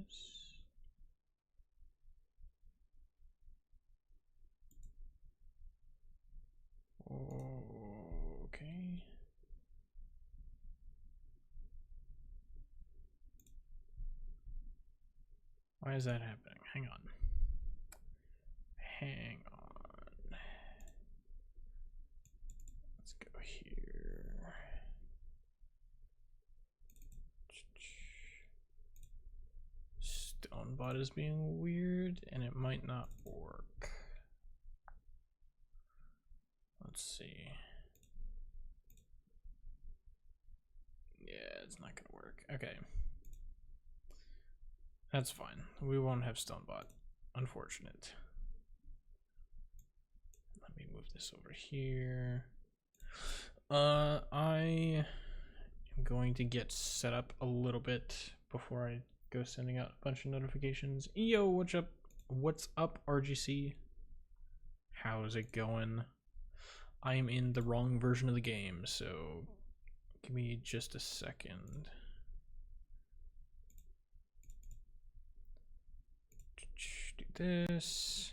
this. Okay. Why is that happening? Hang on. Hang on. Let's go here. Stonebot is being weird and it might not work. Let's see. Yeah, it's not gonna work. Okay. That's fine. We won't have Stonebot. Unfortunate. Let me move this over here. I am going to get set up a little bit before I go sending out a bunch of notifications. Yo, what's up? What's up, RGC? How's it going? I am in the wrong version of the game, so give me just a second. Do this.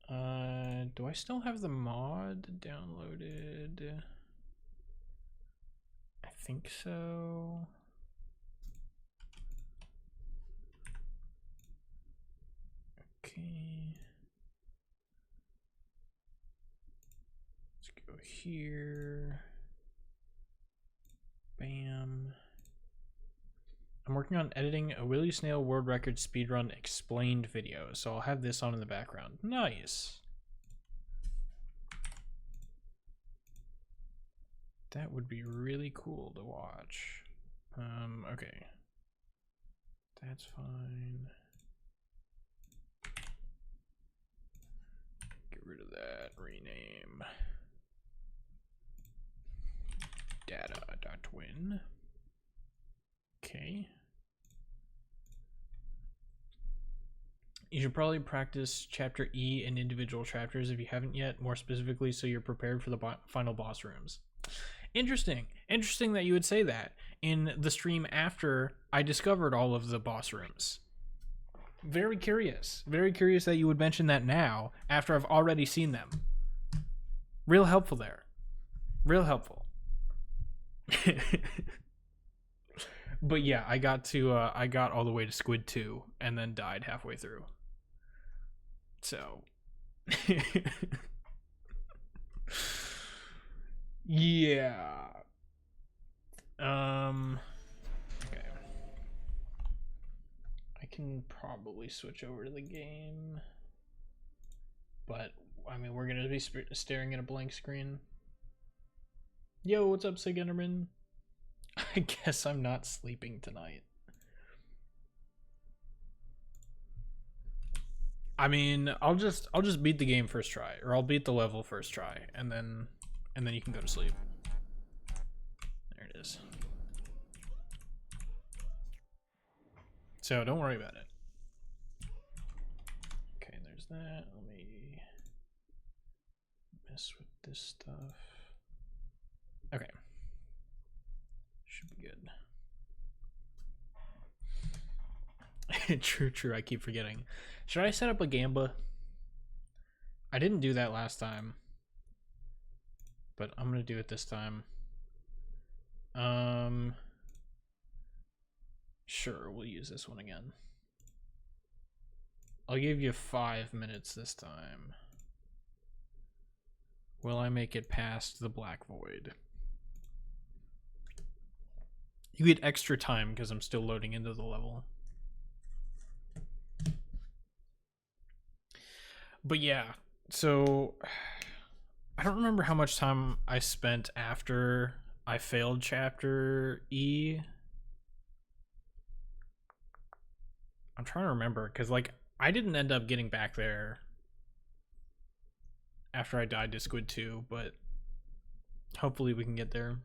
Do I still have the mod downloaded? I think so. Okay. Let's go here. Bam. I'm working on editing a Willie Snail world record speedrun explained video, so I'll have this on in the background. Nice. That would be really cool to watch. Okay. That's fine. Get rid of that. Rename. Data.win. Okay. You should probably practice chapter E in individual chapters if you haven't yet, more specifically so you're prepared for the final boss rooms. Interesting. Interesting that you would say that in the stream after I discovered all of the boss rooms. Very curious. Very curious that you would mention that now after I've already seen them. Real helpful there. Real helpful. But yeah, I got all the way to Squid 2 and then died halfway through. So yeah. Okay. I can probably switch over to the game. But I mean, we're going to be staring at a blank screen. Yo, what's up, Sigenderman? I guess I'm not sleeping tonight. I mean, I'll just beat the game first try, or I'll beat the level first try, and then you can go to sleep. There it is. So don't worry about it. Okay, there's that. Let me mess with this stuff. Okay. Should be good. True, I keep forgetting. Should I set up a Gamba? I didn't do that last time, but I'm gonna do it this time. Sure, we'll use this one again. I'll give you 5 minutes this time. Will I make it past the Black Void? You get extra time because I'm still loading into the level. But yeah, so I don't remember how much time I spent after I failed chapter E. I'm trying to remember because like I didn't end up getting back there after I died to Squid 2, but hopefully we can get there.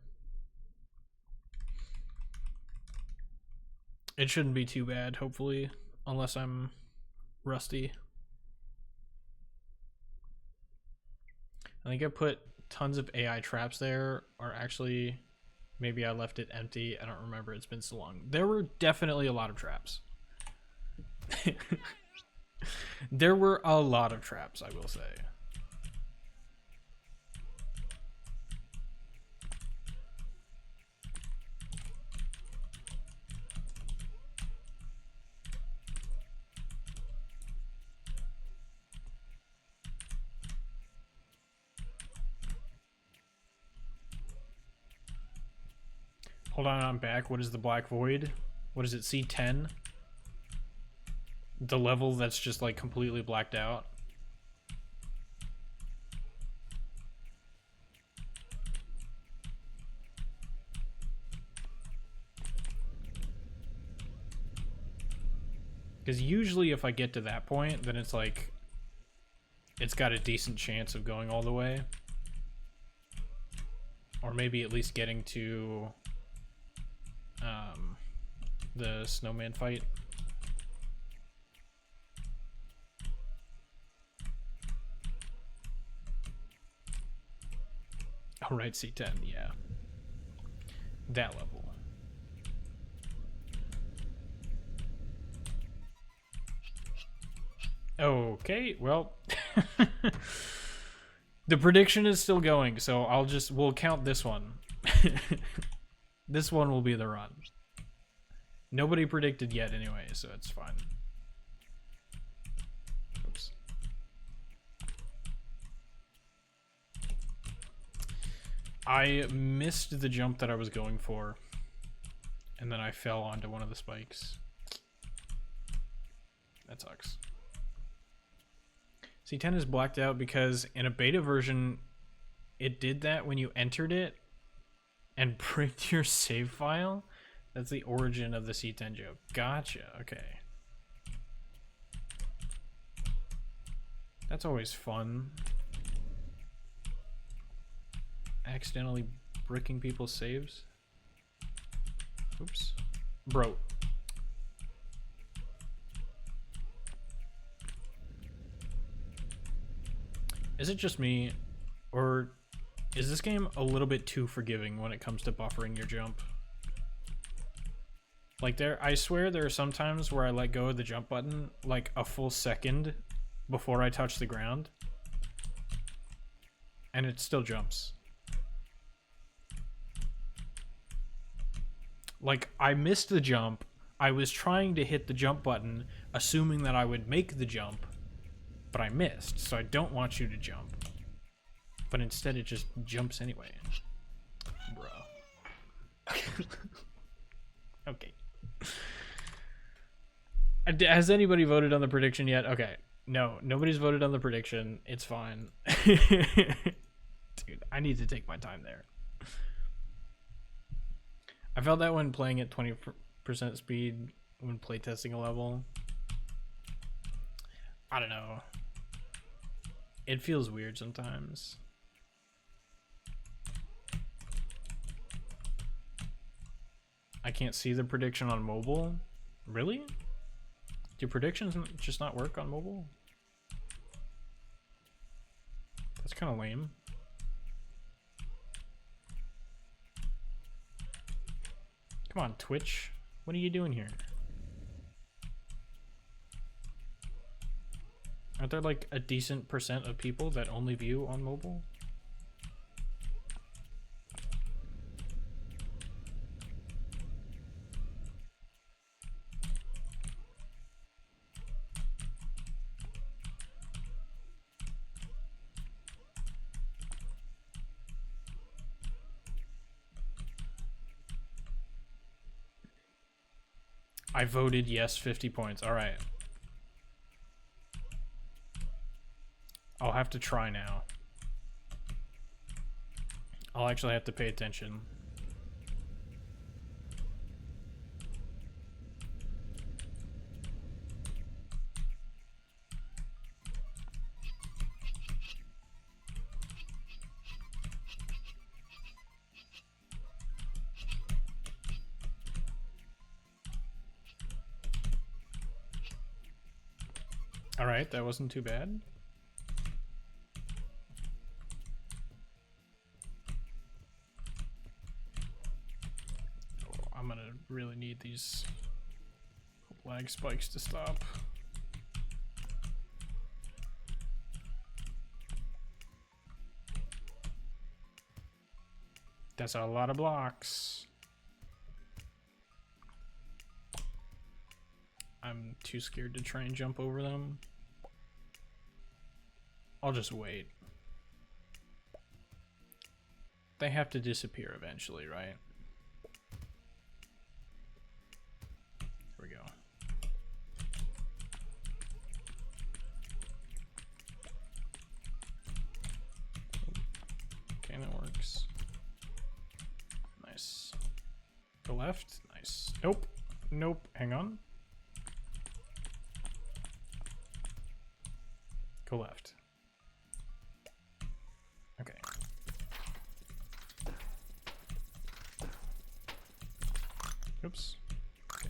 It shouldn't be too bad, hopefully, unless I'm rusty. I think I put tons of AI traps there are actually Maybe I left it empty. I don't remember. It's been so long. There were definitely a lot of traps. There were a lot of traps, I will say. Hold on, I'm back. What is the Black Void? What is it, C10? The level that's just like completely blacked out. Because usually if I get to that point, then it's like, it's got a decent chance of going all the way. Or maybe at least getting to the snowman fight. Oh, right, C10, yeah. That level. Okay, well. The prediction is still going, so we'll count this one. This one will be the run. Nobody predicted yet anyway, so it's fine. Oops. I missed the jump that I was going for, and then I fell onto one of the spikes. That sucks. C10 is blacked out because in a beta version, it did that when you entered it and bricked your save file. That's the origin of the C10 joke. Gotcha, okay. That's always fun. Accidentally bricking people's saves. Oops. Bro. Is it just me, or is this game a little bit too forgiving when it comes to buffering your jump? Like I swear there are some times where I let go of the jump button like a full second before I touch the ground, and it still jumps. Like, I missed the jump. I was trying to hit the jump button, assuming that I would make the jump, but I missed, so I don't want you to jump. But instead it just jumps anyway. Bro. Okay. Has anybody voted on the prediction yet? Okay. No, nobody's voted on the prediction. It's fine. Dude, I need to take my time there. I felt that when playing at 20% speed, when playtesting a level. I don't know. It feels weird sometimes. I can't see the prediction on mobile. Really? Do predictions just not work on mobile? That's kind of lame. Come on, Twitch. What are you doing here? Aren't there like a decent percent of people that only view on mobile? I voted yes, 50 points. All right. I'll have to try now. I'll actually have to pay attention. All right, that wasn't too bad. I'm gonna really need these lag spikes to stop. That's a lot of blocks. I'm too scared to try and jump over them. I'll just wait. They have to disappear eventually, right? Here we go. Okay, that works. Nice. Go left. Nice. Nope. Nope. Hang on. Go left. Okay. Oops. Okay.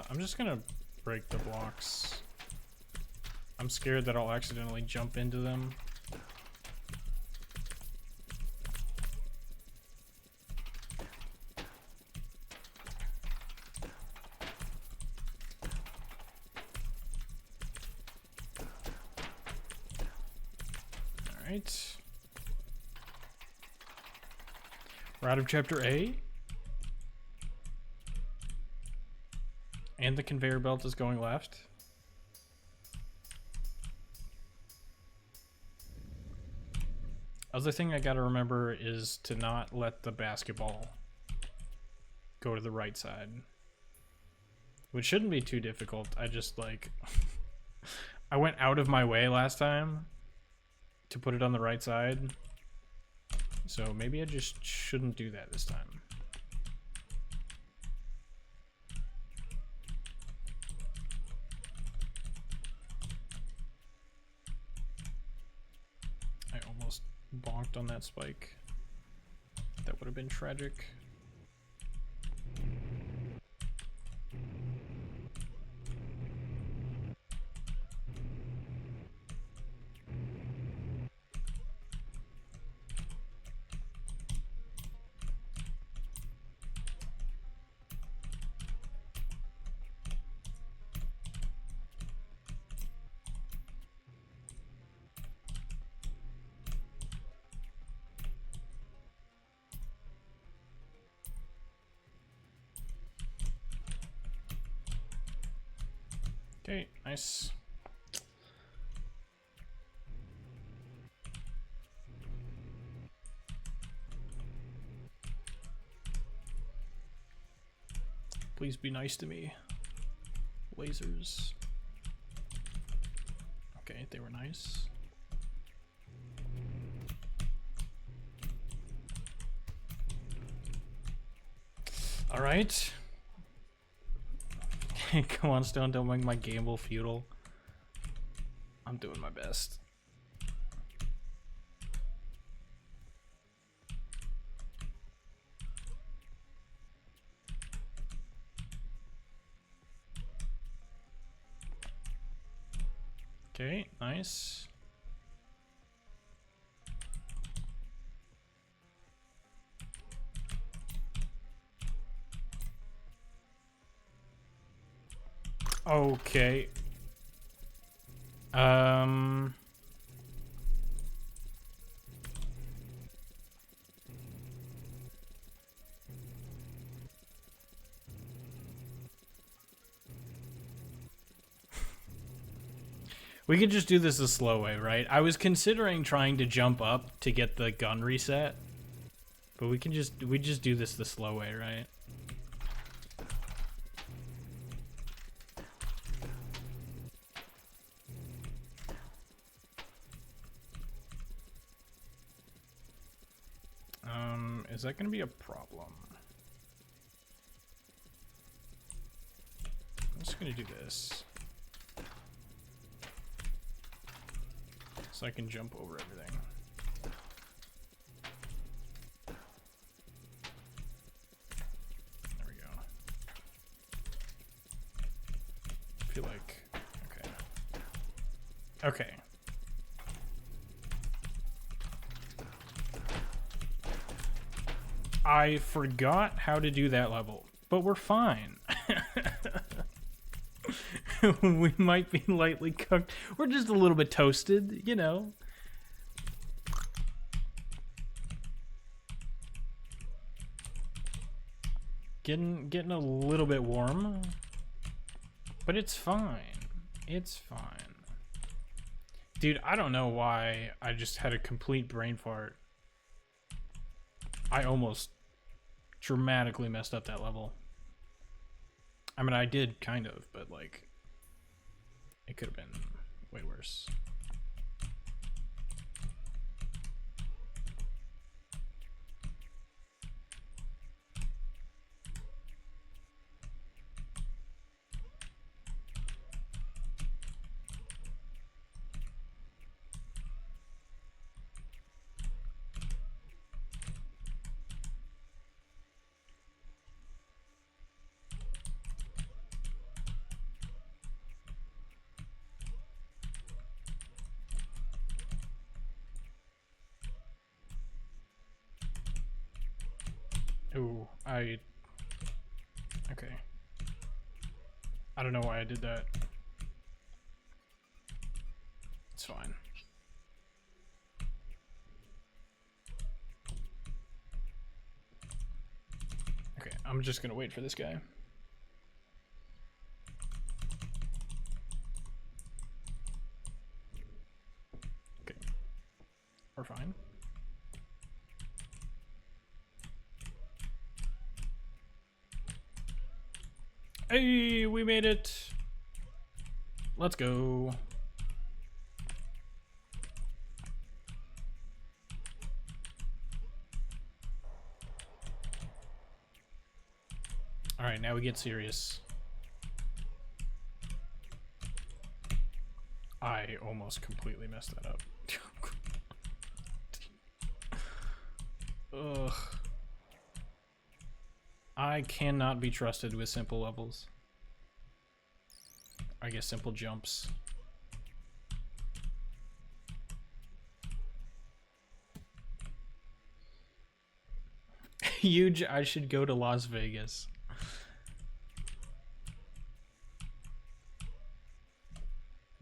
I'm just gonna break the blocks. I'm scared that I'll accidentally jump into them. Alright. We're out of chapter A. And the conveyor belt is going left. Other thing I gotta remember is to not let the basketball go to the right side. Which shouldn't be too difficult. I just like... I went out of my way last time to put it on the right side. So maybe I just shouldn't do that this time. I almost bonked on that spike. That would have been tragic. Okay, nice. Please be nice to me. Lasers. Okay, they were nice. All right. Come on, Stone, don't make my gamble futile. I'm doing my best. Okay, nice. Okay. We could just do this the slow way, right? I was considering trying to jump up to get the gun reset, but we just do this the slow way, right? Is that going to be a problem? I'm just going to do this. So I can jump over everything. There we go. I feel like... Okay. Okay. I forgot how to do that level, but we're fine. We might be lightly cooked. We're just a little bit toasted, you know. Getting a little bit warm, but it's fine. It's fine. Dude, I don't know why I just had a complete brain fart. I almost dramatically messed up that level. I mean, I did kind of, but like, it could have been way worse. Ooh, okay. I don't know why I did that. It's fine. Okay, I'm just gonna wait for this guy. Okay, we're fine. Hey, we made it. Let's go. All right, now we get serious. I almost completely messed that up. Ugh. I cannot be trusted with simple levels. I guess simple jumps. Huge, I should go to Las Vegas.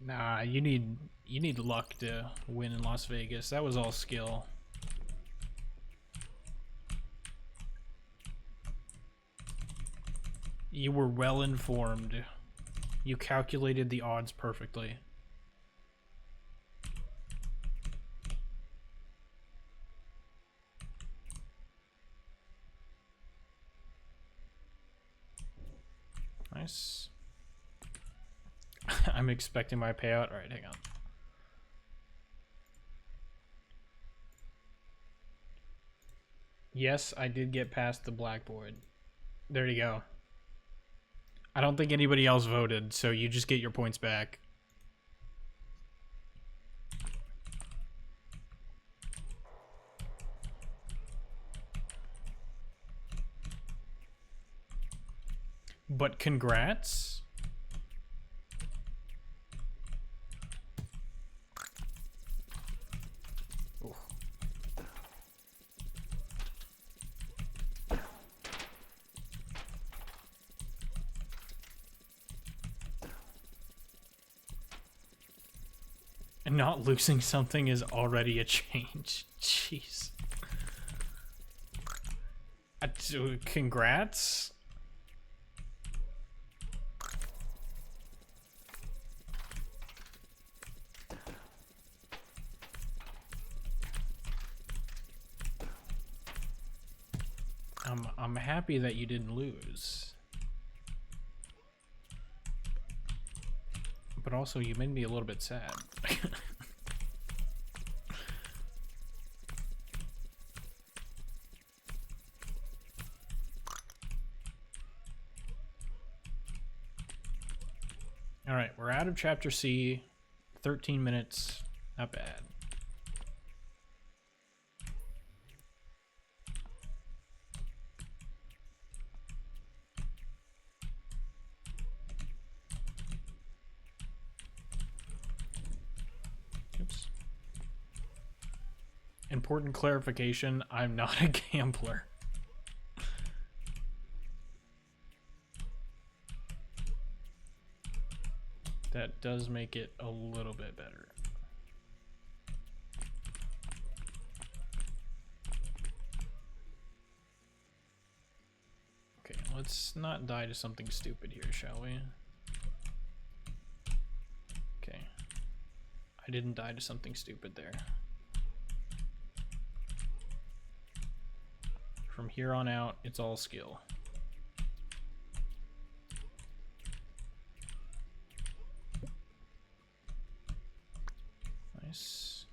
Nah, you need luck to win in Las Vegas. That was all skill. You were well informed. You calculated the odds perfectly. Nice. I'm expecting my payout. All right, hang on. Yes, I did get past the blackboard. There you go. I don't think anybody else voted, so you just get your points back. But congrats. Ooh. And not losing something is already a change. Jeez. Congrats. I'm happy that you didn't lose. But also you made me a little bit sad. All right, we're out of chapter C. 13 minutes. Not bad. Oops. Important clarification, I'm not a gambler. does make it a little bit better. Okay, let's not die to something stupid here, shall we? Okay. I didn't die to something stupid there. From here on out, it's all skill. Nice.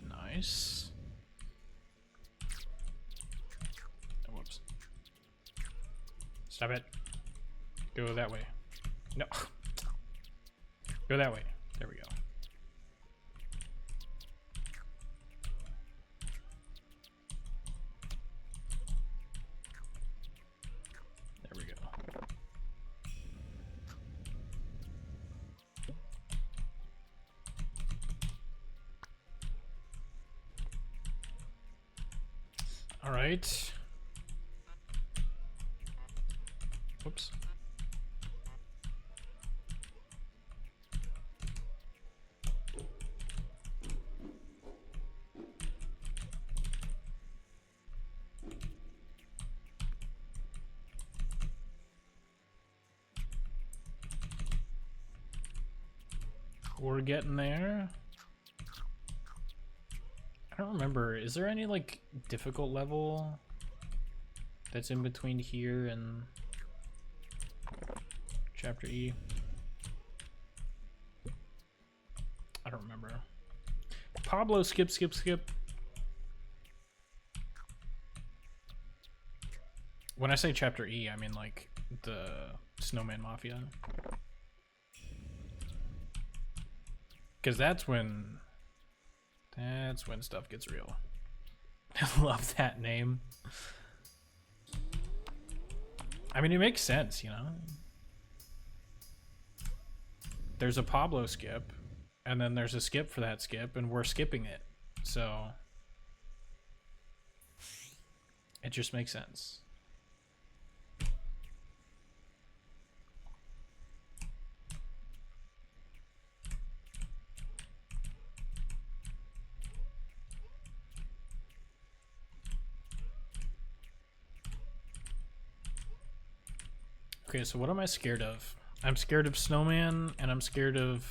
Nice. Oh, whoops. Stop it. Go that way. No. Go that way. There we go. There we go. All right. Whoops. We're getting there. I don't remember. Is there any like difficult level that's in between here and Chapter E? I don't remember. Pablo, skip. When I say Chapter E, I mean like the Snowman Mafia. Because that's when stuff gets real. I love that name. I mean, it makes sense, you know? There's a Pablo skip, and then there's a skip for that skip, and we're skipping it. So it just makes sense. Okay, so what am I scared of? I'm scared of Snowman, and I'm scared of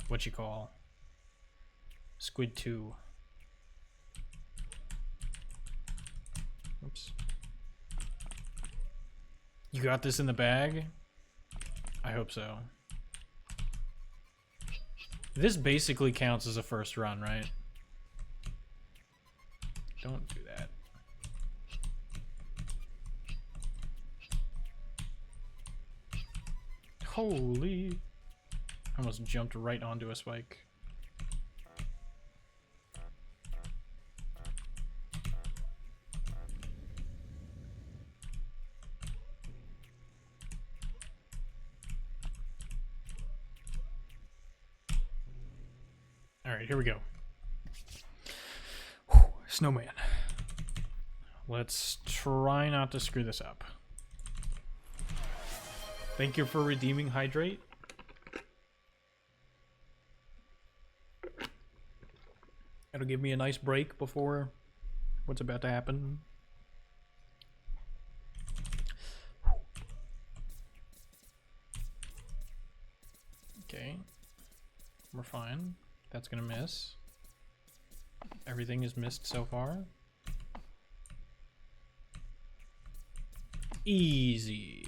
what you call Squid 2. Oops. You got this in the bag? I hope so. This basically counts as a first run, right? Don't do that. Holy. I almost jumped right onto a spike. All right, here we go. Whew, Snowman. Let's try not to screw this up. Thank you for redeeming Hydrate. It'll give me a nice break before what's about to happen. Okay. We're fine. That's gonna miss. Everything is missed so far. Easy.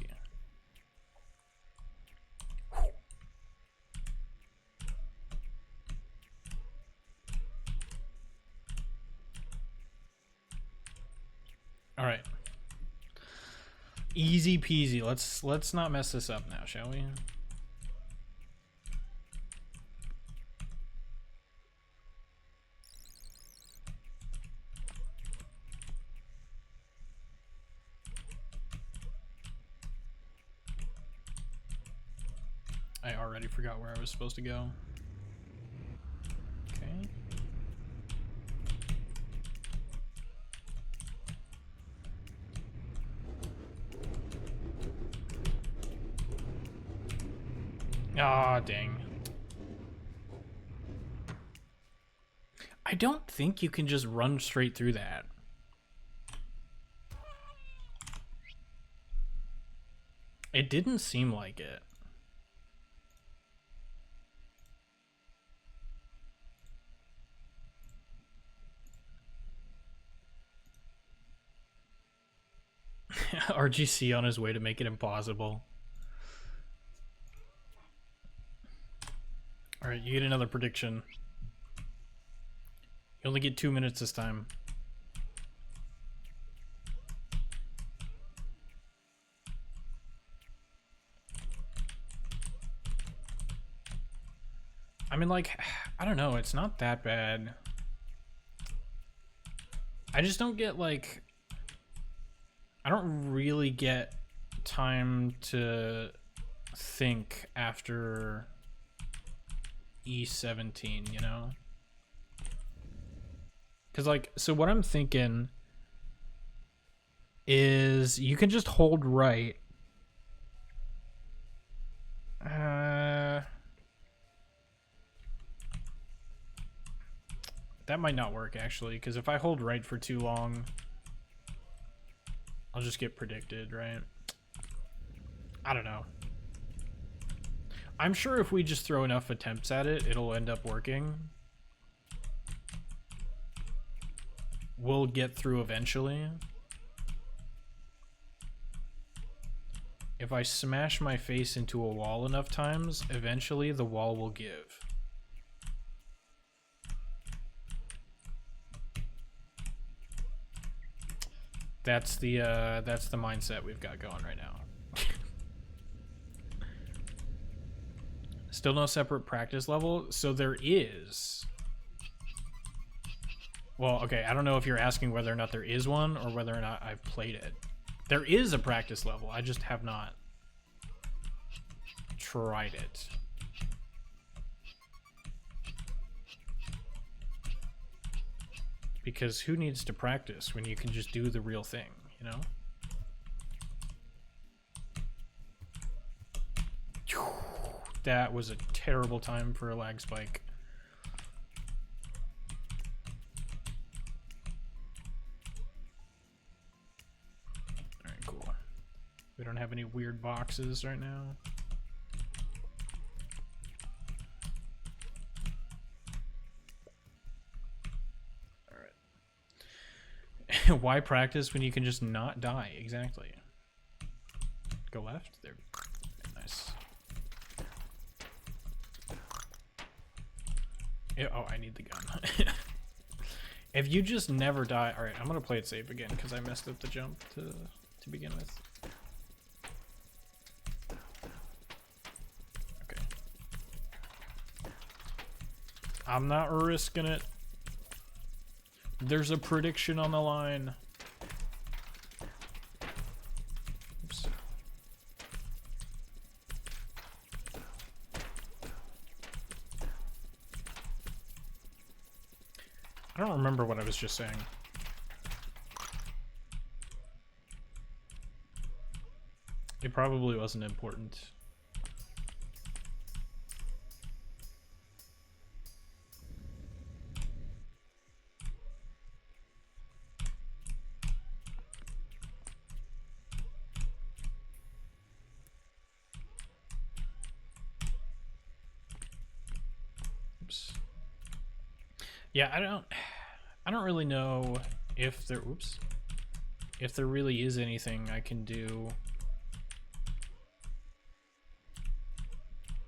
All right. Easy peasy. Let's not mess this up now, shall we? I already forgot where I was supposed to go. Okay. Aw, dang. I don't think you can just run straight through that. It didn't seem like it. RGC on his way to make it impossible. Alright, you get another prediction. You only get 2 minutes this time. I mean, like, I don't know, it's not that bad. I just don't get, like... I don't really get time to think after E17, you know? Because, like, so what I'm thinking is you can just hold right. That might not work, actually, because if I hold right for too long, I'll just get predicted, right? I don't know. I'm sure if we just throw enough attempts at it, it'll end up working. We'll get through eventually. If I smash my face into a wall enough times, eventually the wall will give. That's the mindset we've got going right now. Still no separate practice level, so there is. Well, okay, I don't know if you're asking whether or not there is one or whether or not I've played it. There is a practice level, I just have not tried it. Because who needs to practice when you can just do the real thing, you know? That was a terrible time for a lag spike. Alright, cool. We don't have any weird boxes right now. Why practice when you can just not die? Exactly. Go left. There. Nice. Oh, I need the gun. If you just never die... Alright, I'm gonna play it safe again because I messed up the jump to begin with. Okay. I'm not risking it. There's a prediction on the line. Oops. I don't remember what I was just saying. It probably wasn't important. Yeah, I don't really know if there, oops, if there really is anything I can do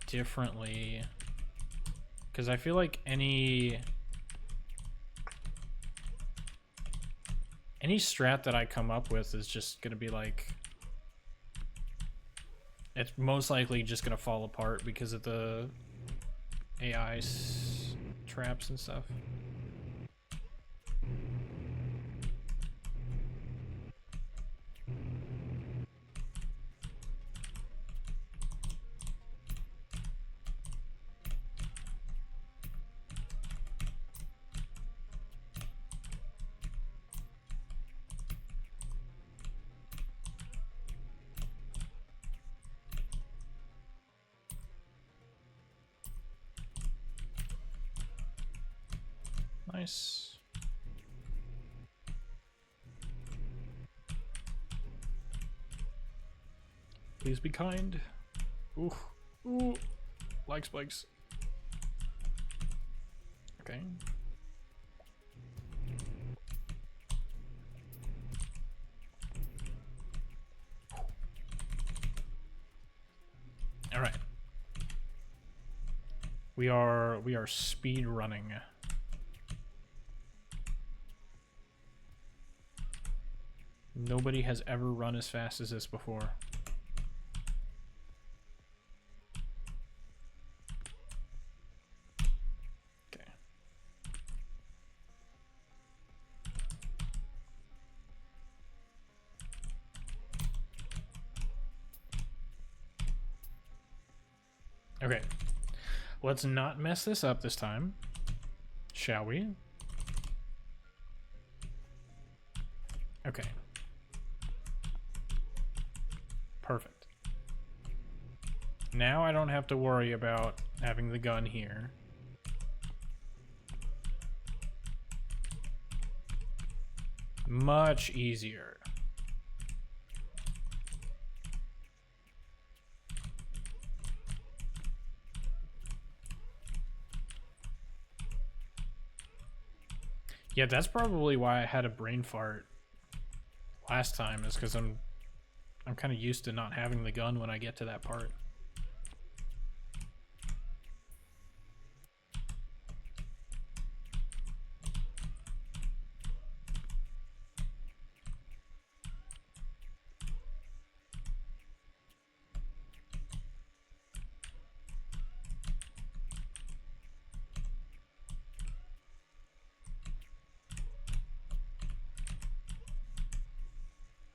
differently, because I feel like any strat that I come up with is just gonna be like, it's most likely just gonna fall apart because of the AI traps and stuff. Nice. Please be kind. Ooh. Ooh. Like spikes. Okay. All right. We are speed running. Nobody has ever run as fast as this before. Okay. Okay. Let's not mess this up this time. Shall we? Okay. Perfect. Now I don't have to worry about having the gun here. Much easier. Yeah, that's probably why I had a brain fart last time, is because I'm kind of used to not having the gun when I get to that part.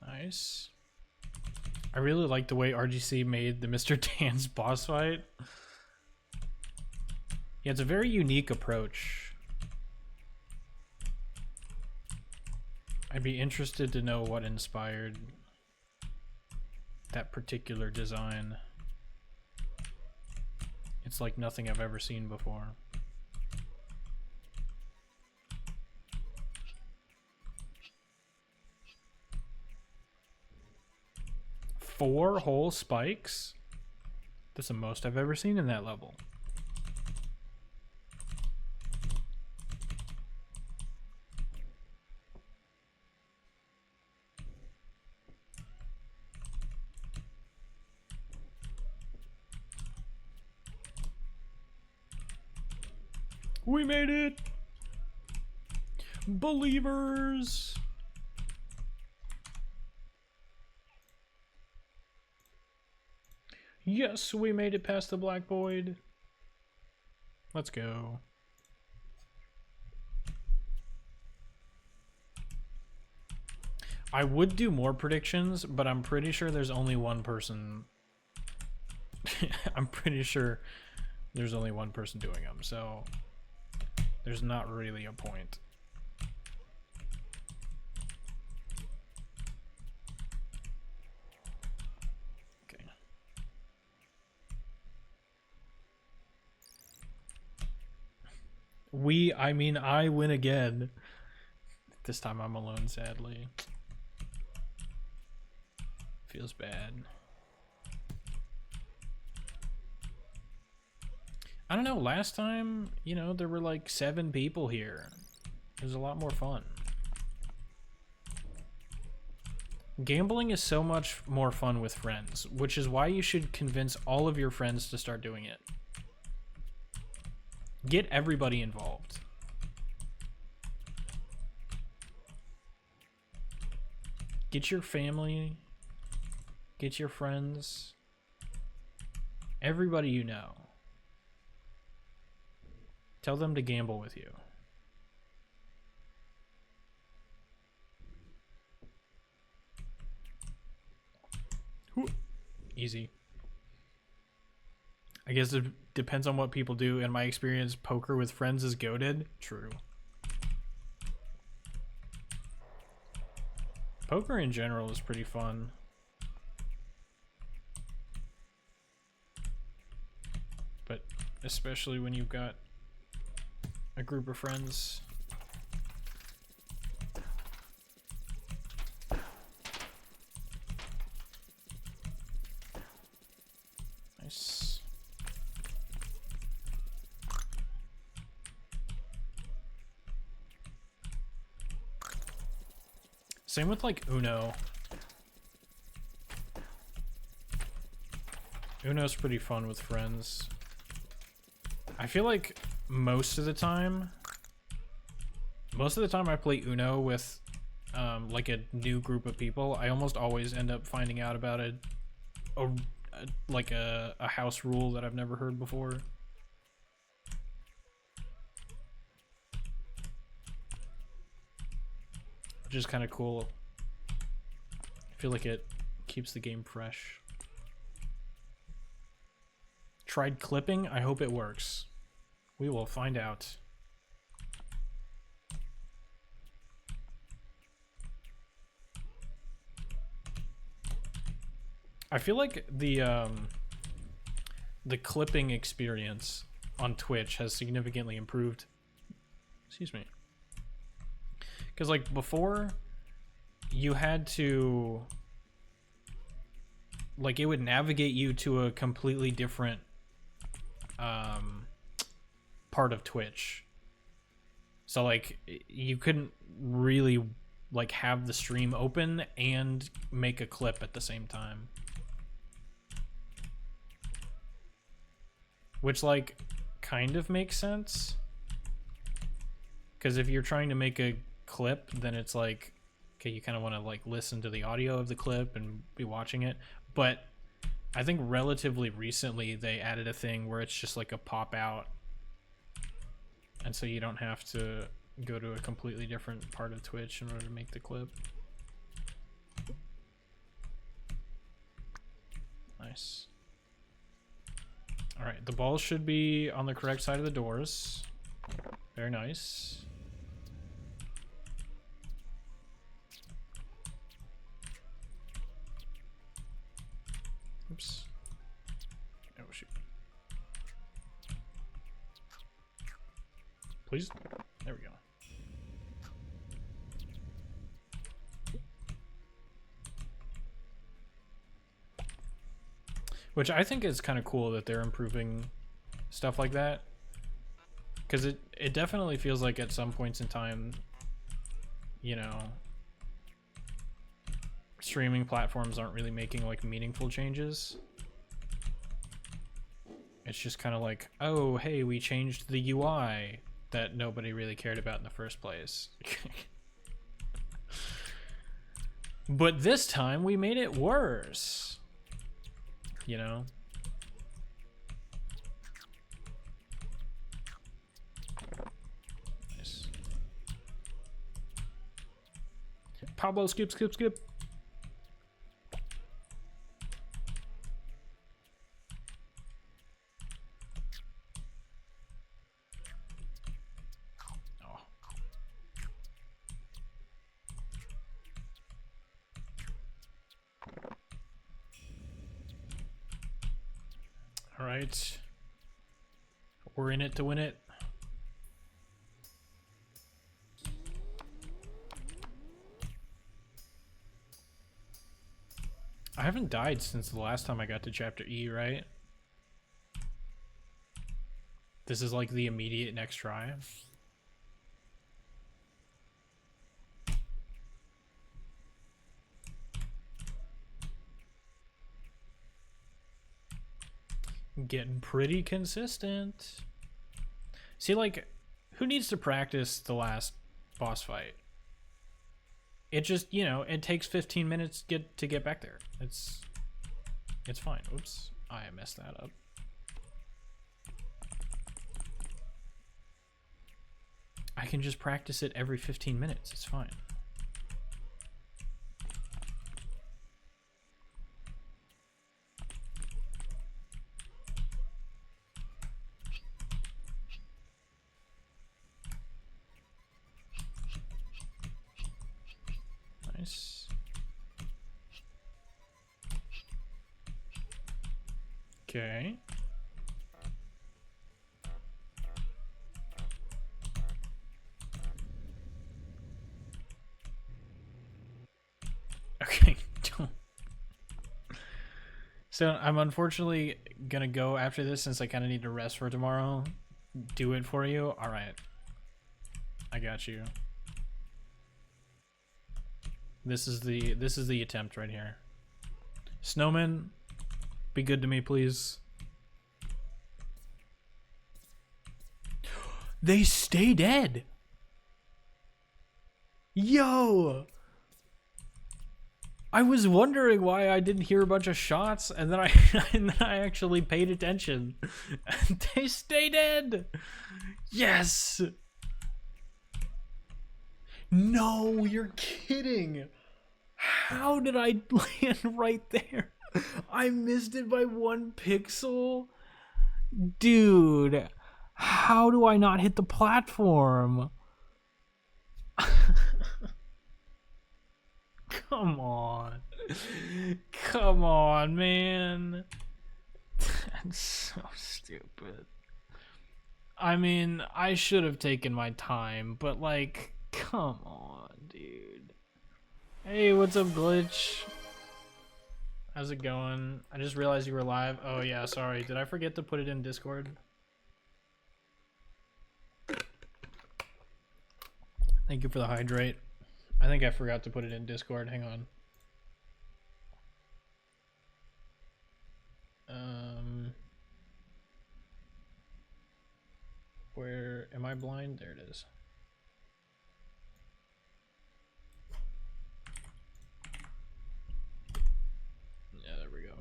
Nice. I really like the way RGC made the Mr. Tan's boss fight. Yeah, it's a very unique approach. I'd be interested to know what inspired that particular design. It's like nothing I've ever seen before. Four whole spikes? That's the most I've ever seen in that level. We made it! Believers! Yes, we made it past the Black Void. Let's go. I would do more predictions, but I'm pretty sure there's only one person. I'm pretty sure there's only one person doing them, so there's not really a point. I mean, I win again. This time I'm alone, sadly. Feels bad. I don't know, last time, you know, there were like 7 people here. It was a lot more fun. Gambling is so much more fun with friends, which is why you should convince all of your friends to start doing it. Get everybody involved. Get your family, get your friends, everybody you know. Tell them to gamble with you. Whew. Easy. I guess it depends on what people do. In my experience, poker with friends is goated. True. Poker in general is pretty fun. But especially when you've got a group of friends. Nice. Same with like Uno. Uno's pretty fun with friends. I feel like most of the time I play Uno with like a new group of people, I almost always end up finding out about a house rule that I've never heard before. Which is kind of cool. I feel like it keeps the game fresh. Tried clipping? I hope it works. We will find out. I feel like the clipping experience on Twitch has significantly improved. Excuse me. Because like before, you had to, like, it would navigate you to a completely different part of Twitch. So like you couldn't really like have the stream open and make a clip at the same time. Which like kind of makes sense. Because if you're trying to make a clip, then it's like, okay, you kind of want to like listen to the audio of the clip and be watching it. But I think relatively recently they added a thing where it's just like a pop out, and so you don't have to go to a completely different part of Twitch in order to make the clip. Nice. All right, the balls should be on the correct side of the doors. Very nice. Oops. Oh, shoot. Please? There we go. Which I think is kind of cool that they're improving stuff like that. Because it definitely feels like at some points in time, you know, streaming platforms aren't really making like meaningful changes. It's just kind of like, oh, hey, we changed the UI that nobody really cared about in the first place. But this time we made it worse. You know? Nice. Pablo, skip, skip, skip. All right. We're in it to win it. I haven't died since the last time I got to chapter E, right? This is like the immediate next try. Getting pretty consistent. See, like, who needs to practice the last boss fight? It just, you know, it takes 15 minutes to get back there. It's fine. Oops, I messed that up. I can just practice it every 15 minutes. It's fine. Nice. Okay. Okay, So I'm unfortunately gonna go after this since I kind of need to rest for tomorrow. Do it for you. All right. I got you. This is the attempt right here. Snowman, be good to me, please. They stay dead. Yo! I was wondering why I didn't hear a bunch of shots, and then I actually paid attention. They stay dead. Yes. No, you're kidding. How did I land right there? I missed it by 1 pixel? Dude, how do I not hit the platform? Come on. Come on, man. That's so stupid. I mean, I should have taken my time, but like, come on, dude. Hey, what's up, Glitch? How's it going? I just realized you were live. Oh yeah, sorry. Did I forget to put it in Discord? Thank you for the hydrate. I think I forgot to put it in Discord. Hang on. Where am I blind? There it is. Yeah, there we go.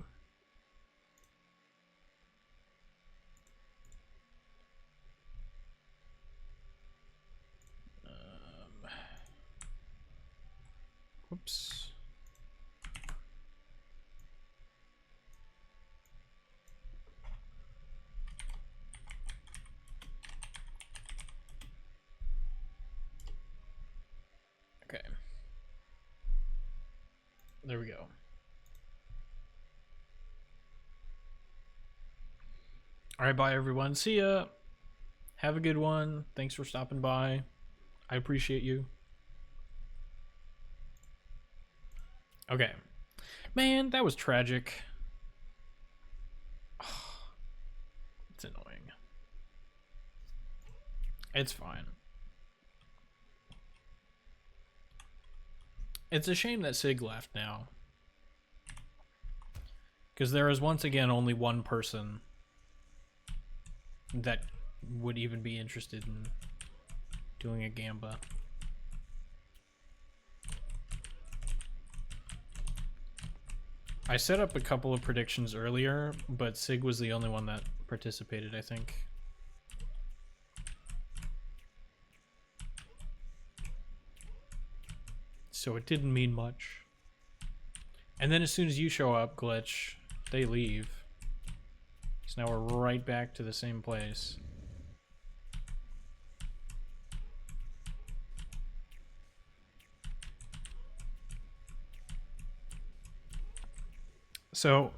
Whoops. Okay. There we go. All right, bye everyone. See ya. Have a good one. Thanks for stopping by. I appreciate you. Okay. Man, that was tragic. Oh, it's annoying. It's fine. It's a shame that Sig left now. Because there is once again only one person that would even be interested in doing a Gamba. I set up a couple of predictions earlier, but Sig was the only one that participated, I think. So it didn't mean much. And then as soon as you show up, Glitch, they leave. So now we're right back to the same place. So,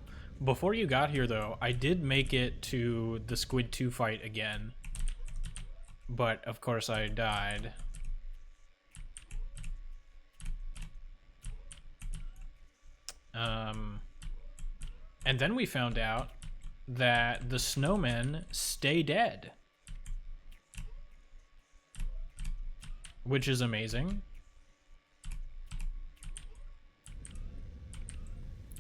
before you got here though, I did make it to the Squid 2 fight again. But, of course, I died. And then we found out that the snowmen stay dead. Which is amazing.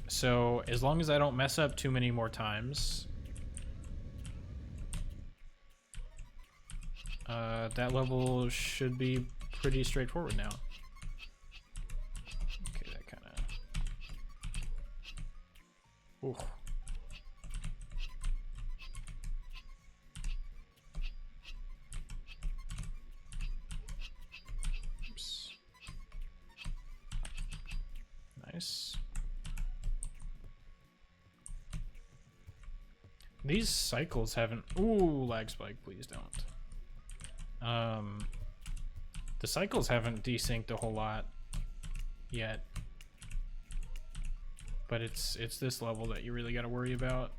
So, as long as I don't mess up too many more times, that level should be pretty straightforward now. Okay, that kind of... Ooh. Oops. Nice. These cycles haven't... Ooh, lag spike, please don't. The cycles haven't desynced a whole lot yet. But it's this level that you really got to worry about.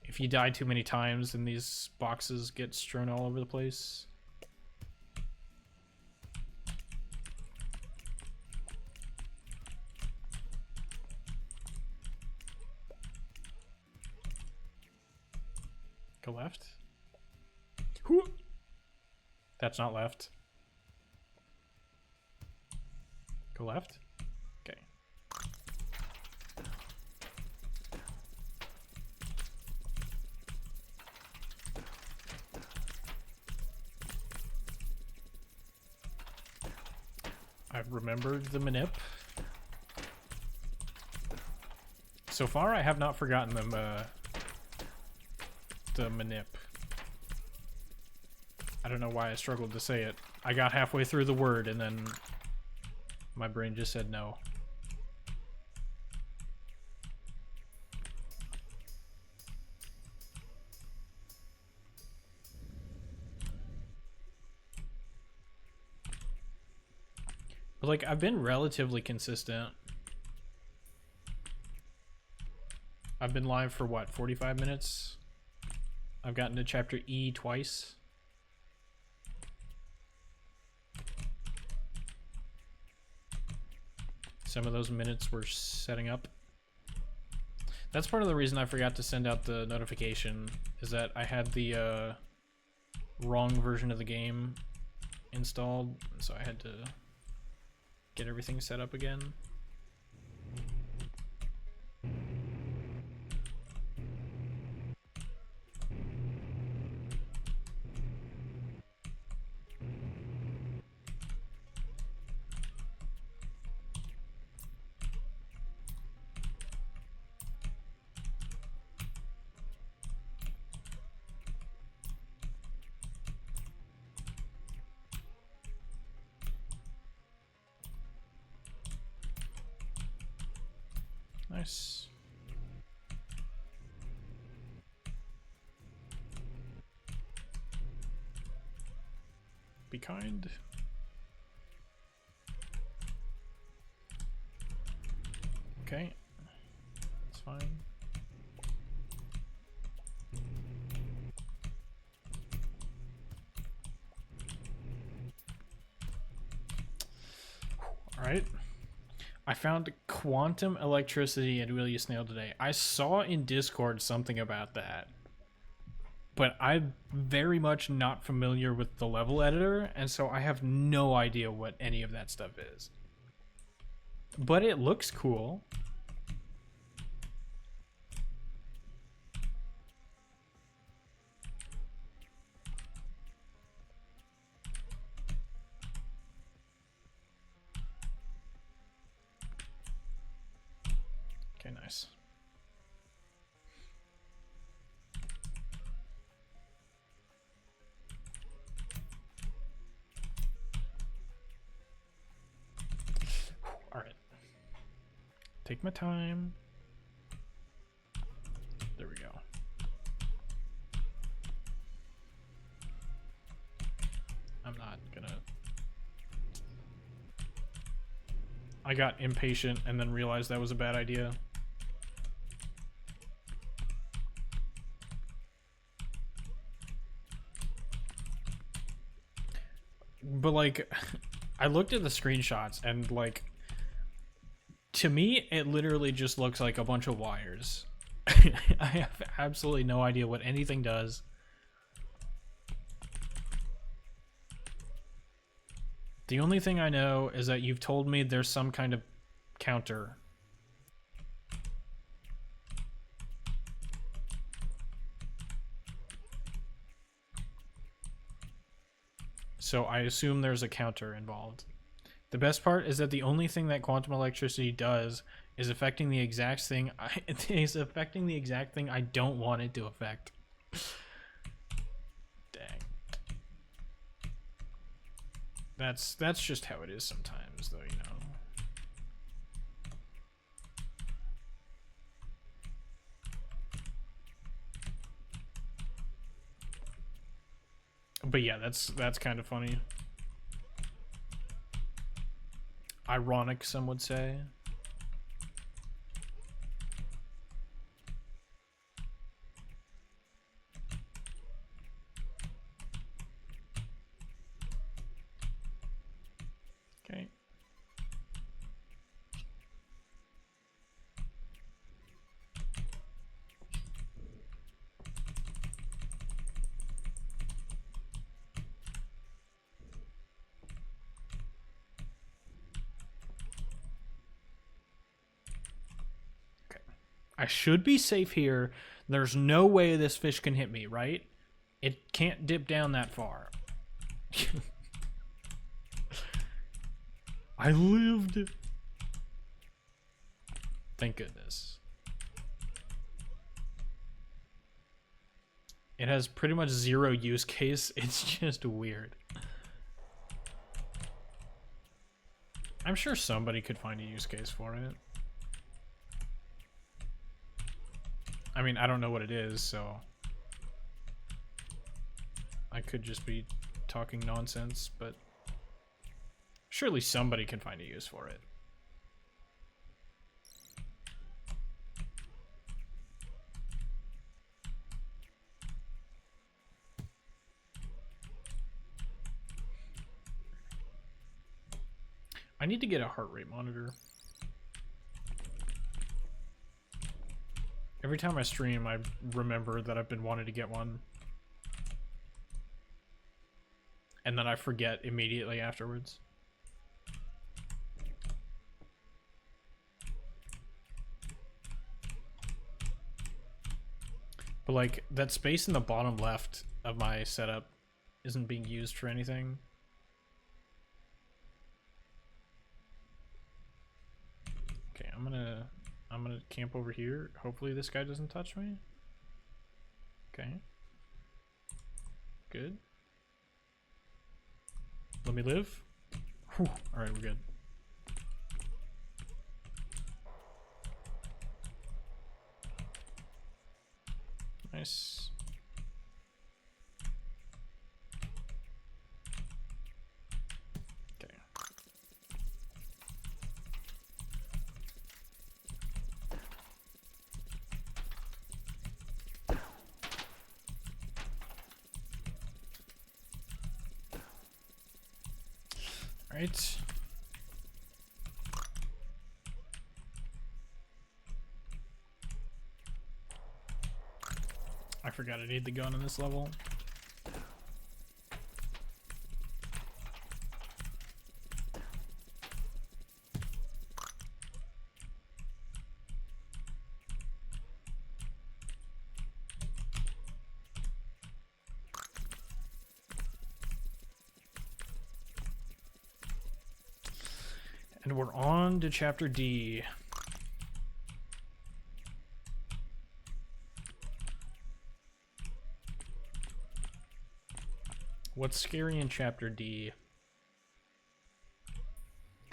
If you die too many times, then these boxes get strewn all over the place. Go left. Whoo! That's not left. Go left. Okay. I've remembered the manip. So far, I have not forgotten the manip. I don't know why I struggled to say it. I got halfway through the word and then my brain just said no. But like, I've been relatively consistent. I've been live for what, 45 minutes? I've gotten to chapter E twice. Some of those minutes were setting up. That's part of the reason I forgot to send out the notification, is that I had the wrong version of the game installed, so I had to get everything set up again. Nice. Be kind. Okay. That's fine. All right. I found quantum electricity in Will You Snail today. I saw in Discord something about that, but I'm very much not familiar with the level editor, and so I have no idea what any of that stuff is. But it looks cool. Okay, nice. All right. Take my time. There we go. I'm not gonna... I got impatient and then realized that was a bad idea. But like, I looked at the screenshots and like, to me, it literally just looks like a bunch of wires. I have absolutely no idea what anything does. The only thing I know is that you've told me there's some kind of counter. So I assume there's a counter involved. The best part is that the only thing that quantum electricity does is affecting the exact thing I don't want it to affect. Dang. That's just how it is sometimes, though, you know. But yeah, that's kind of funny. Ironic, some would say. Okay. I should be safe here. There's no way this fish can hit me, right? It can't dip down that far. I lived. Thank goodness. It has pretty much zero use case. It's just weird. I'm sure somebody could find a use case for it. I mean, I don't know what it is, so I could just be talking nonsense, but surely somebody can find a use for it. I need to get a heart rate monitor. Every time I stream, I remember that I've been wanting to get one. And then I forget immediately afterwards. But like, that space in the bottom left of my setup isn't being used for anything. Okay, I'm gonna camp over here. Hopefully this guy doesn't touch me. Okay. Good. Let me live. Whew. All right, we're good. Nice. Okay. All right. I forgot I need the gun in this level. And we're on to chapter D. What's scary in chapter D?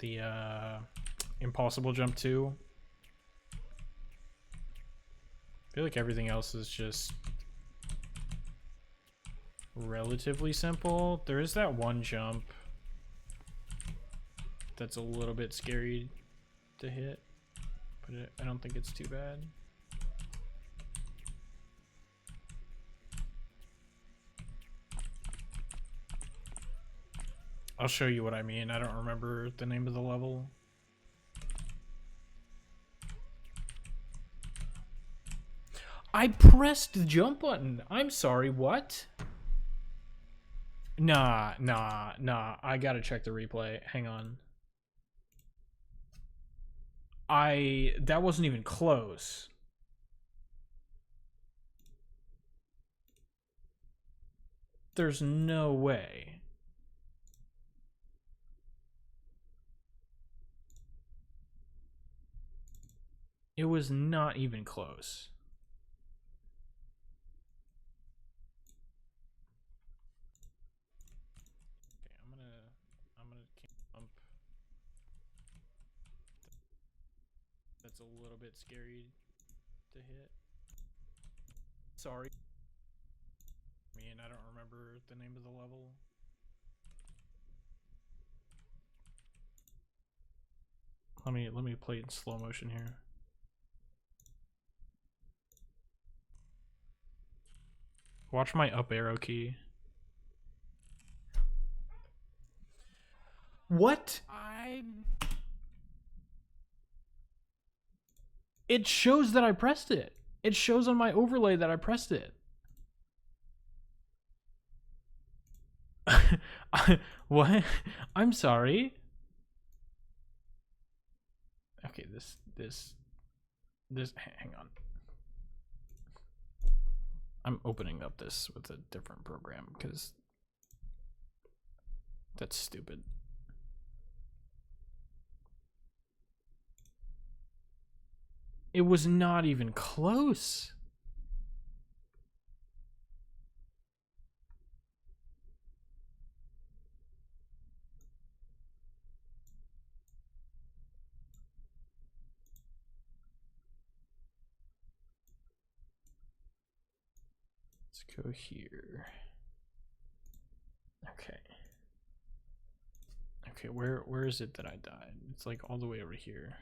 The impossible jump 2. I feel like everything else is just relatively simple. There is that one jump that's a little bit scary to hit, but I don't think it's too bad. I'll show you what I mean. I don't remember the name of the level. I pressed the jump button. I'm sorry, what? Nah. I gotta check the replay. Hang on. That wasn't even close. There's no way. It was not even close. Okay, I'm gonna camp. That's a little bit scary to hit. Sorry. I mean, I don't remember the name of the level. Let me play it in slow motion here. Watch my up arrow key. What? It shows that I pressed it. It shows on my overlay that I pressed it. What? I'm sorry. Okay, this hang on. I'm opening up this with a different program because that's stupid. It was not even close. Let's go here. Okay. Okay, where is it that I died? It's like all the way over here.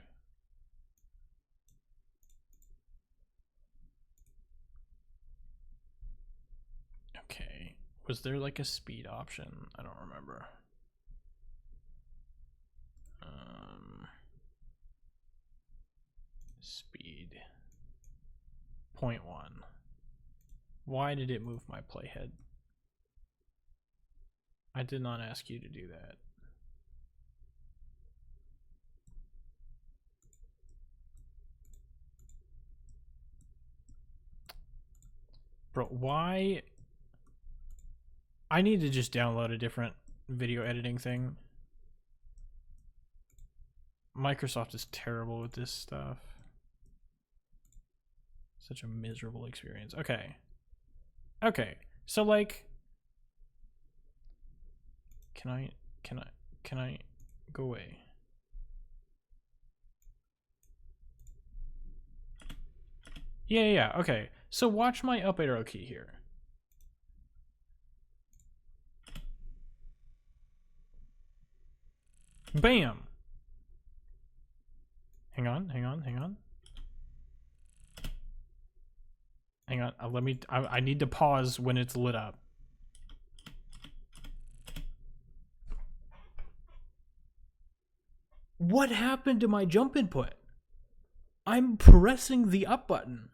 Okay. Was there like a speed option? I don't remember. Speed 0.1. Why did it move my playhead? I did not ask you to do that. Bro, why? I need to just download a different video editing thing. Microsoft is terrible with this stuff. Such a miserable experience. Okay. Okay. So like, can I go away? Yeah, okay. So watch my up arrow key here. Bam! Hang on. Hang on, I need to pause when it's lit up. What happened to my jump input? I'm pressing the up button.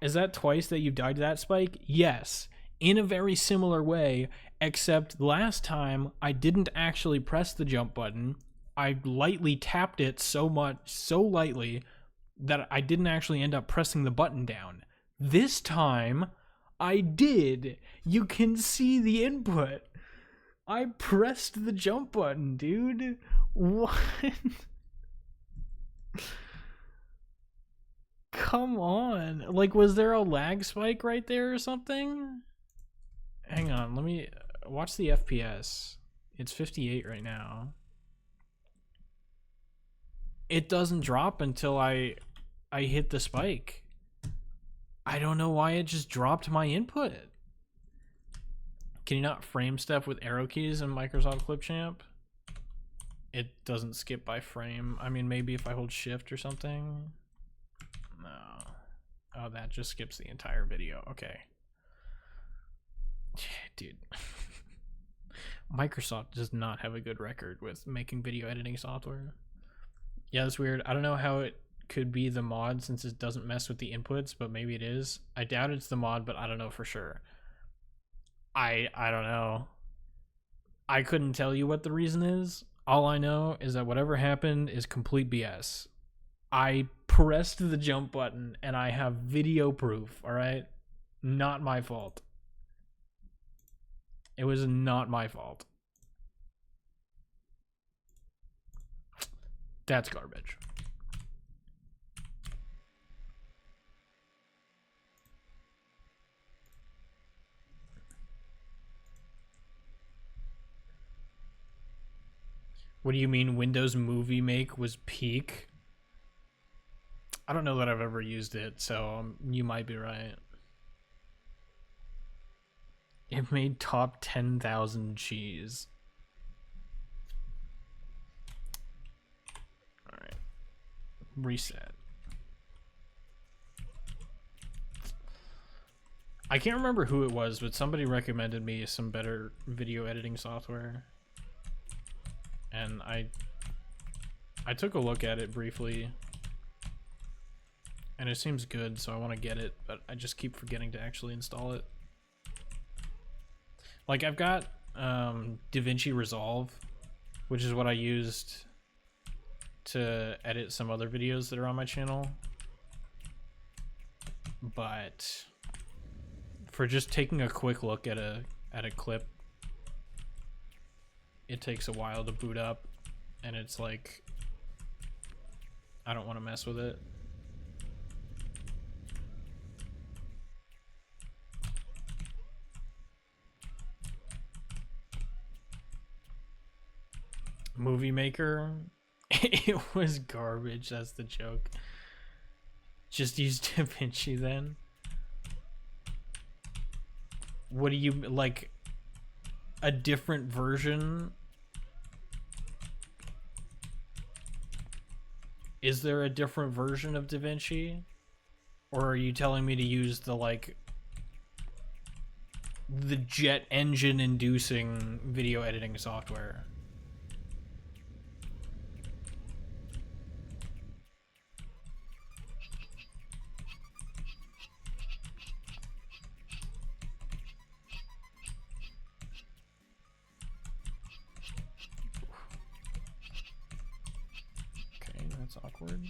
Is that twice that you've died to that, Spike? Yes. In a very similar way, except last time I didn't actually press the jump button. I lightly tapped it so lightly that I didn't actually end up pressing the button down. This time, I did. You can see the input. I pressed the jump button, dude. What? Come on. Like, was there a lag spike right there or something? Hang on, let me watch the FPS. It's 58 right now. It doesn't drop until I hit the spike. I don't know why it just dropped my input. Can you not frame stuff with arrow keys in Microsoft Clipchamp? It doesn't skip by frame. I mean, maybe if I hold shift or something. No. Oh, that just skips the entire video. Okay. Dude. Microsoft does not have a good record with making video editing software. Yeah, that's weird. I don't know how it could be the mod since it doesn't mess with the inputs, but maybe it is. I doubt it's the mod, but I don't know for sure. I don't know. I couldn't tell you what the reason is. All I know is that whatever happened is complete BS. I pressed the jump button and I have video proof, all right? Not my fault. It was not my fault. That's garbage. What do you mean Windows Movie Make was peak? I don't know that I've ever used it, so you might be right. It made top 10,000 cheese. Alright. Reset. I can't remember who it was, but somebody recommended me some better video editing software. And I took a look at it briefly. And it seems good, so I want to get it, but I just keep forgetting to actually install it. Like, I've got DaVinci Resolve, which is what I used to edit some other videos that are on my channel. But for just taking a quick look at a clip, it takes a while to boot up, and it's like, I don't want to mess with it. Movie Maker, it was garbage. That's the joke. Just use DaVinci then. What do you like? A different version? Is there a different version of DaVinci? Or are you telling me to use the like the jet engine inducing video editing software? Okay, that's awkward.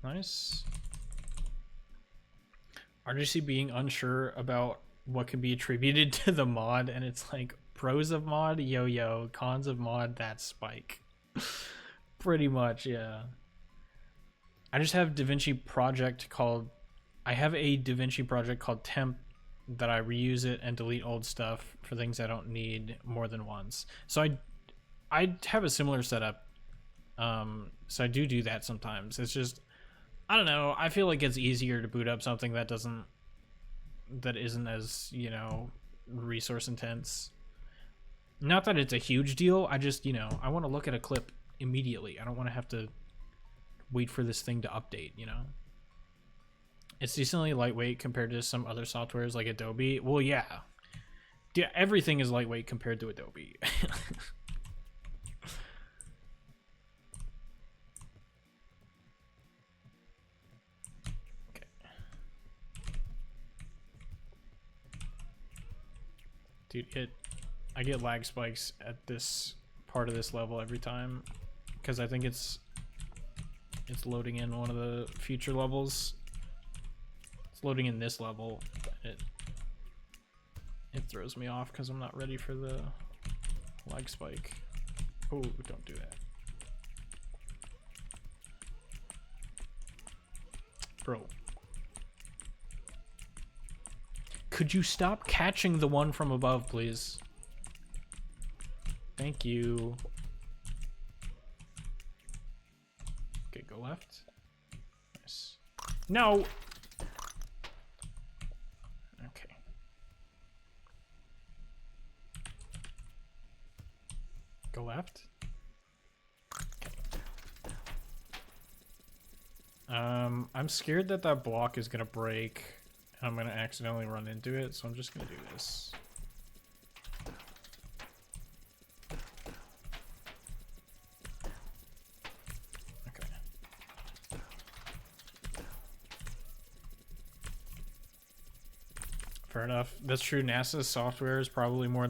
Nice. RGC being unsure about what can be attributed to the mod, and it's like pros of mod, yo-yo, cons of mod, that's Spike. Pretty much, yeah. I just have DaVinci project called, I have a DaVinci project called temp that I reuse it and delete old stuff for things I don't need more than once. So I have a similar setup. So I do that sometimes. It's just, I don't know, I feel like it's easier to boot up something that isn't as, you know, resource intense. Not that it's a huge deal, I just, you know, I want to look at a clip immediately. I don't want to have to wait for this thing to update, you know? It's decently lightweight compared to some other softwares like Adobe. Well, yeah. Yeah, everything is lightweight compared to Adobe. Dude, I get lag spikes at this part of this level every time because I think it's loading in one of the future levels. It's loading in this level. It throws me off because I'm not ready for the lag spike. Oh, don't do that. Bro. Could you stop catching the one from above, please? Thank you. Okay, go left. Nice. No! Okay. Go left. Okay. I'm scared that that block is gonna break. I'm gonna accidentally run into it, so I'm just gonna do this. Okay. Fair enough. That's true. NASA's software is probably more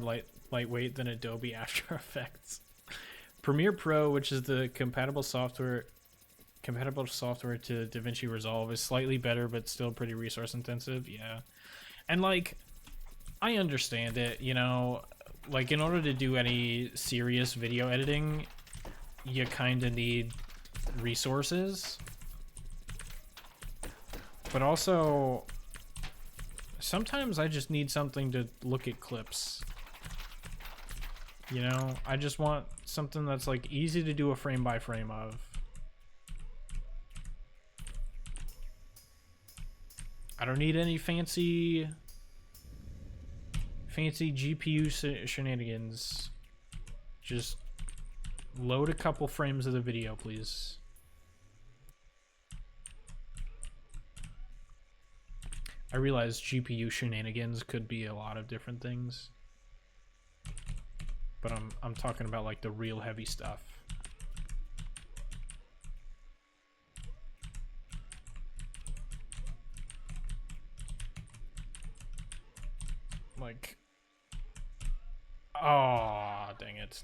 lightweight than Adobe After Effects. Premiere Pro, which is the compatible software to DaVinci Resolve, is slightly better but still pretty resource intensive. Yeah, and like I understand it, you know, like in order to do any serious video editing you kind of need resources, but also sometimes I just need something to look at clips, you know. I just want something that's like easy to do a frame by frame of. I don't need any fancy GPU shenanigans. Just load a couple frames of the video, please. I realize GPU shenanigans could be a lot of different things, but I'm talking about like the real heavy stuff. Like, oh, dang it.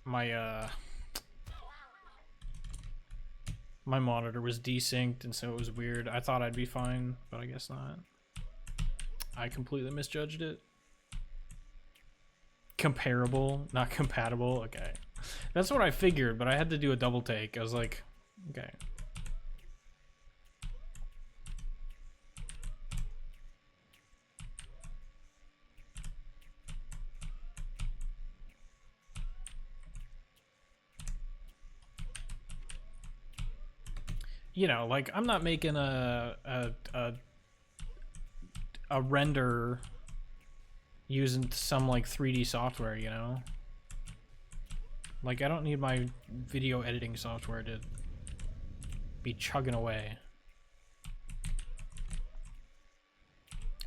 My monitor was desynced, and so it was weird. I thought I'd be fine, but I guess not. I completely misjudged it. Comparable, not compatible. Okay. That's what I figured, but I had to do a double take. I was like, okay. You know, like, I'm not making a render using some like 3D software, you know? Like, I don't need my video editing software to be chugging away.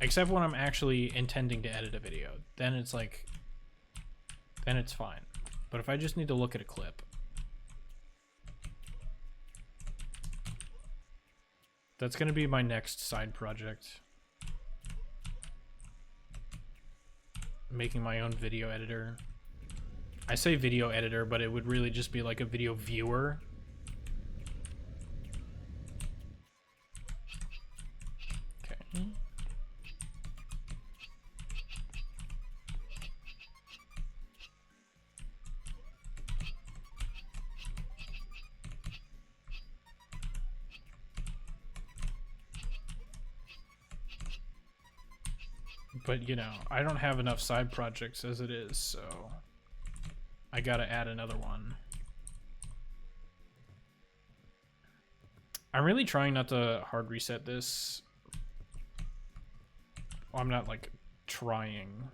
Except when I'm actually intending to edit a video. Then it's like, then it's fine. But if I just need to look at a clip, that's gonna be my next side project. Making my own video editor. I say video editor, but it would really just be like a video viewer. Okay. But, you know, I don't have enough side projects as it is, so I gotta add another one. I'm really trying not to hard reset this. Well, I'm not, like, trying.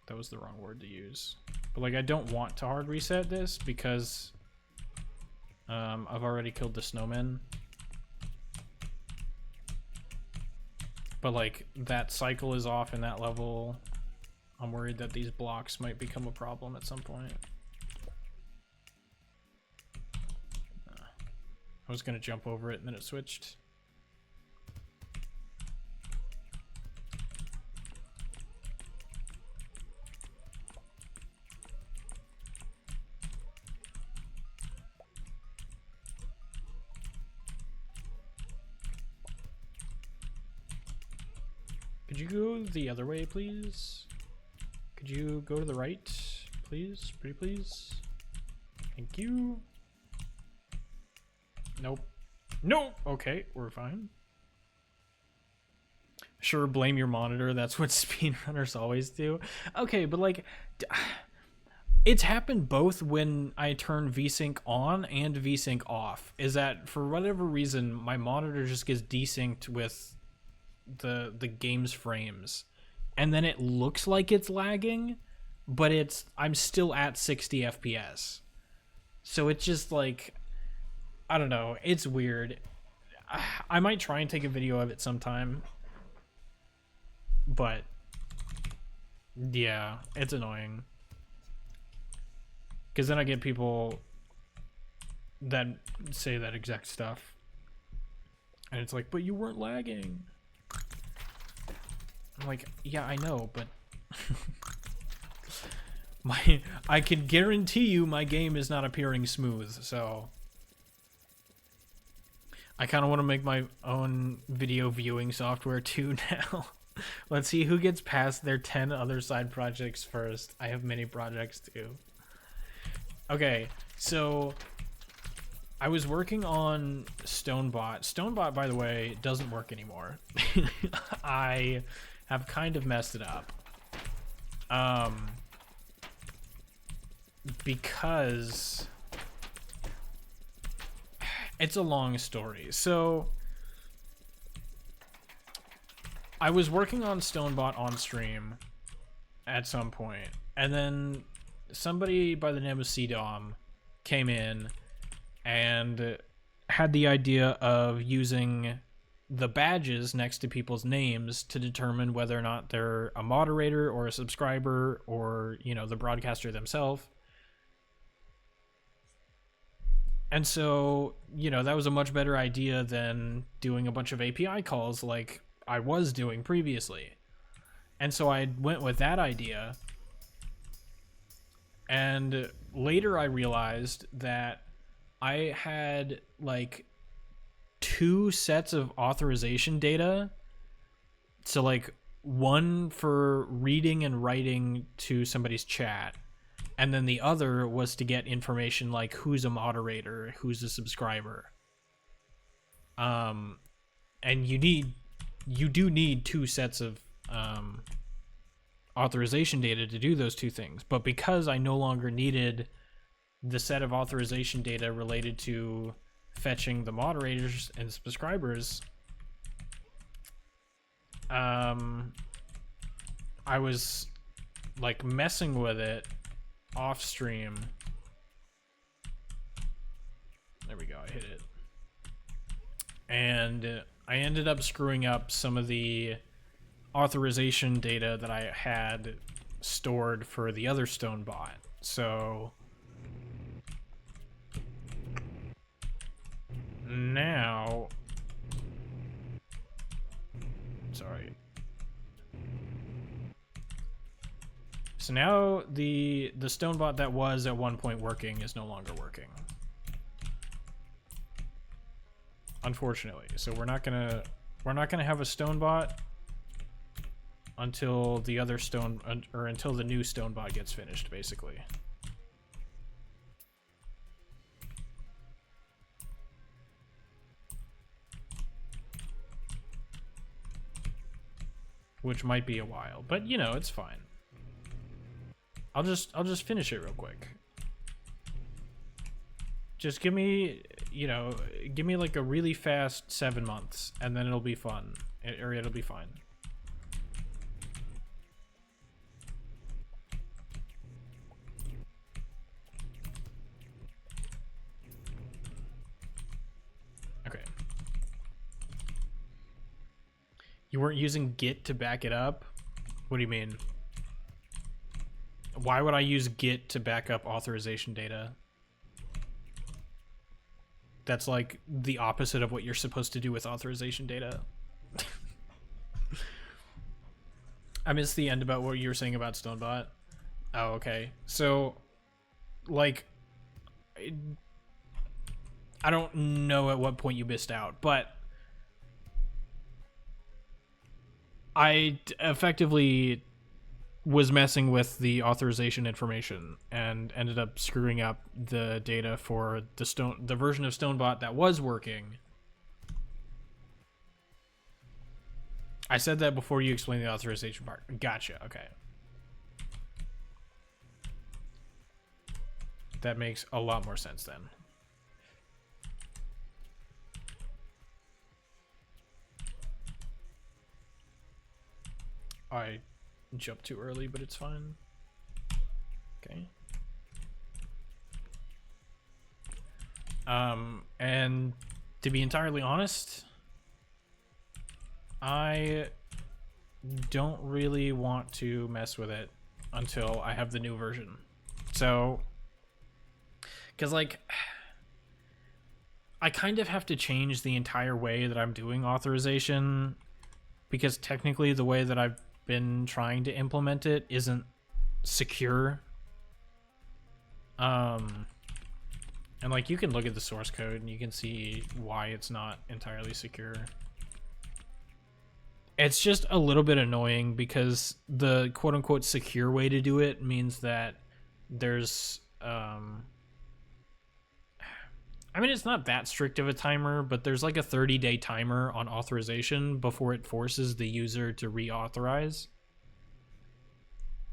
That was the wrong word to use. But, like, I don't want to hard reset this because I've already killed the snowman. But, like, that cycle is off in that level. I'm worried that these blocks might become a problem at some point. I was gonna jump over it and then it switched. Could you go the other way, please? Could you go to the right, please? Pretty please? Thank you. Nope. Nope! Okay, we're fine. Sure, blame your monitor. That's what speedrunners always do. Okay, but like, it's happened both when I turn VSync on and VSync off. Is that for whatever reason, my monitor just gets desynced with the game's frames, and then it looks like it's lagging, but I'm still at 60 FPS. So it's just like, I don't know, it's weird. I might try and take a video of it sometime, but yeah, it's annoying. Because then I get people that say that exact stuff, and it's like, but you weren't lagging. I'm like, yeah, I know, but I can guarantee you my game is not appearing smooth, so I kind of want to make my own video viewing software too now. Let's see who gets past their 10 other side projects first. I have many projects too. Okay, so I was working on Stonebot. Stonebot, by the way, doesn't work anymore. I have kind of messed it up. Because it's a long story. So I was working on Stonebot on stream at some point, and then somebody by the name of CDOM came in and had the idea of using the badges next to people's names to determine whether or not they're a moderator or a subscriber or, you know, the broadcaster themselves. And so, you know, that was a much better idea than doing a bunch of API calls like I was doing previously. And so I went with that idea. And later I realized that I had like 2 sets of authorization data. So like one for reading and writing to somebody's chat, and then the other was to get information like who's a moderator, who's a subscriber. And you do need 2 sets of authorization data to do those 2 things. But because I no longer needed the set of authorization data related to fetching the moderators and subscribers, I was like messing with it off stream. There we go, I hit it. And I ended up screwing up some of the authorization data that I had stored for the other stone bot. So now, sorry. So now the stone bot that was at one point working is no longer working, unfortunately. So we're not gonna have a stone bot until the other stone, or until the new stone bot gets finished, basically. Which might be a while, but you know, it's fine. I'll just finish it real quick. Just give me, you know, give me like a really fast 7 months, and then it'll be fun, or it'll be fine. Okay. You weren't using Git to back it up? What do you mean? Why would I use Git to back up authorization data? That's like the opposite of what you're supposed to do with authorization data. I missed the end about what you were saying about Stonebot. Oh, okay. So, like, I don't know at what point you missed out, but I effectively was messing with the authorization information and ended up screwing up the data for the version of Stonebot that was working. I said that before you explained the authorization part. Gotcha. Okay. That makes a lot more sense then. I jumped too early, but it's fine. Okay. And to be entirely honest, I don't really want to mess with it until I have the new version. So, because like, I kind of have to change the entire way that I'm doing authorization, because technically the way that I've been trying to implement it isn't secure. And like, you can look at the source code and you can see why it's not entirely secure. It's just a little bit annoying because the quote-unquote secure way to do it means that there's I mean, it's not that strict of a timer, but there's like a 30-day timer on authorization before it forces the user to reauthorize.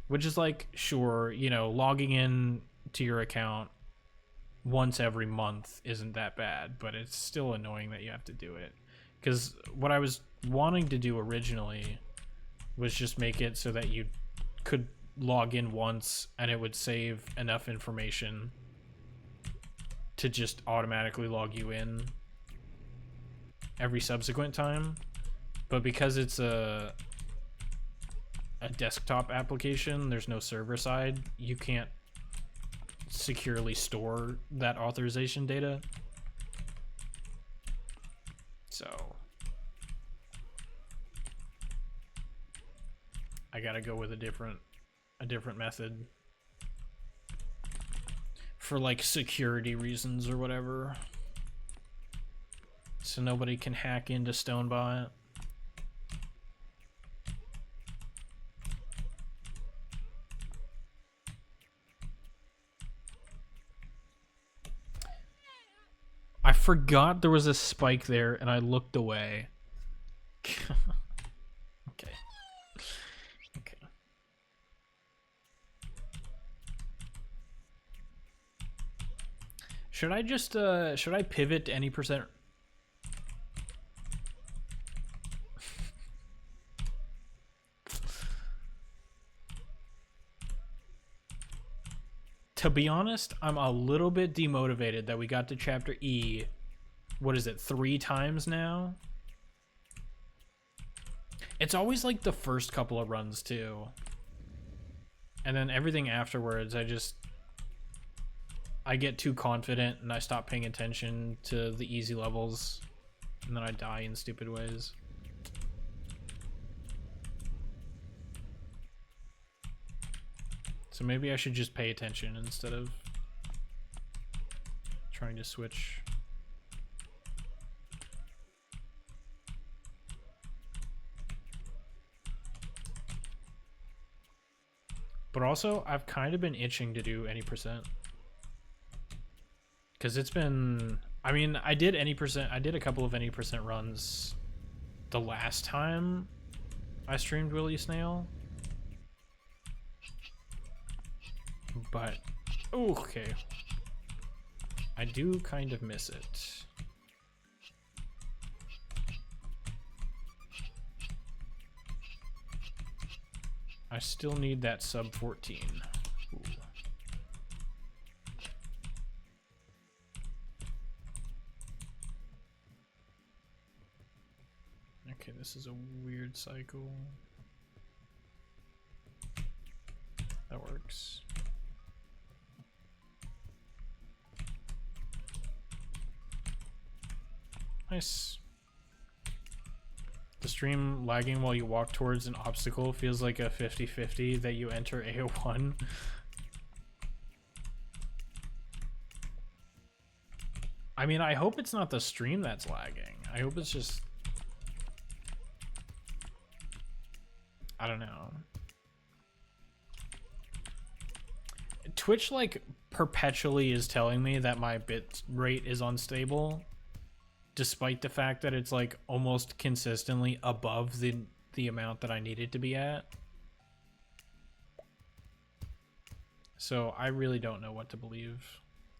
Which is like, sure, you know, logging in to your account once every month isn't that bad, but it's still annoying that you have to do it. Because what I was wanting to do originally was just make it so that you could log in once and it would save enough information to just automatically log you in every subsequent time. But because it's a desktop application, there's no server side, you can't securely store that authorization data. So I gotta go with a different method for like security reasons or whatever, so nobody can hack into Stonebot. I forgot there was a spike there and I looked away. Okay. Okay. Should I just should I pivot to any percent? To be honest, I'm a little bit demotivated that we got to chapter E, what is it, 3 times now? It's always like the first couple of runs too. And then everything afterwards, I get too confident and I stop paying attention to the easy levels. And then I die in stupid ways. So maybe I should just pay attention instead of trying to switch. But also, I've kind of been itching to do any percent. Because it's been... I mean, I did a couple of any percent runs the last time I streamed Willy Snail. But, okay. I do kind of miss it. I still need that sub 14. Ooh. Okay, this is a weird cycle. That works. Nice. The stream lagging while you walk towards an obstacle feels like a 50-50 that you enter A1. I mean, I hope it's not the stream that's lagging. I hope it's just... I don't know. Twitch, like, perpetually is telling me that my bit rate is unstable, despite the fact that it's like almost consistently above the amount that I need it to be at. So I really don't know what to believe.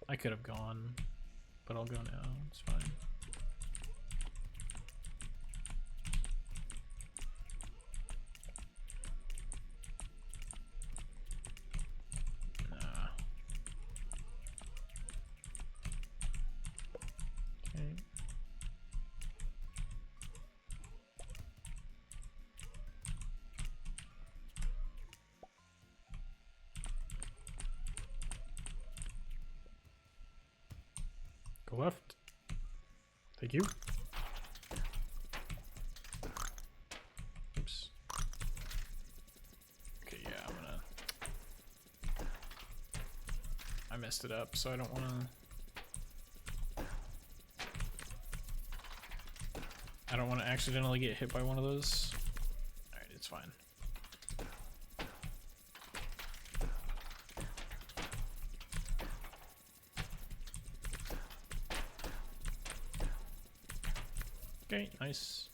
I could have gone, but I'll go now. It's fine. Nah. Okay. Go left. Thank you. Oops. Okay, yeah, I messed it up, so I don't want to accidentally get hit by one of those. All right, it's fine. Okay, nice.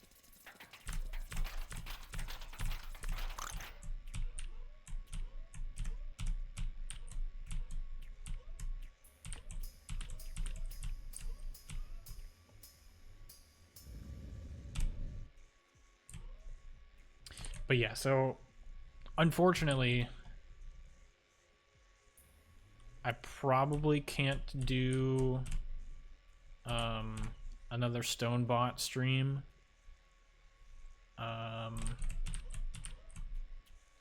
But yeah, so unfortunately, I probably can't do another Stonebot stream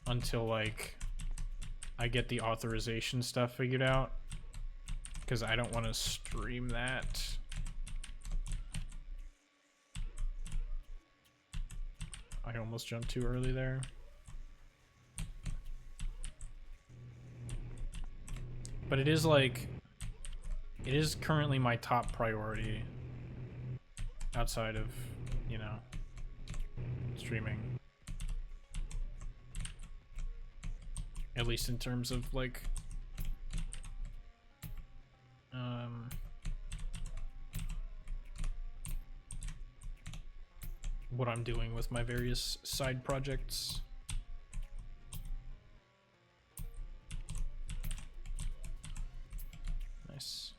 until like I get the authorization stuff figured out, because I don't want to stream that. I almost jumped too early there. But it is like, it is currently my top priority outside of, you know, streaming. At least in terms of like, what I'm doing with my various side projects. Nice.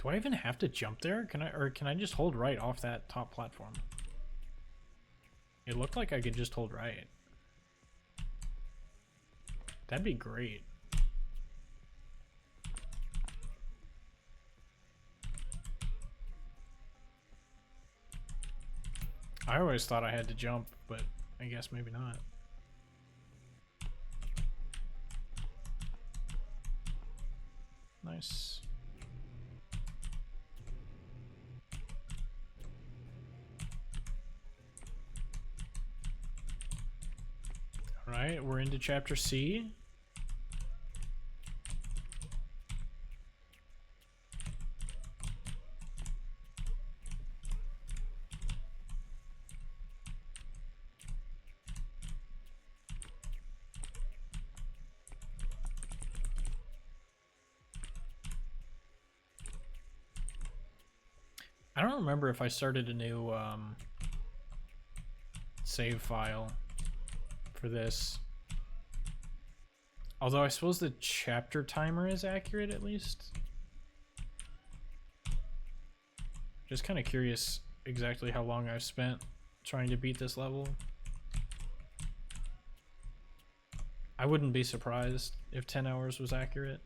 Do I even have to jump there? Can I just hold right off that top platform? It looked like I could just hold right. That'd be great. I always thought I had to jump, but I guess maybe not. Nice. Alright, we're into chapter C. I don't remember if I started a new save file for this. Although I suppose the chapter timer is accurate at least. Just kind of curious exactly how long I've spent trying to beat this level. I wouldn't be surprised if 10 hours was accurate.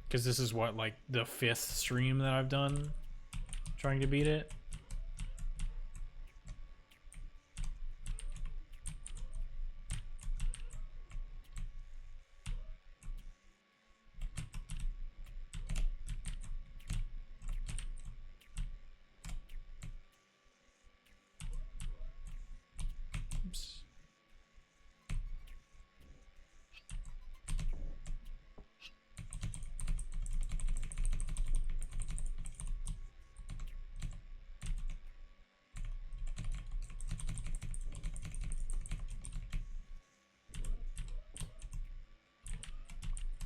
Because this is what, like the 5th stream that I've done trying to beat it.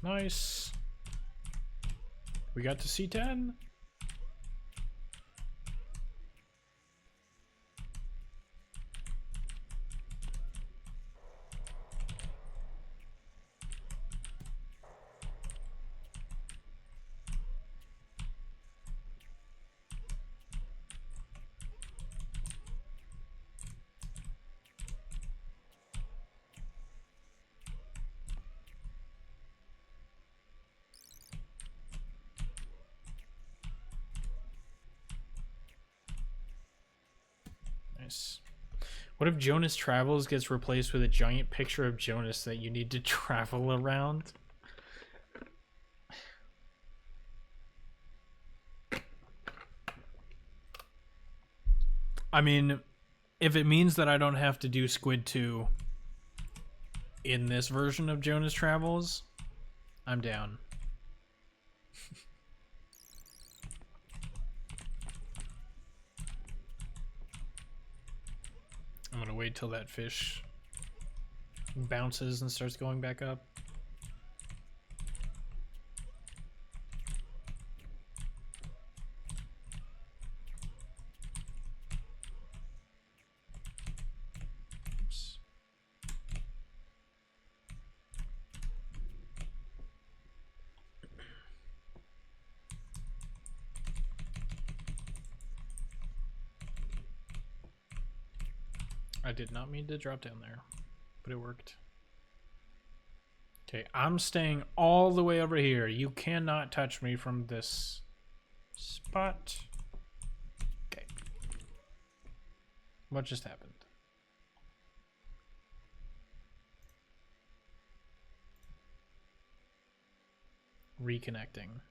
Nice. We got to C10. What if Jonas Travels gets replaced with a giant picture of Jonas that you need to travel around? I mean, if it means that I don't have to do Squid 2 in this version of Jonas Travels, I'm down. I'm gonna wait till that fish bounces and starts going back up. Oops. I did not mean to drop down there, but it worked. Okay, I'm staying all the way over here. You cannot touch me from this spot. Okay. What just happened? Reconnecting.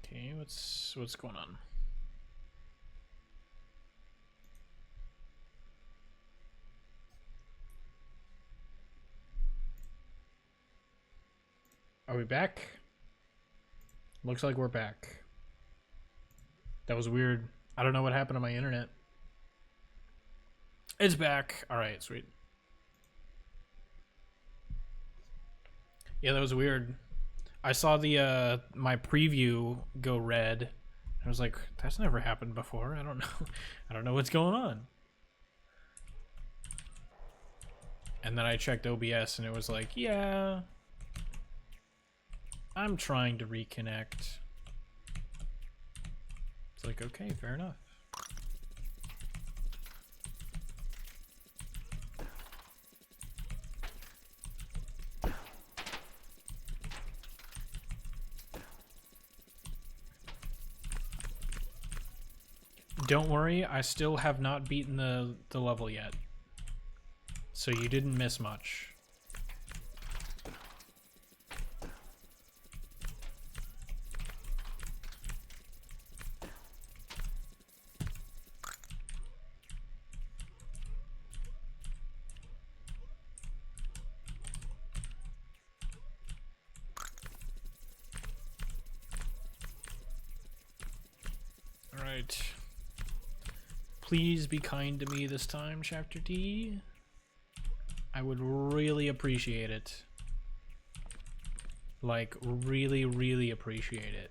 Okay, what's going on? Are we back? Looks like we're back. That was weird. I don't know what happened to my internet. It's back. All right, sweet. Yeah, that was weird. I saw the my preview go red. I was like, that's never happened before. I don't know. I don't know what's going on. And then I checked OBS and it was like, yeah, I'm trying to reconnect. It's like, okay, fair enough. Don't worry, I still have not beaten the level yet. So you didn't miss much. All right. Please be kind to me this time, Chapter D. I would really appreciate it. Like, really, really appreciate it.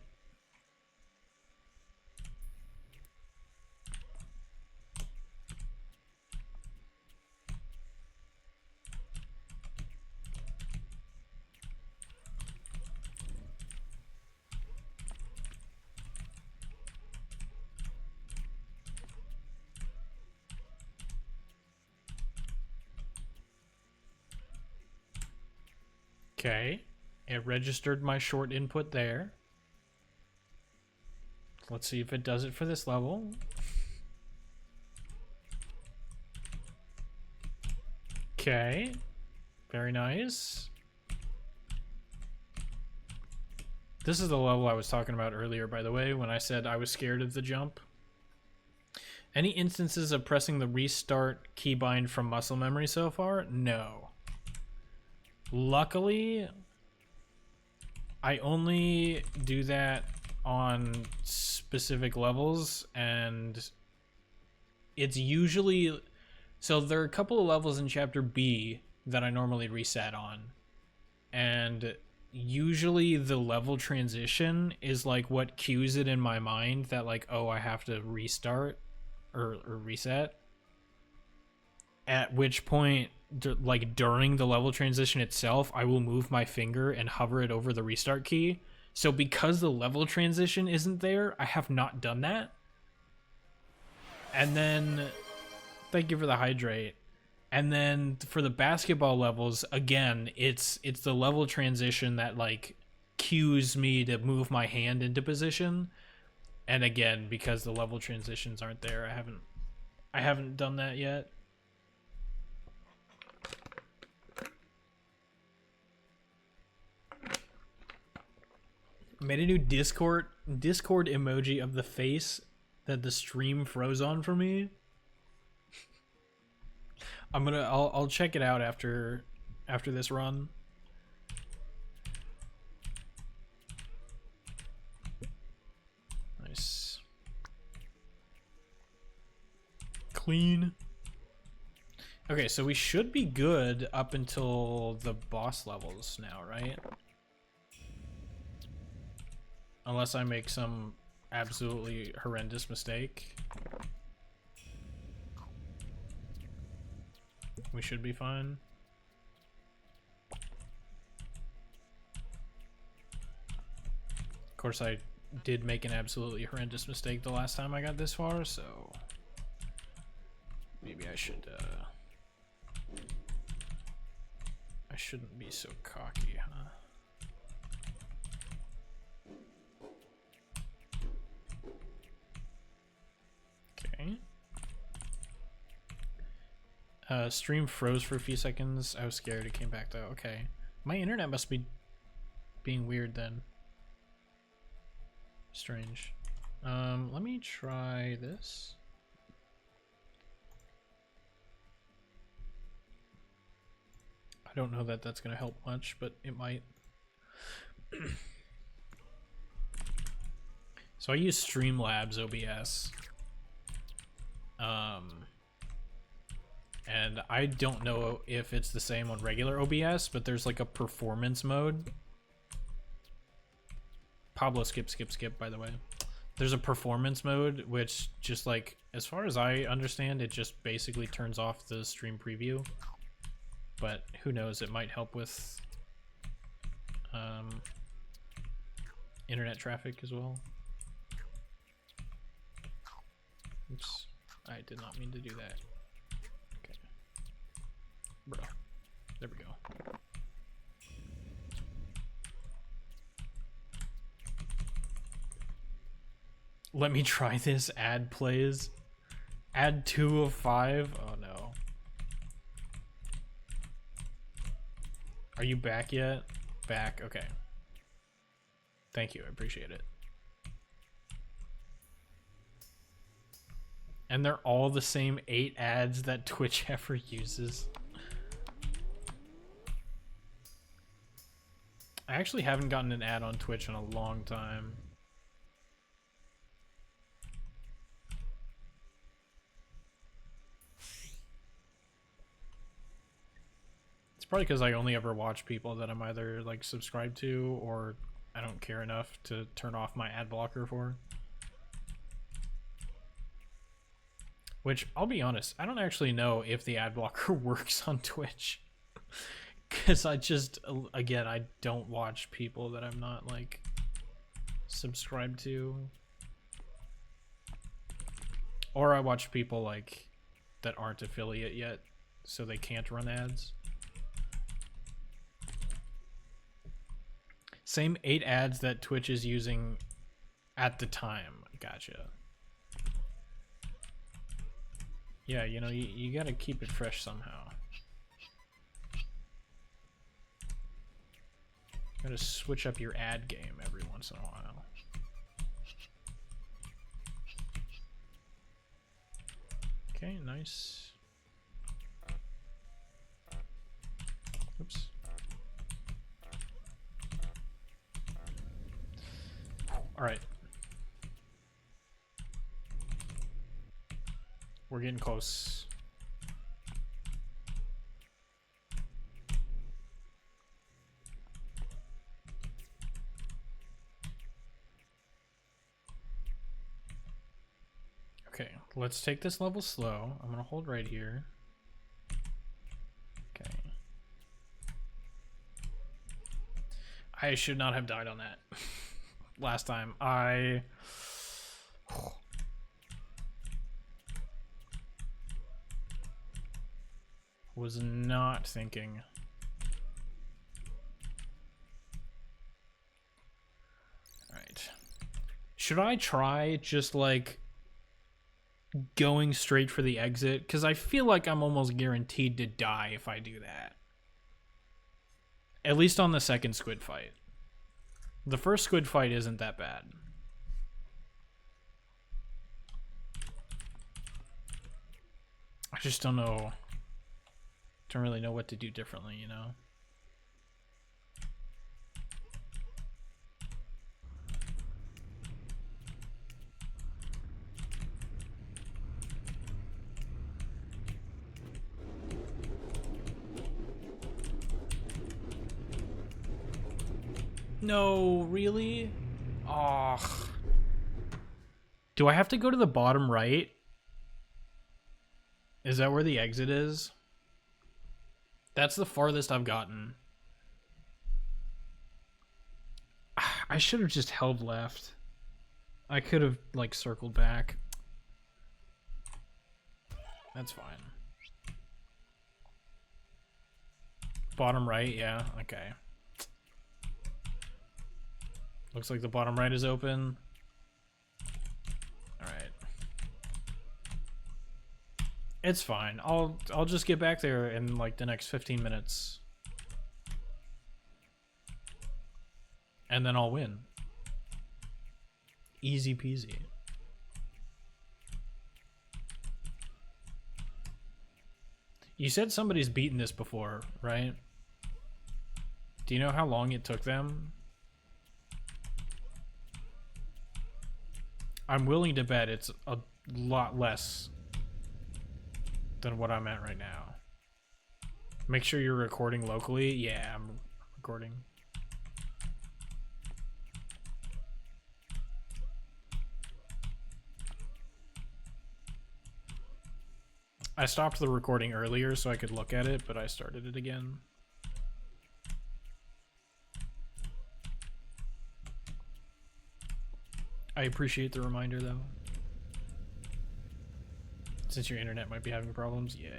Okay, it registered my short input there. Let's see if it does it for this level. Okay, very nice. This is the level I was talking about earlier, by the way, when I said I was scared of the jump. Any instances of pressing the restart keybind from muscle memory so far? No. Luckily, I only do that on specific levels, and it's usually... So there are a couple of levels in Chapter B that I normally reset on, and usually the level transition is like what cues it in my mind that like, oh, I have to restart or reset, at which point like during the level transition itself, I will move my finger and hover it over the restart key. So because the level transition isn't there, I have not done that. And then, thank you for the hydrate. And then for the basketball levels, again, it's the level transition that like cues me to move my hand into position. And again, because the level transitions aren't there, I haven't done that yet. Made a new Discord emoji of the face that the stream froze on for me. I'll check it out after this run. Nice. Clean. Okay, so we should be good up until the boss levels now, right? Unless I make some absolutely horrendous mistake. We should be fine. Of course, I did make an absolutely horrendous mistake the last time I got this far, so maybe I shouldn't be so cocky, huh? Okay. Stream froze for a few seconds. I was scared. It came back though. Okay. My internet must be being weird then. Strange. Let me try this. I don't know that that's going to help much, but it might. So I use Streamlabs OBS. And I don't know if it's the same on regular OBS, but there's like a performance mode. Pablo skip, by the way. There's a performance mode, which just like, as far as I understand, it just basically turns off the stream preview. But who knows, it might help with internet traffic as well. Oops, I did not mean to do that. Okay. Bro, there we go. Let me try this. Ad plays. Add 2 of 5. Oh no. Are you back yet? Back. Okay. Thank you. I appreciate it. And they're all the same 8 ads that Twitch ever uses. I actually haven't gotten an ad on Twitch in a long time. It's probably because I only ever watch people that I'm either like subscribed to or I don't care enough to turn off my ad blocker for. Which, I'll be honest, I don't actually know if the ad blocker works on Twitch. Because I just, again, I don't watch people that I'm not, like, subscribed to. Or I watch people, like, that aren't affiliate yet, so they can't run ads. Same 8 ads that Twitch is using at the time. Gotcha. Yeah, you know, you gotta keep it fresh somehow. Gotta switch up your ad game every once in a while. Okay, nice. Oops. All right. We're getting close. Okay, let's take this level slow. I'm gonna hold right here. Okay. I should not have died on that last time. I was not thinking. All right. Should I try just like going straight for the exit? Because I feel like I'm almost guaranteed to die if I do that. At least on the second squid fight. The first squid fight isn't that bad. I just don't know. Don't really know what to do differently, you know? No, really? Oh. Do I have to go to the bottom right? Is that where the exit is? That's the farthest I've gotten. I should have just held left. I could have, like, circled back. That's fine. Bottom right, yeah, okay. Looks like the bottom right is open. Alright. It's fine. I'll just get back there in, like, the next 15 minutes. And then I'll win. Easy peasy. You said somebody's beaten this before, right? Do you know how long it took them? I'm willing to bet it's a lot less than what I'm at right now. Make sure you're recording locally. Yeah, I'm recording. I stopped the recording earlier so I could look at it, but I started it again. I appreciate the reminder, though. Since your internet might be having problems, yeah.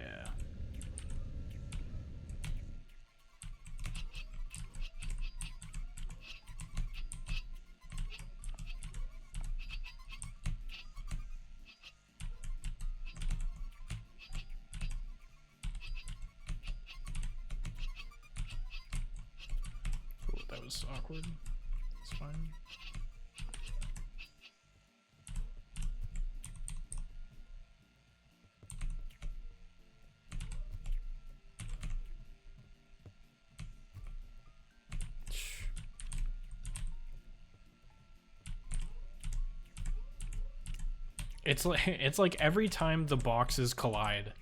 Cool, that was awkward. It's fine. It's like every time the boxes collide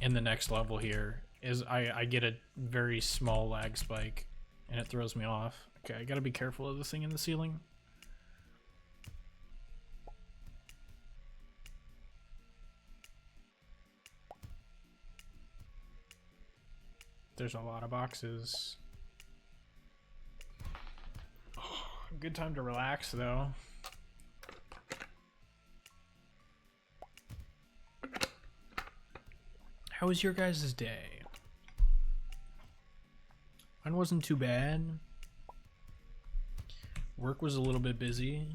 in the next level here is I get a very small lag spike and it throws me off. Okay, I gotta be careful of the thing in the ceiling. There's a lot of boxes. Good time to relax though. How was your guys' day? Mine wasn't too bad. Work was a little bit busy.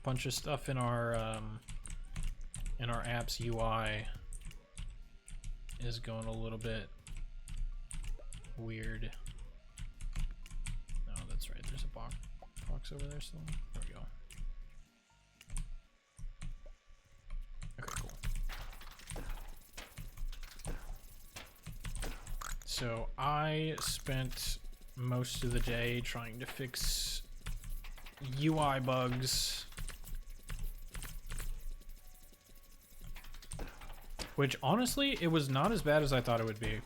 Bunch of stuff in our app's UI is going a little bit weird. No, that's right. There's a box over there still. There we go. Okay, cool. So I spent most of the day trying to fix UI bugs, which honestly, it was not as bad as I thought it would be.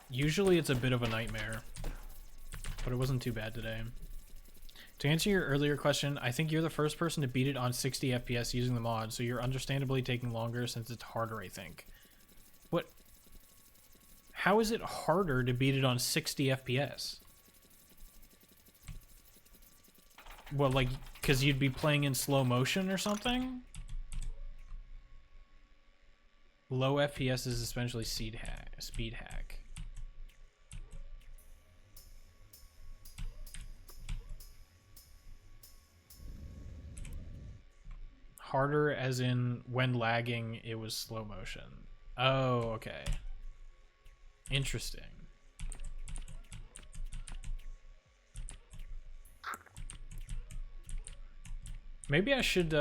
Usually it's a bit of a nightmare, but it wasn't too bad today. To answer your earlier question, I think you're the first person to beat it on 60 FPS using the mod, so you're understandably taking longer since it's harder, I think. What? How is it harder to beat it on 60 FPS? Well, like, because you'd be playing in slow motion or something? Low FPS is especially speed hack. Harder as in when lagging it was slow motion. Oh, okay. Interesting. Maybe I should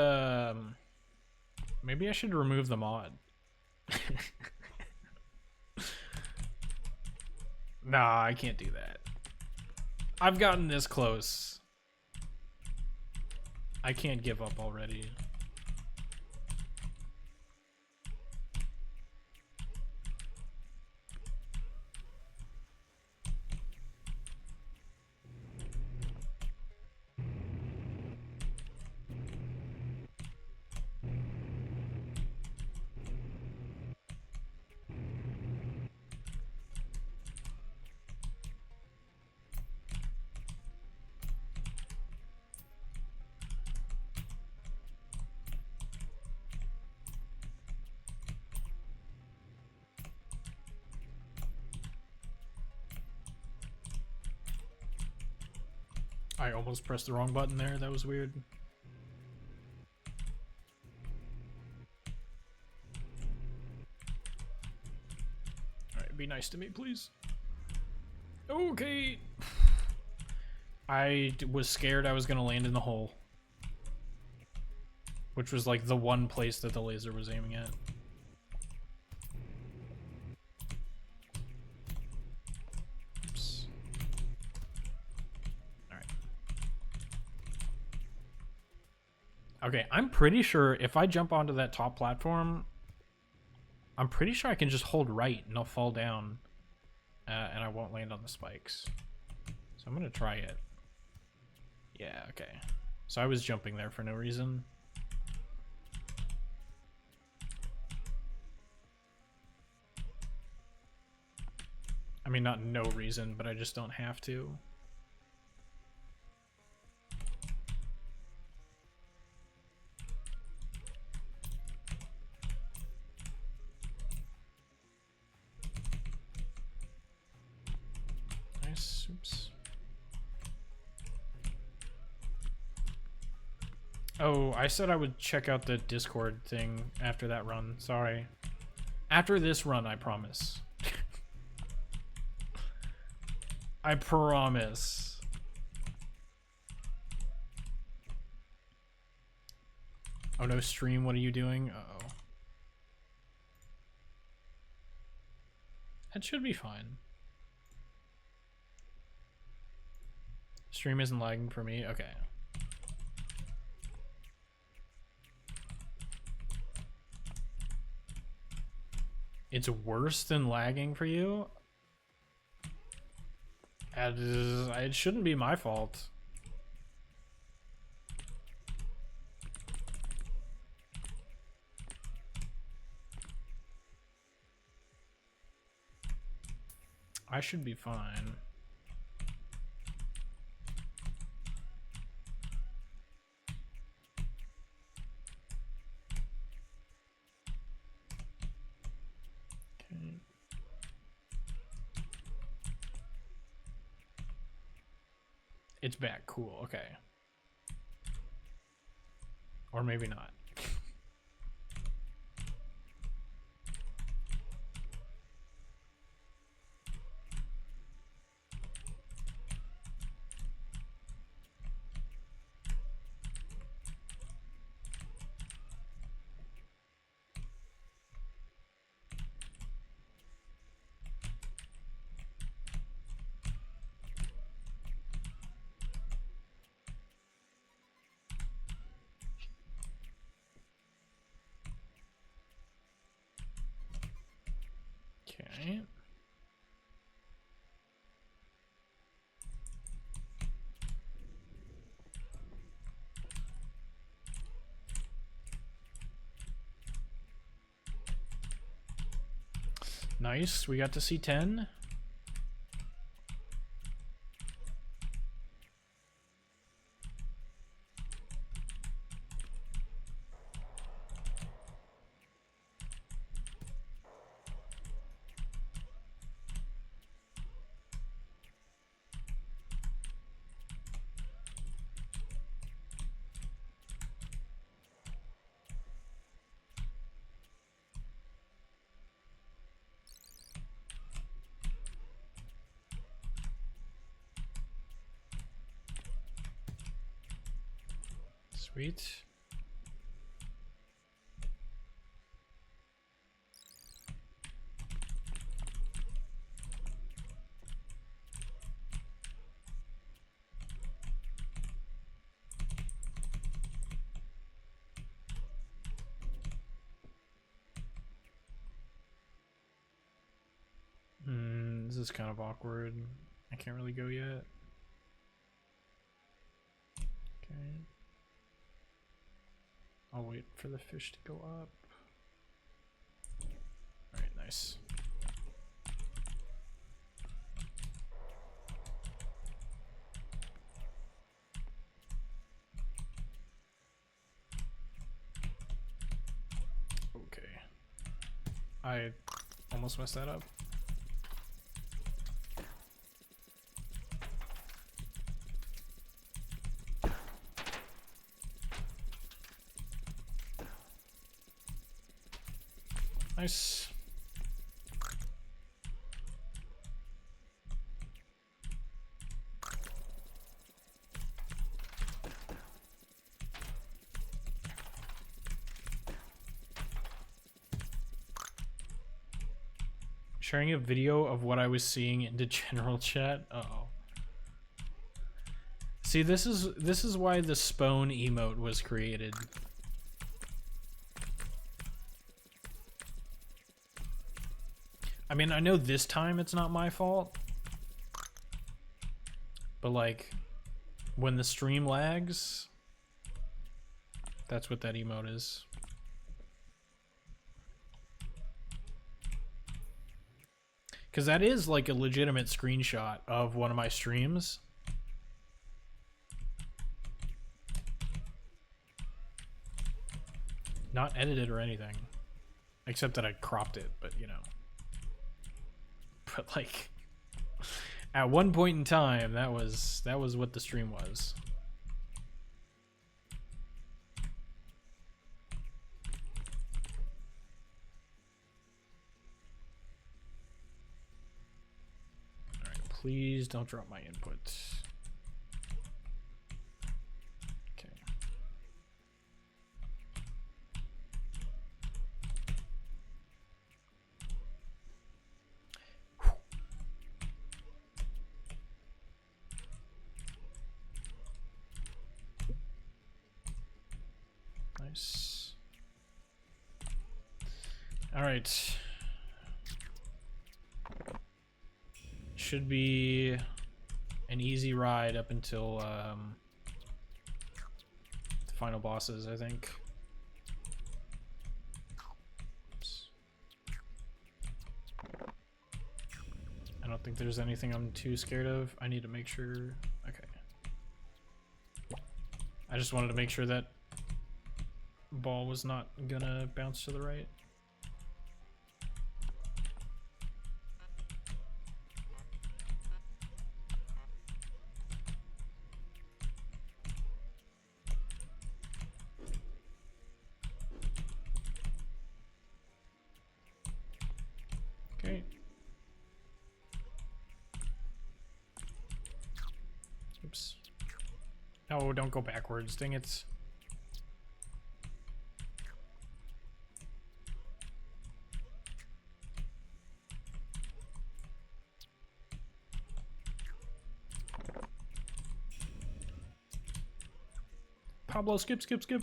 remove the mod. Nah, I can't do that. I've gotten this close. I can't give up already. I almost pressed the wrong button there. That was weird. Alright, be nice to me, please. Okay. I was scared I was gonna land in the hole. Which was like the one place that the laser was aiming at. Oops. Alright. Okay, I'm pretty sure if I jump onto that top platform, I'm pretty sure I can just hold right and I'll fall down. And I won't land on the spikes. So I'm gonna try it. Yeah, okay. So I was jumping there for no reason. I mean, not no reason, but I just don't have to. Nice. Oops. Oh, I said I would check out the Discord thing after that run. Sorry. After this run, I promise. I promise. Oh no, stream, what are you doing? Uh-oh. That should be fine. Stream isn't lagging for me? Okay. It's worse than lagging for you? It shouldn't be my fault. I should be fine. Okay. It's back. Cool. Okay. Or maybe not. Okay. Nice, we got to see 10. Sweet. This is kind of awkward. I can't really go yet. Okay. I'll wait for the fish to go up. Alright, nice. Okay. I almost messed that up. Nice. Sharing a video of what I was seeing into general chat. Uh-oh. See, this is why the Spone emote was created. I mean, I know this time it's not my fault. But like when the stream lags, that's what that emote is. Because that is like a legitimate screenshot of one of my streams. Not edited or anything. Except that I cropped it, but you know. But like, at one point in time, that was what the stream was. Please don't drop my input. Okay. Nice. All right. Should be an easy ride up until the final bosses, I think. Oops. I don't think there's anything I'm too scared of. I need to make sure. Okay. I just wanted to make sure that ball was not gonna bounce to the right. Okay. Oops. No, don't go backwards. Dang it. Pablo, skip, skip, skip.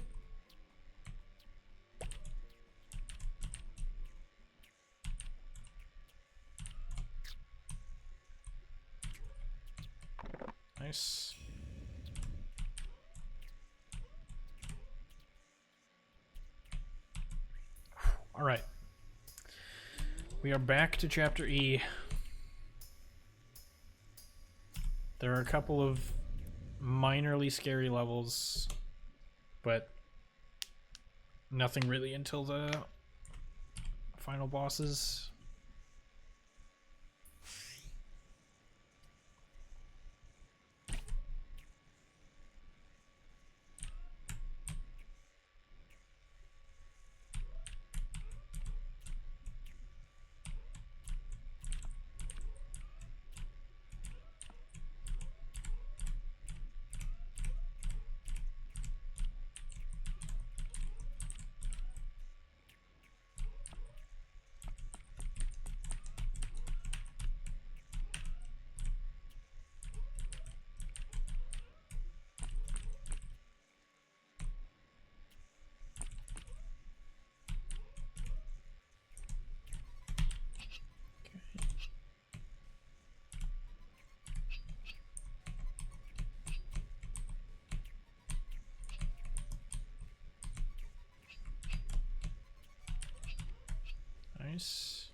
Nice. All right. We are back to Chapter E. There are a couple of minorly scary levels, but nothing really until the final bosses. Nice.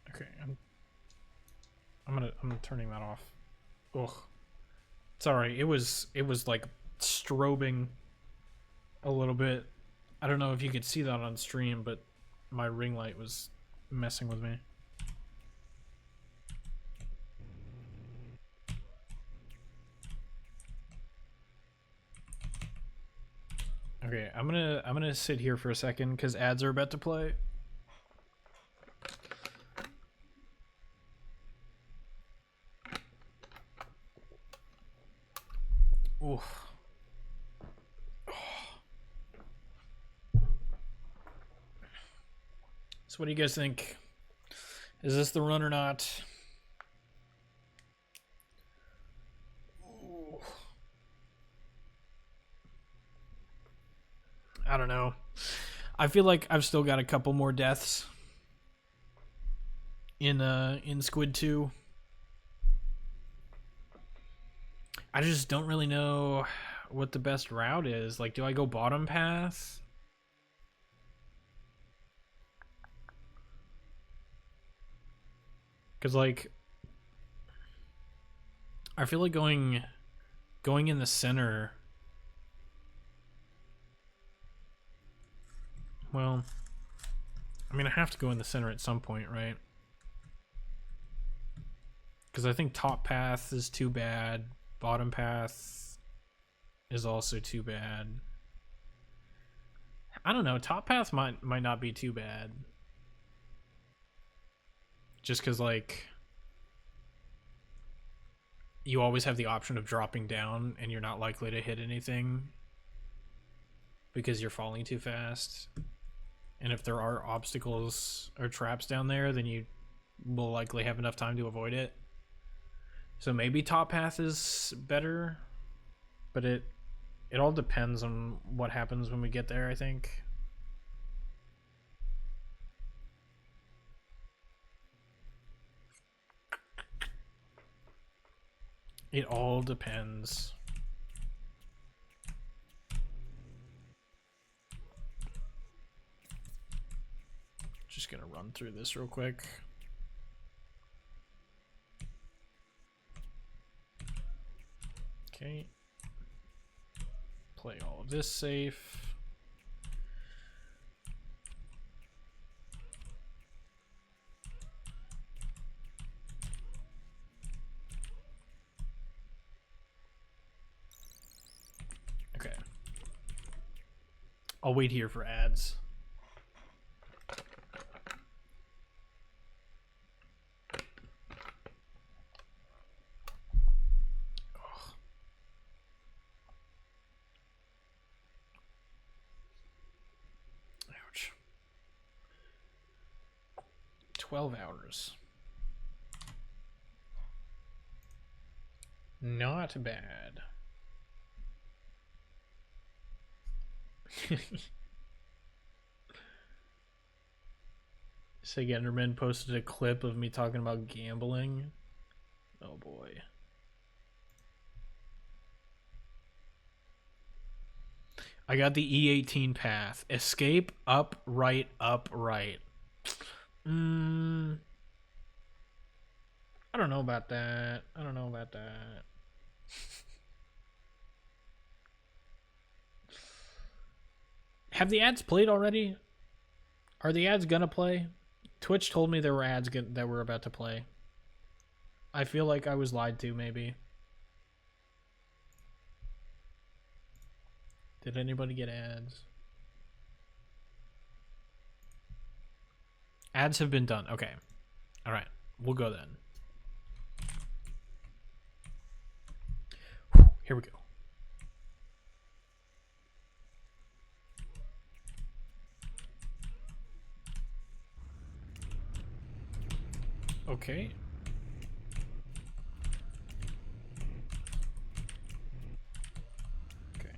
Okay, I'm turning that off. Ugh. Sorry, it was like strobing a little bit. I don't know if you could see that on stream, but my ring light was messing with me. Okay, I'm gonna sit here for a second because ads are about to play. Oof. So what do you guys think? Is this the run or not? Ooh. I don't know. I feel like I've still got a couple more deaths in Squid 2. I just don't really know what the best route is. Like, do I go bottom path? Because, like, I feel like going in the center. Well, I mean, I have to go in the center at some point, right? Because I think top path is too bad. Bottom path is also too bad. I don't know. Top path might not be too bad. Just because, like, you always have the option of dropping down and you're not likely to hit anything because you're falling too fast. And if there are obstacles or traps down there, then you will likely have enough time to avoid it. So maybe top path is better, but it all depends on what happens when we get there, I think. It all depends. Just gonna run through this real quick. Okay. Play all of this safe. Okay. I'll wait here for ads. Ouch. 12 hours. Not bad. Sig Enderman posted a clip of me talking about gambling. Oh boy. I got the E18 path. Escape, up, right, up, right. I don't know about that. I don't know about that. Have the ads played already? Are the ads gonna play? Twitch told me there were ads that were about to play. I feel like I was lied to, maybe. Did anybody get ads? Ads have been done. Okay. All right. We'll go then. Whew, here we go. Okay. Okay.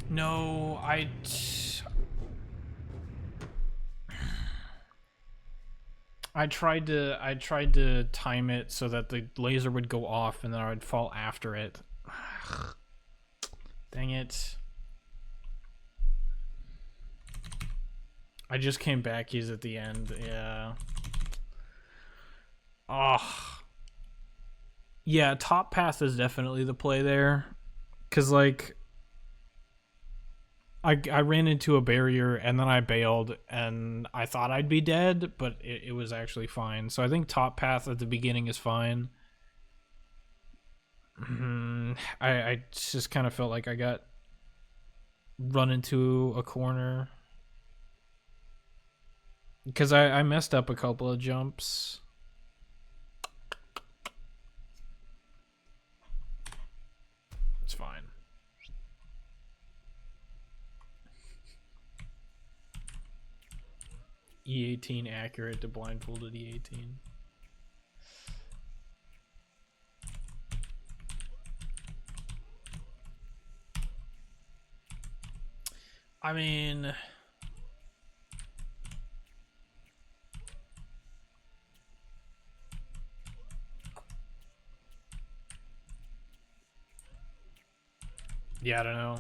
No, I tried to time it so that the laser would go off and then I would fall after it. Dang it. I just came back, he's at the end, yeah. Oh. Yeah, top path is definitely the play there. Cause like I ran into a barrier and then I bailed and I thought I'd be dead, but it was actually fine. So I think top path at the beginning is fine. I just kind of felt like I got run into a corner because I messed up a couple of jumps. It's fine. E18 accurate to blindfolded E18. I mean, yeah, I don't know.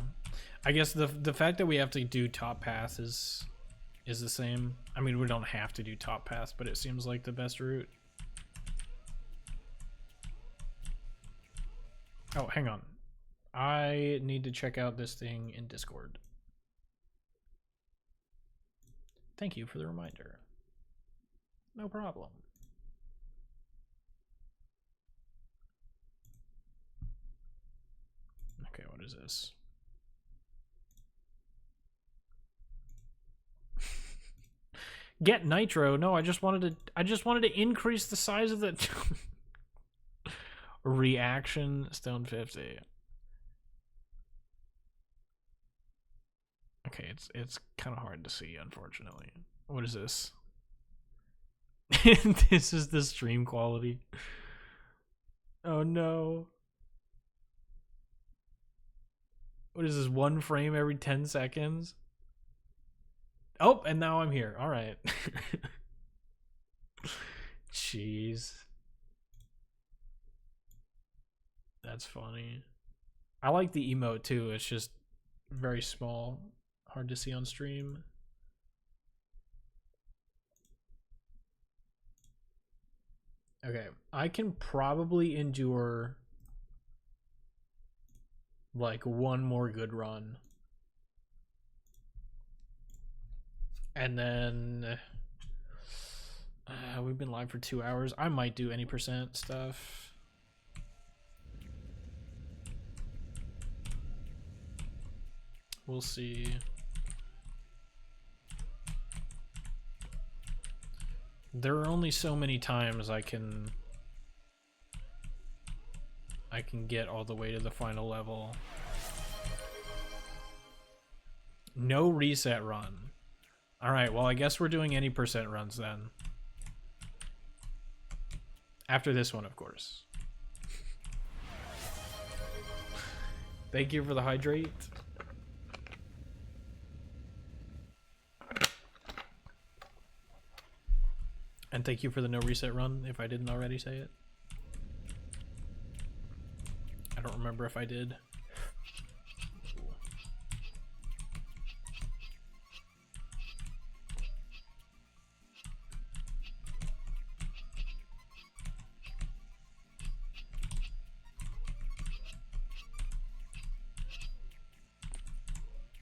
I guess the fact that we have to do top path is the same. I mean, we don't have to do top path, but it seems like the best route. Oh, hang on. I need to check out this thing in Discord. Thank you for the reminder. No problem. Okay, what is this? Get nitro. No, I just wanted to increase the size of the reaction stone 50. Okay, it's kind of hard to see, unfortunately. What is this? This is the stream quality. Oh no. What is this, 1 frame every 10 seconds? Oh, and now I'm here. All right. Jeez. That's funny. I like the emote too. It's just very small. Hard to see on stream. Okay, I can probably endure like 1 more good run. And then we've been live for 2 hours. I might do any percent stuff. We'll see. There are only so many times I can get all the way to the final level. No reset run. All right, well, I guess we're doing any percent runs then. After this one, of course. Thank you for the hydrate. And thank you for the no reset run, if I didn't already say it. I don't remember if I did.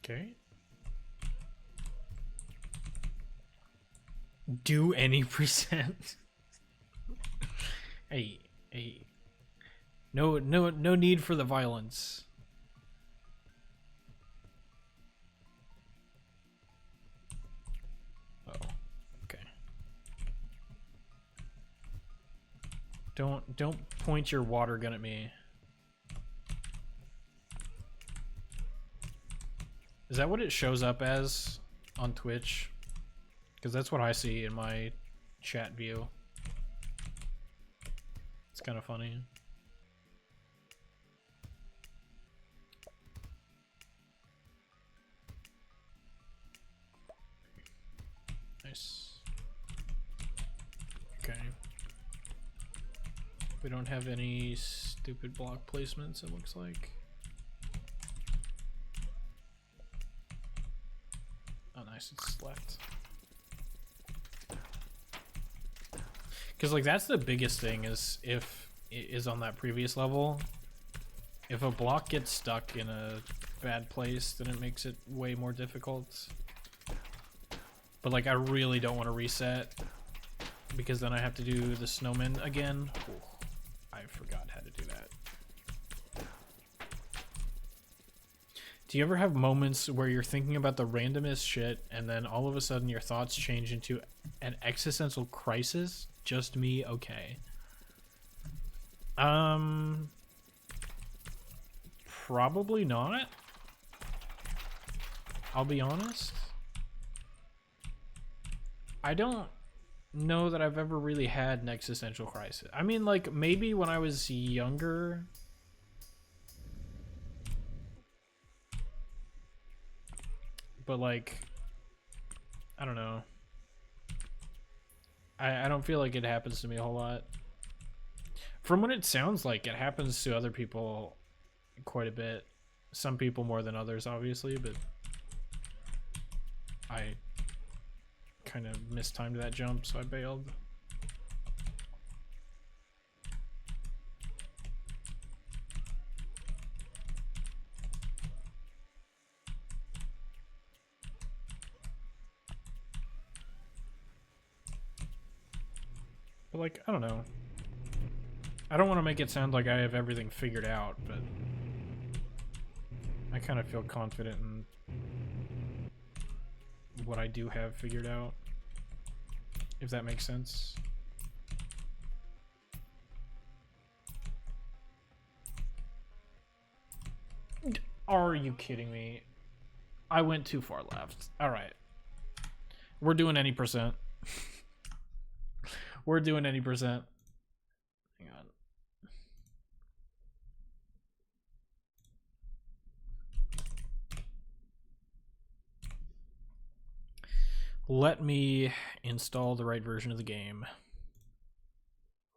Okay. Do any percent. Hey. No need for the violence. Oh, okay. Don't point your water gun at me. Is that what it shows up as on Twitch? Because that's what I see in my chat view. It's kind of funny. Nice. Okay. We don't have any stupid block placements, it looks like. Oh, nice, it's left. Because, like, that's the biggest thing is on that previous level. If a block gets stuck in a bad place, then it makes it way more difficult. But like, I really don't want to reset, because then I have to do the snowman again. Ooh, I forgot how to do that. Do you ever have moments where you're thinking about the randomest shit and then all of a sudden your thoughts change into an existential crisis? Just me? Okay. Probably not. I'll be honest. I don't know that I've ever really had an existential crisis. I mean, like, maybe when I was younger. But like, I don't know. I don't feel like it happens to me a whole lot. From what it sounds like, it happens to other people quite a bit. Some people more than others, obviously, but I kind of mistimed that jump, so I bailed. But like, I don't know. I don't want to make it sound like I have everything figured out, but I kind of feel confident in what I do have figured out, if that makes sense. Are you kidding me? I went too far left. All right. We're doing any percent. We're doing any percent. Hang on. Let me install the right version of the game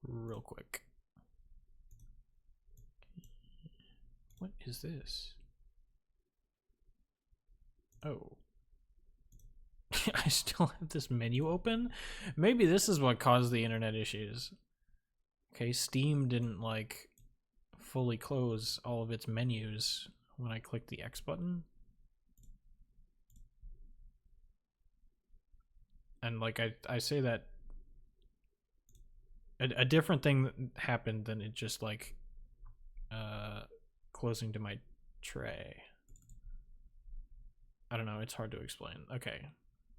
real quick. What is this? Oh. I still have this menu open? Maybe this is what caused the internet issues. Okay, Steam didn't like fully close all of its menus when I clicked the X button. And like I say that a different thing that happened than it just like closing to my tray. I don't know, it's hard to explain. Okay.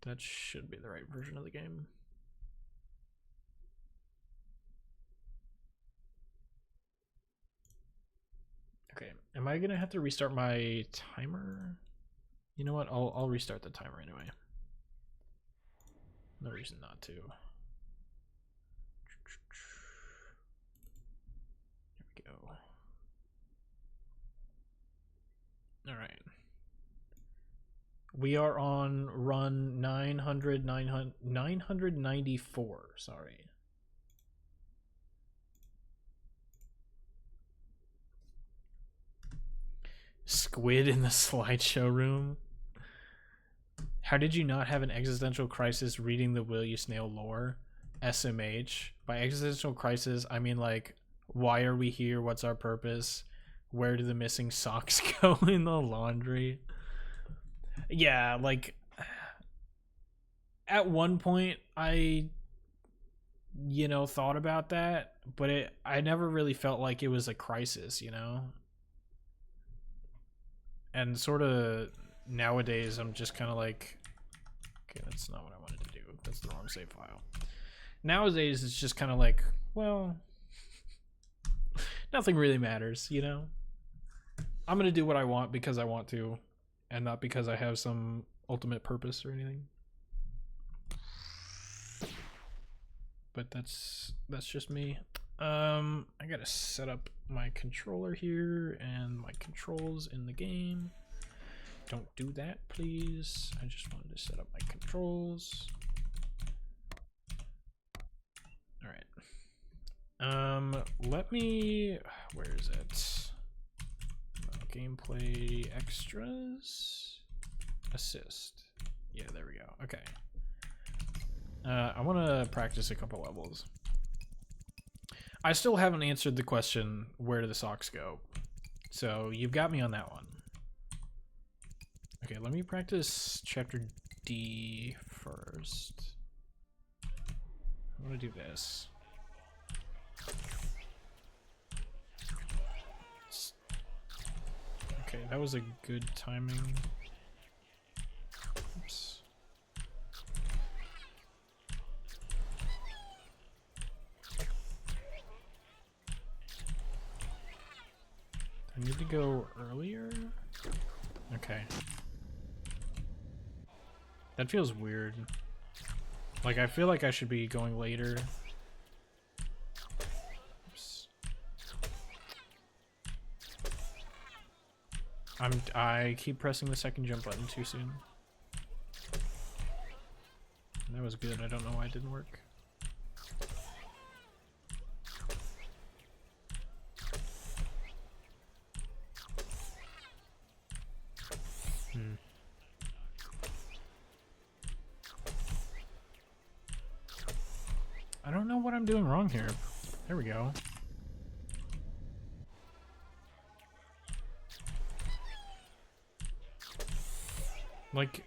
That should be the right version of the game. Okay, am I gonna have to restart my timer? You know what? I'll restart the timer anyway. No reason not to. Here we go. All right. We are on run 994, sorry. Squid in the slideshow room. How did you not have an existential crisis reading the Will You Snail lore? SMH. By existential crisis, I mean like, why are we here? What's our purpose? Where do the missing socks go in the laundry? Yeah, like at one point I thought about that, but I never really felt like it was a crisis, And sort of nowadays I'm just kind of like, okay, that's not what I wanted to do. That's the wrong save file. Nowadays it's just kind of like, well, nothing really matters, I'm going to do what I want because I want to, and not because I have some ultimate purpose or anything. But that's just me. I gotta set up my controller here and my controls in the game. Don't do that, please. I just wanted to set up my controls. All right. Let me. Where is it? Gameplay extras. Assist. Yeah, there we go. Okay. I want to practice a couple levels. I still haven't answered the question, where do the socks go? So you've got me on that one. Okay, let me practice chapter D first. I'm gonna do this. Okay, that was a good timing. Oops. I need to go earlier? Okay. That feels weird. Like, I feel like I should be going later. Oops. I keep pressing the second jump button too soon. That was good. I don't know why it didn't work. I don't know what I'm doing wrong here. There we go. Like,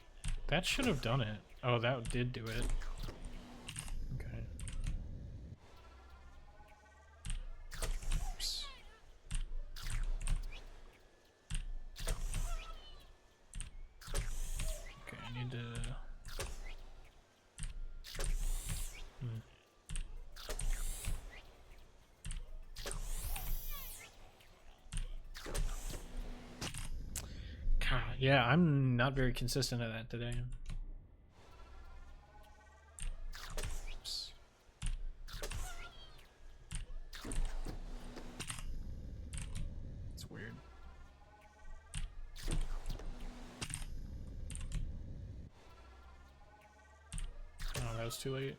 that should have done it. Oh, that did do it. Okay. Oops. Okay, I need to... Yeah, I'm not very consistent at that today. Oops. It's weird. Oh, that was too late.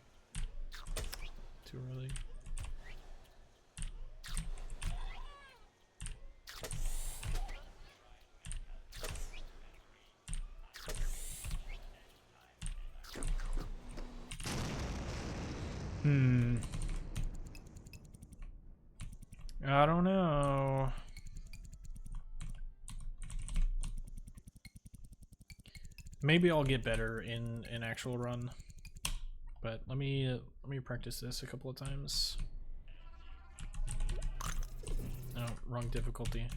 Too early. I don't know. Maybe I'll get better in an actual run. But let me practice this a couple of times. No, wrong difficulty.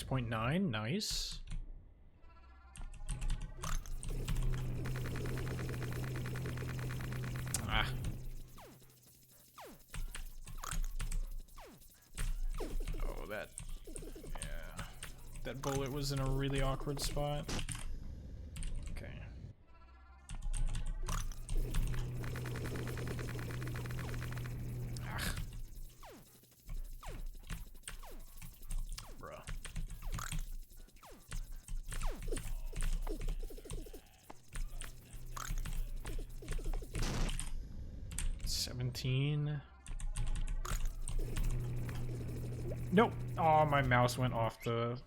.9, nice. Ah. Oh, that, yeah. That bullet was in a really awkward spot. Okay. Ah. Bruh. 17. Nope. Oh, my mouse went off the...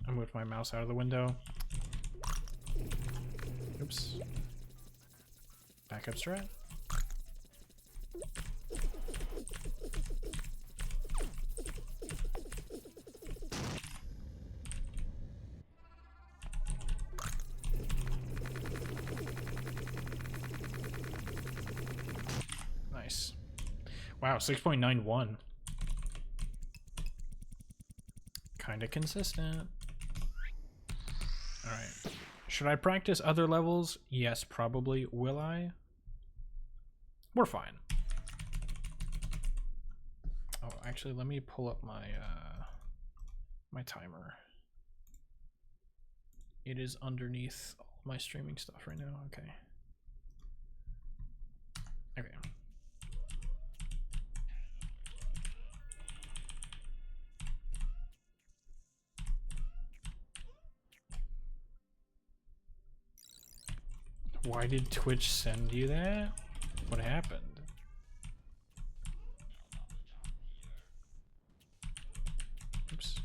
I moved my mouse out of the window. Oops. Backup strat. Nice. Wow, 6.91. Kinda consistent. Alright. Should I practice other levels? Yes, probably. Will I? We're fine. Oh, actually, let me pull up my my timer. It is underneath all my streaming stuff right now. Okay. Okay. Why did Twitch send you that? What happened? Oops.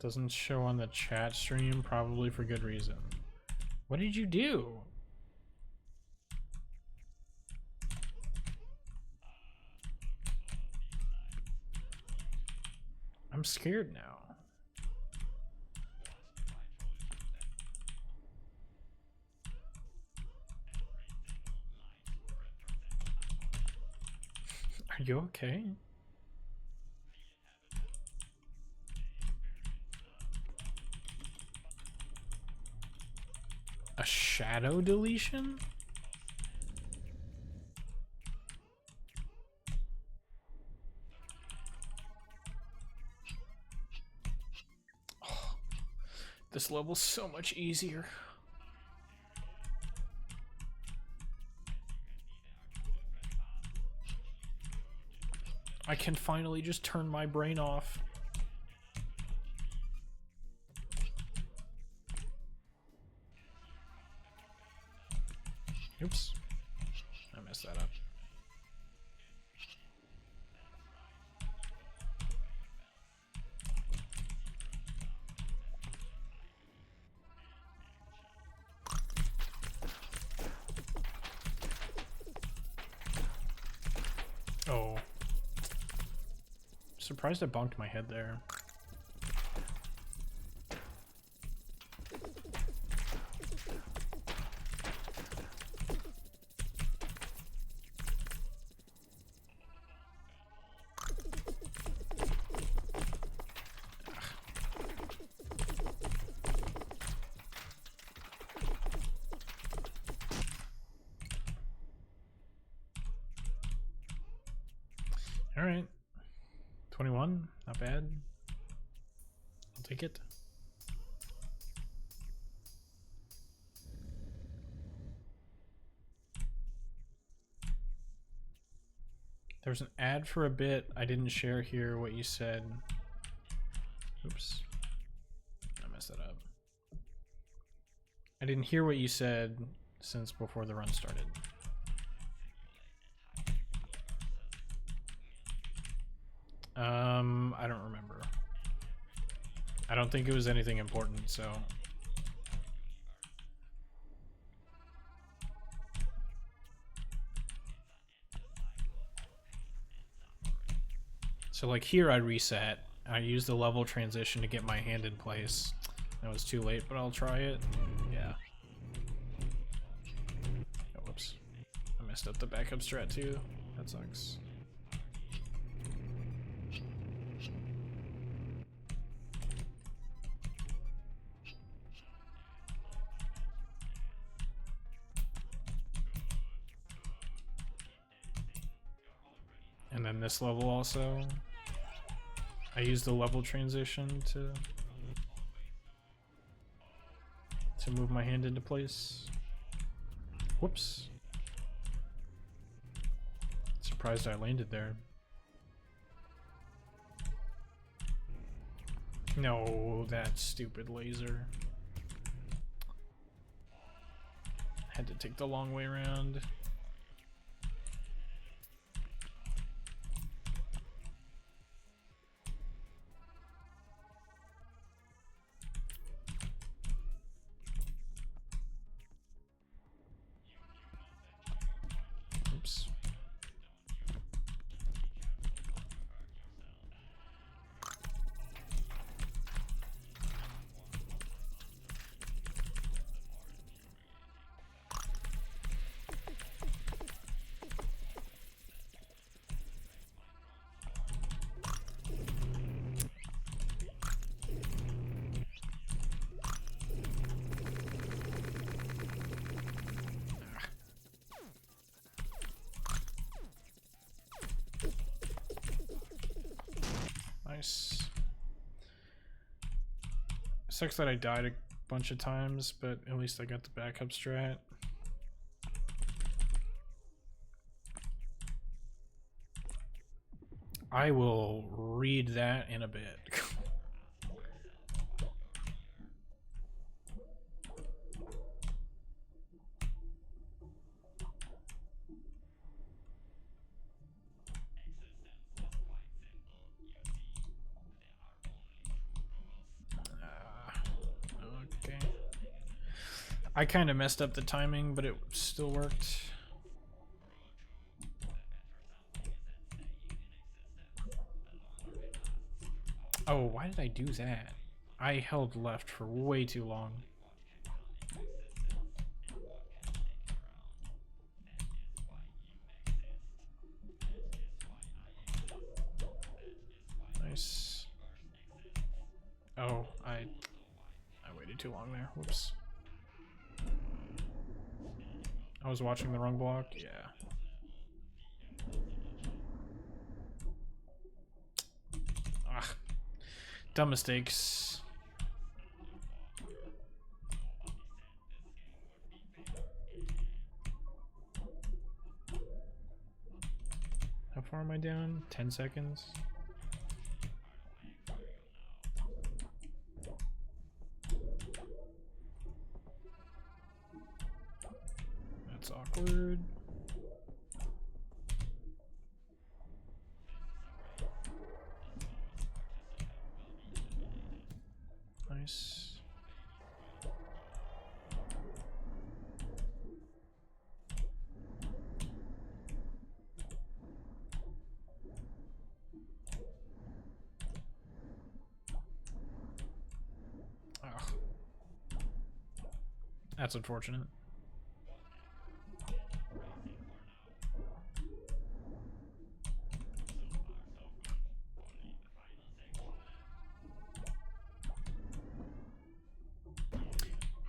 Doesn't show on the chat stream, probably for good reason. What did you do? I'm scared now. Are you okay? A shadow deletion? Oh, this level's so much easier. I can finally just turn my brain off. Oops. I messed that up. Oh. Surprised I bonked my head there. All right. 21, not bad. I'll take it. There's an ad for a bit. I didn't share here what you said. Oops. I messed that up. I didn't hear what you said since before the run started. I don't remember. I don't think it was anything important, so. So like here I reset. I used the level transition to get my hand in place. That was too late, but I'll try it. Yeah. Oh, whoops. I messed up the backup strat too. That sucks. And then this level also, I used the level transition to move my hand into place. Whoops. Surprised I landed there. No, that stupid laser. Had to take the long way around. Oops. Nice. Sucks that I died a bunch of times, but at least I got the backup strat. I will read that in a bit. I kind of messed up the timing, but it still worked. Oh, why did I do that? I held left for way too long. Nice. Oh, I waited too long there. Whoops. I was watching the wrong block. Yeah. Ah, dumb mistakes. How far am I down? 10 seconds. That's awkward. Nice. Ugh. That's unfortunate.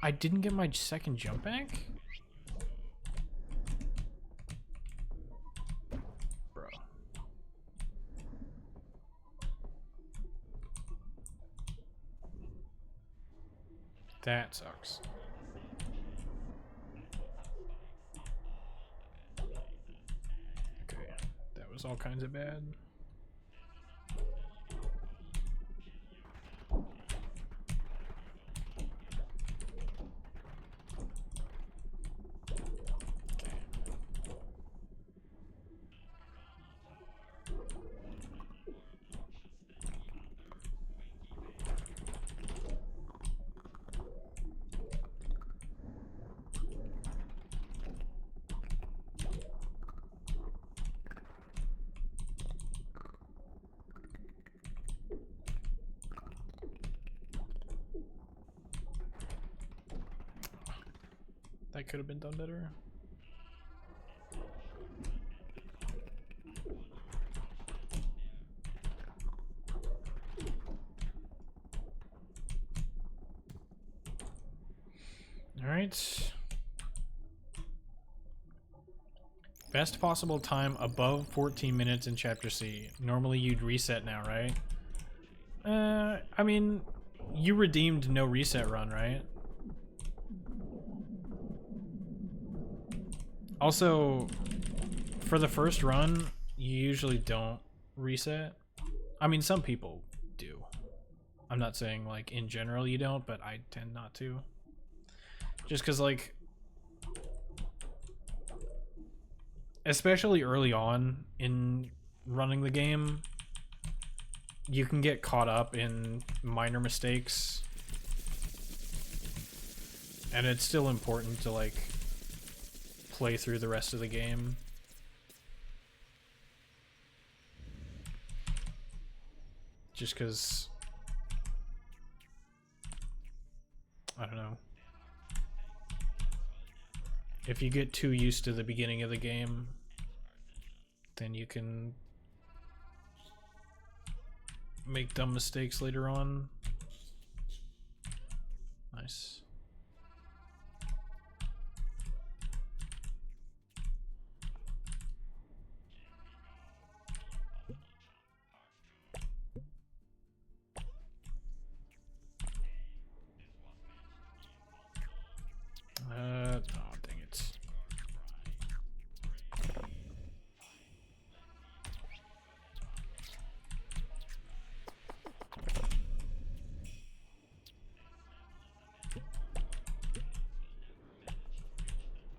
I didn't get my second jump back? Bro. That sucks. Okay, that was all kinds of bad. That could have been done better. All right. Best possible time above 14 minutes in Chapter C. Normally you'd reset now, right? I mean, you redeemed no reset run, right? Also, for the first run, you usually don't reset. I mean, some people do. I'm not saying, like, in general you don't, but I tend not to. Just because, like, especially early on in running the game, you can get caught up in minor mistakes. And it's still important to, like, play through the rest of the game. Just because, I don't know. If you get too used to the beginning of the game, then you can make dumb mistakes later on. Nice. Oh, dang it.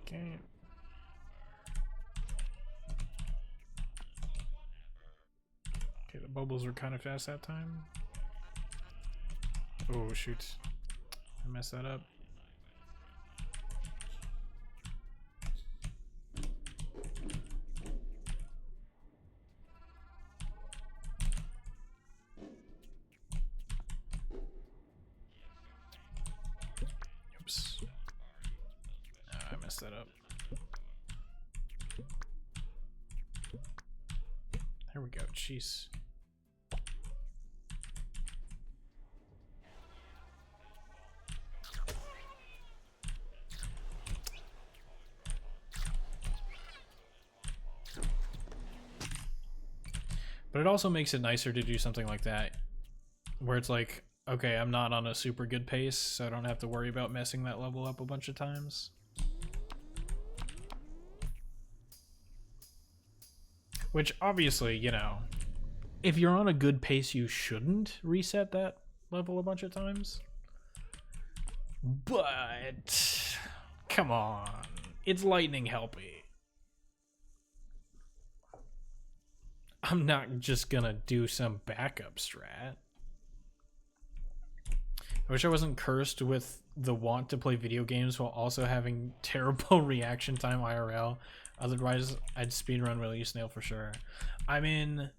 Okay. Okay, the bubbles were kind of fast that time. Oh, shoot. I messed that up. messed that up. There we go. Jeez. But it also makes it nicer to do something like that, where it's like, okay, I'm not on a super good pace, so I don't have to worry about messing that level up a bunch of times. Which, obviously, you know, if you're on a good pace, you shouldn't reset that level a bunch of times. But, come on. It's lightning helpy. I'm not just gonna do some backup strat. I wish I wasn't cursed with the want to play video games while also having terrible reaction time IRL. Otherwise, I'd speedrun Release Snail for sure. I mean,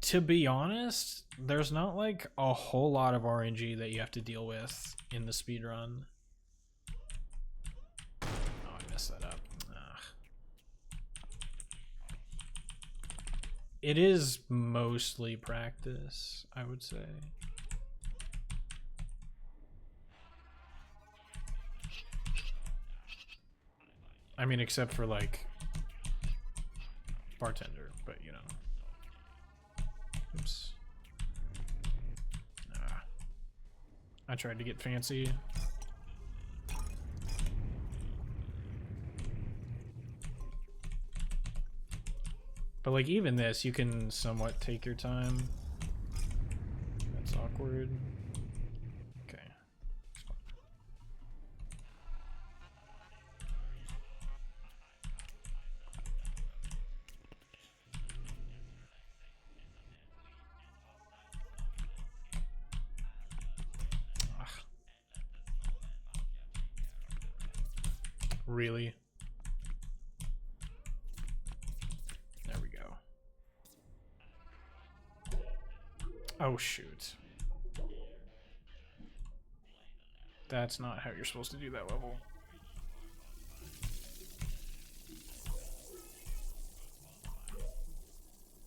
to be honest, there's not like a whole lot of RNG that you have to deal with in the speedrun. Oh, I messed that up. It is mostly practice, I would say. I mean, except for like bartender, but you know. Oops. I tried to get fancy. But like even this, you can somewhat take your time. That's awkward. Okay. Ugh. Really? Oh shoot. That's not how you're supposed to do that level.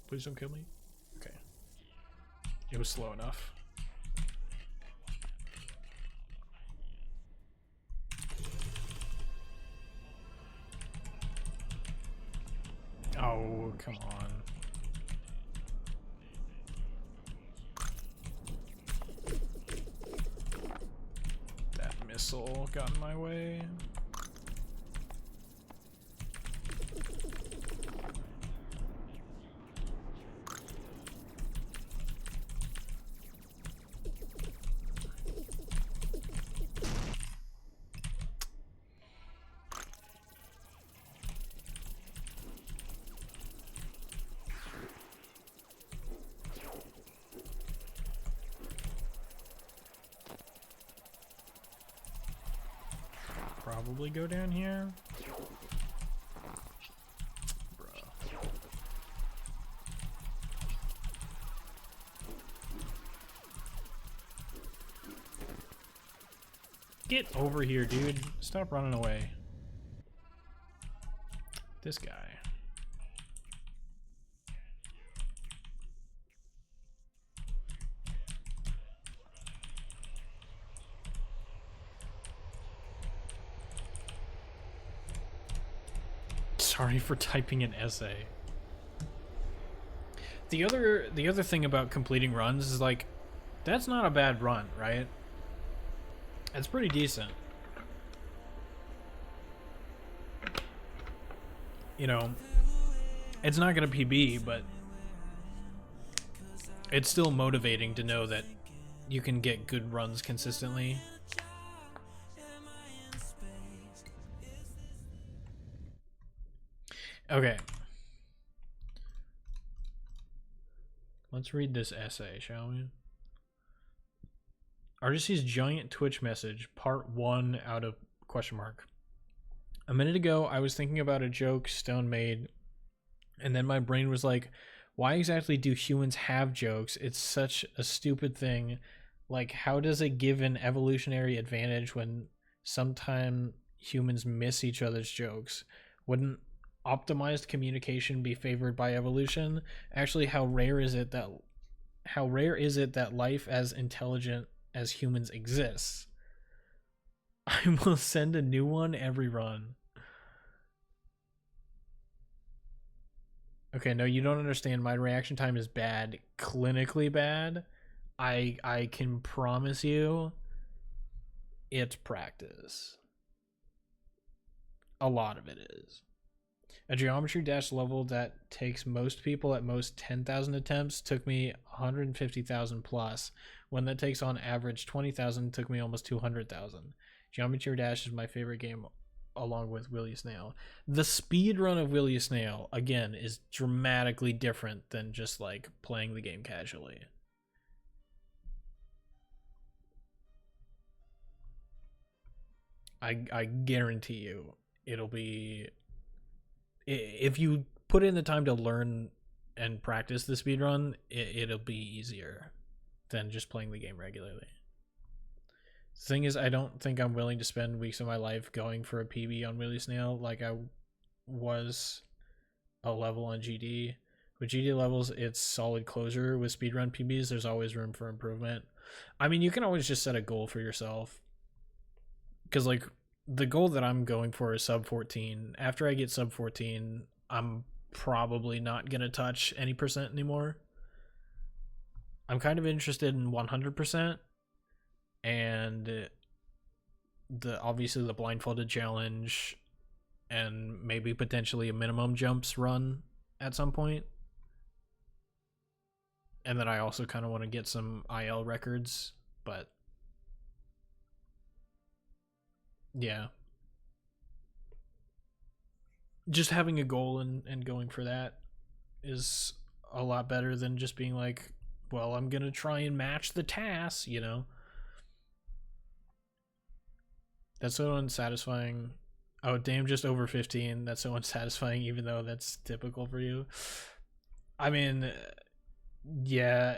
Please don't kill me. Okay. It was slow enough. Oh, come on. Missile got in my way. Probably go down here. Bruh. Get over here, dude. Stop running away. This guy. Sorry for typing an essay. The other thing about completing runs is like, that's not a bad run, right? It's pretty decent. You know, it's not gonna PB, but it's still motivating to know that you can get good runs consistently. Okay. Let's read this essay, shall we? RGC's giant Twitch message, part 1 out of question mark. A minute ago, I was thinking about a joke Stone made, and then my brain was like, why exactly do humans have jokes? It's such a stupid thing. Like, how does it give an evolutionary advantage when sometimes humans miss each other's jokes. Wouldn't optimized communication be favored by evolution? Actually, how rare is it that life as intelligent as humans exists? I will send a new one every run. Okay, no, you don't understand. My reaction time is bad, clinically bad. I can promise you it's practice. A lot of it is. A geometry dash level that takes most people at most 10,000 attempts took me 150,000 plus. One that takes on average 20,000 took me almost 200,000. Geometry Dash is my favorite game along with Will You Snail. The speed run of Will You Snail, again, is dramatically different than just like playing the game casually. I guarantee you it'll be, if you put in the time to learn and practice the speed run, it'll be easier than just playing the game regularly. The thing is, I don't think I'm willing to spend weeks of my life going for a PB on Willy Snail like I was a level on GD. With GD levels, it's solid closure. With speedrun PBs, there's always room for improvement. I mean, you can always just set a goal for yourself. Because, like, the goal that I'm going for is sub 14. After I get sub 14, I'm probably not going to touch any percent anymore. I'm kind of interested in 100%. And obviously the blindfolded challenge and maybe potentially a minimum jumps run at some point. And then I also kind of want to get some IL records, but yeah. Just having a goal and going for that is a lot better than just being like, well, I'm going to try and match the tasks, you know? That's so unsatisfying. Oh, damn, just over 15. That's so unsatisfying, even though that's typical for you. I mean, yeah,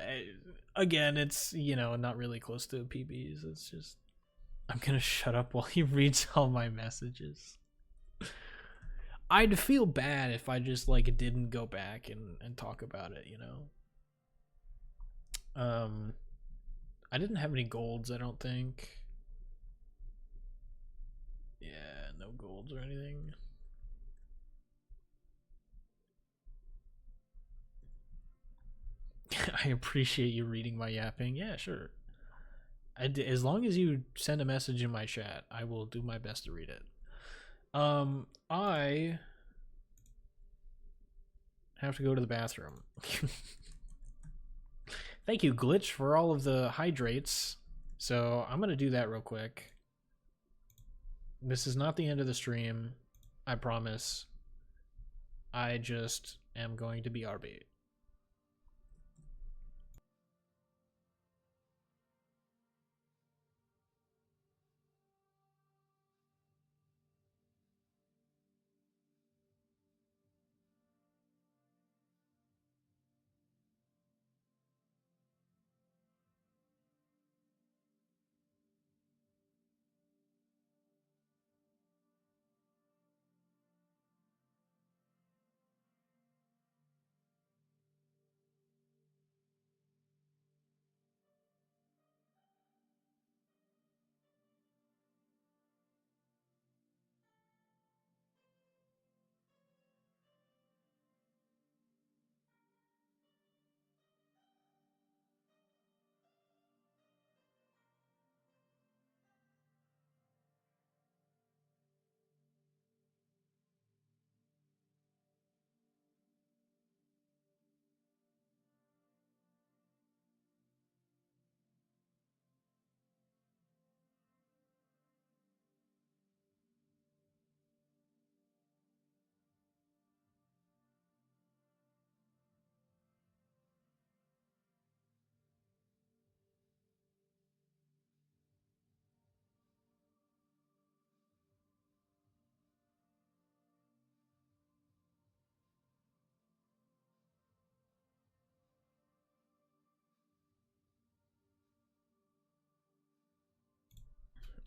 again, it's, you know, not really close to PBs. It's just, I'm gonna shut up while he reads all my messages. I'd feel bad if I just, like, didn't go back and talk about it, you know? I didn't have any golds, I don't think. Yeah, no golds or anything. I appreciate you reading my yapping. Yeah, sure. As long as you send a message in my chat, I will do my best to read it. I have to go to the bathroom. Thank you, Glitch, for all of the hydrates. So I'm gonna do that real quick. This is not the end of the stream, I promise. I just am going to be RB.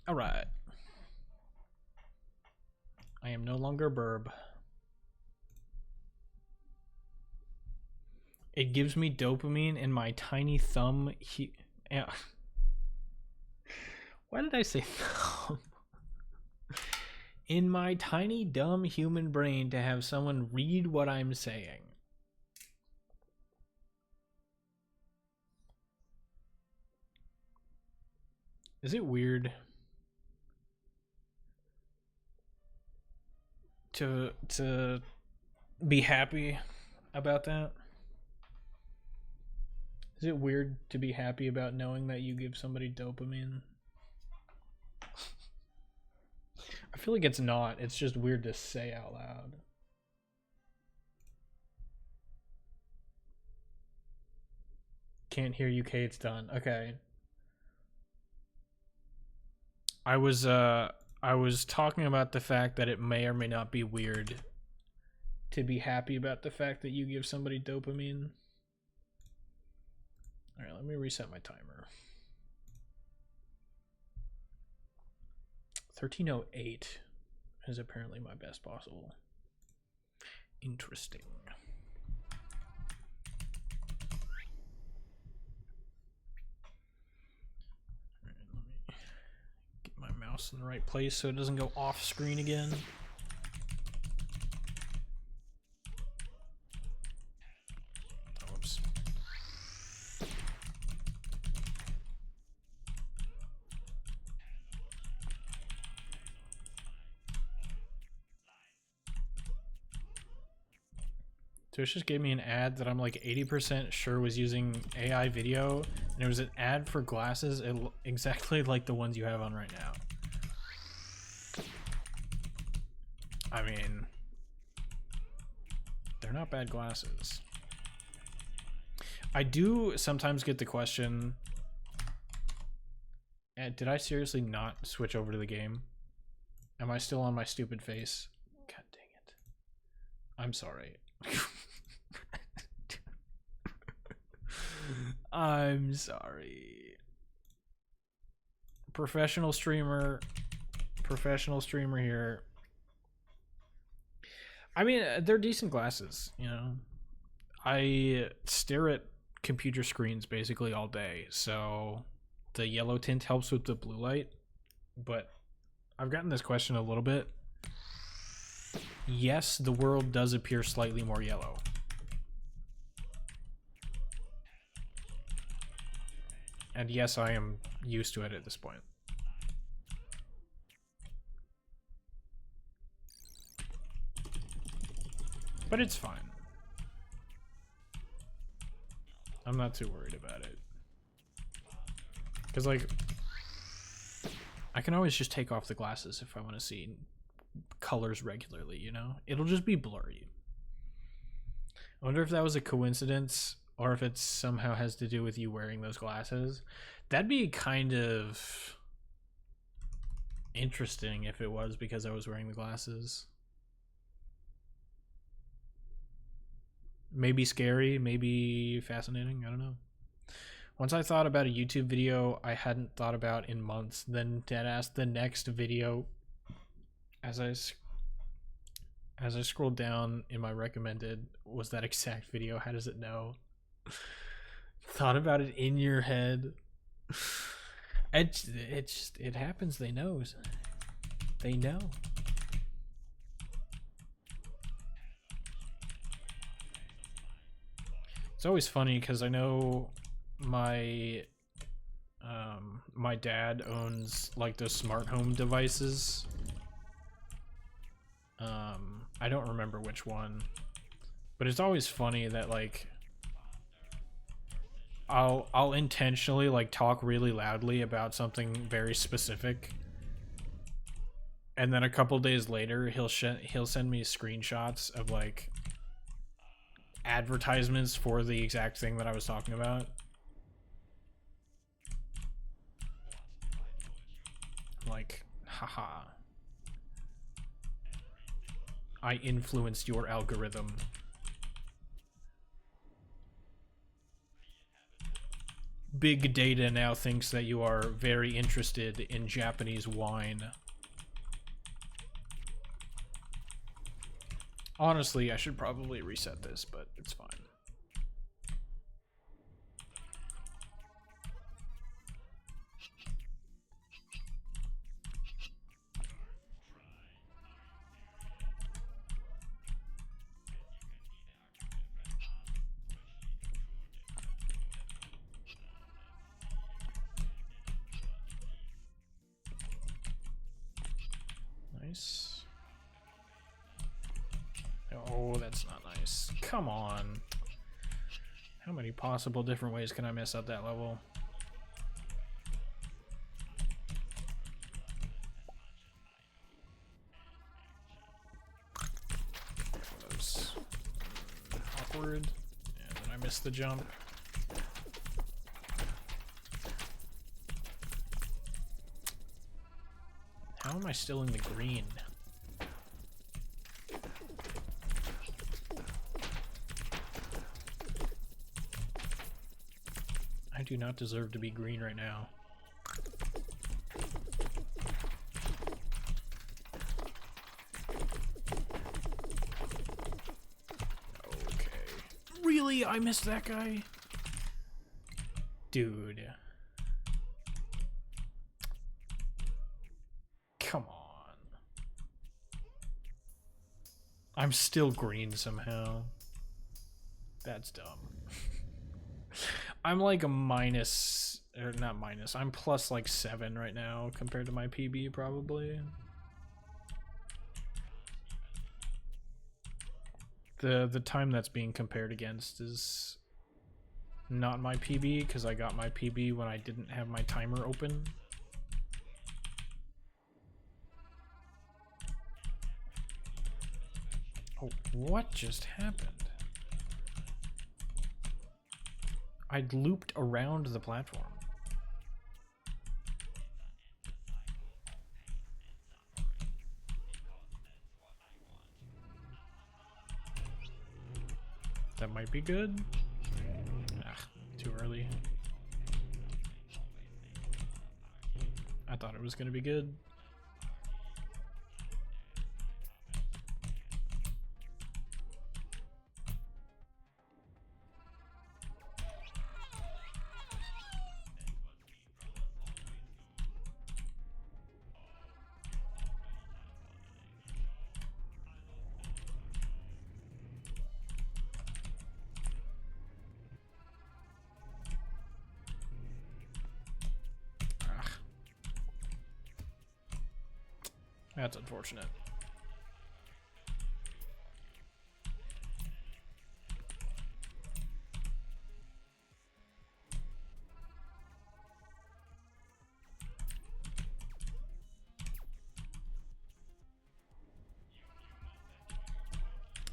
All right. I am no longer burb. It gives me dopamine in my tiny thumb. Why did I say thumb? In my tiny dumb human brain to have someone read what I'm saying. Is it weird to be happy about that? Is it weird to be happy about knowing that you give somebody dopamine? I feel like it's not. It's just weird to say out loud. Can't hear you, Kate. It's done. Okay. I was talking about the fact that it may or may not be weird to be happy about the fact that you give somebody dopamine. All right, let me reset my timer. 13:08 is apparently my best possible. Interesting. All right, let me get my mouse in the right place so it doesn't go off screen again. Oops. Twitch just gave me an ad that I'm like 80% sure was using AI video, and it was an ad for glasses exactly like the ones you have on right now. I mean, they're not bad glasses. I do sometimes get the question, did I seriously not switch over to the game? Am I still on my stupid face? God dang it. I'm sorry. I'm sorry. Professional streamer here. I mean, they're decent glasses, you know. I stare at computer screens basically all day, so the yellow tint helps with the blue light. But I've gotten this question a little bit. Yes, the world does appear slightly more yellow. And yes, I am used to it at this point. But it's fine. I'm not too worried about it. Because, like, I can always just take off the glasses if I want to see colors regularly, you know? It'll just be blurry. I wonder if that was a coincidence or if it somehow has to do with you wearing those glasses. That'd be kind of interesting if it was because I was wearing the glasses. Maybe scary, maybe fascinating, I don't know. Once I thought about a YouTube video I hadn't thought about in months, then deadass the next video, as I scrolled down in my recommended, was that exact video. How does it know? Thought about it in your head. It happens. They know. They know. It's always funny because I know my my dad owns like those smart home devices. I don't remember which one, but it's always funny that like I'll intentionally like talk really loudly about something very specific, and then a couple days later he'll send me screenshots of like advertisements for the exact thing that I was talking about. Like, haha. I influenced your algorithm. Big data now thinks that you are very interested in Japanese wine. Honestly, I should probably reset this, but it's fine. Nice. Oh, that's not nice. Come on. How many possible different ways can I mess up that level? That was awkward. And then I missed the jump. How am I still in the green? I do not deserve to be green right now. Okay. Really? I missed that guy? Dude. Come on. I'm still green somehow. That's dumb. I'm like a minus, or not minus, I'm plus like 7 right now compared to my PB probably. The time that's being compared against is not my PB because I got my PB when I didn't have my timer open. Oh, what just happened? I looped around the platform. That might be good. Ah, too early. I thought it was gonna be good. That's unfortunate.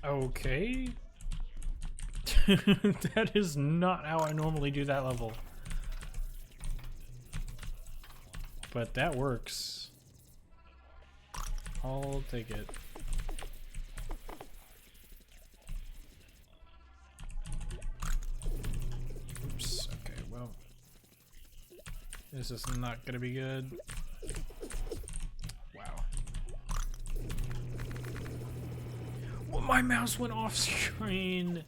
Okay. That is not how I normally do that level. But that works. I'll take it. Oops, okay, well. This is not gonna be good. Wow. Well, my mouse went off screen.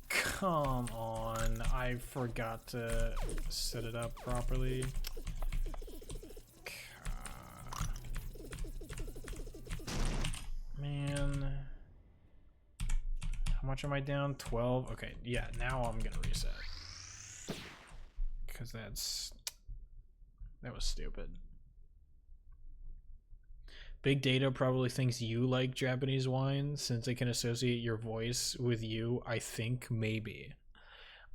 Come on, I forgot to set it up properly. Man. How much am I down? 12? Okay, yeah, now I'm gonna reset. Because that was stupid. Big Data probably thinks you like Japanese wine since it can associate your voice with you. I think maybe.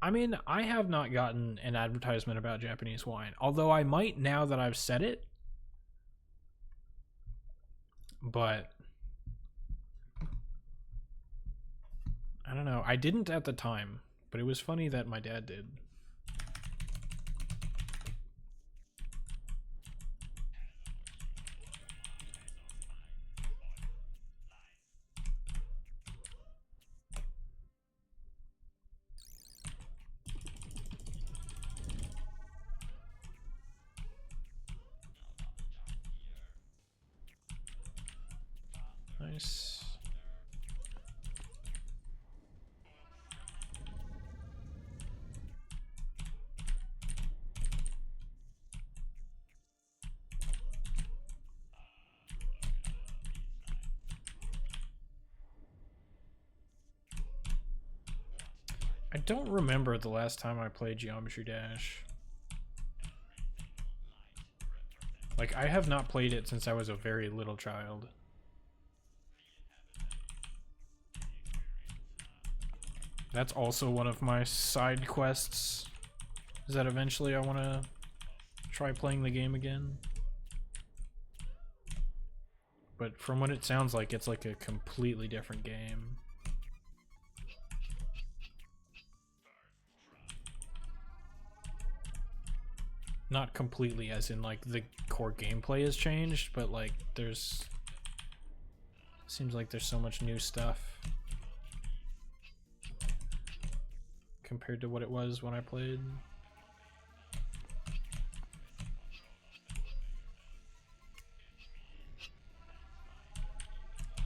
I mean, I have not gotten an advertisement about Japanese wine, although I might now that I've said it. But I don't know. I didn't at the time, but it was funny that my dad did. Nice. I don't remember the last time I played Geometry Dash. Like, I have not played it since I was a very little child. That's also one of my side quests, is that eventually I want to try playing the game again. But from what it sounds like, it's like a completely different game. Not completely as in like the core gameplay has changed, but like there's... seems like there's so much new stuff compared to what it was when I played.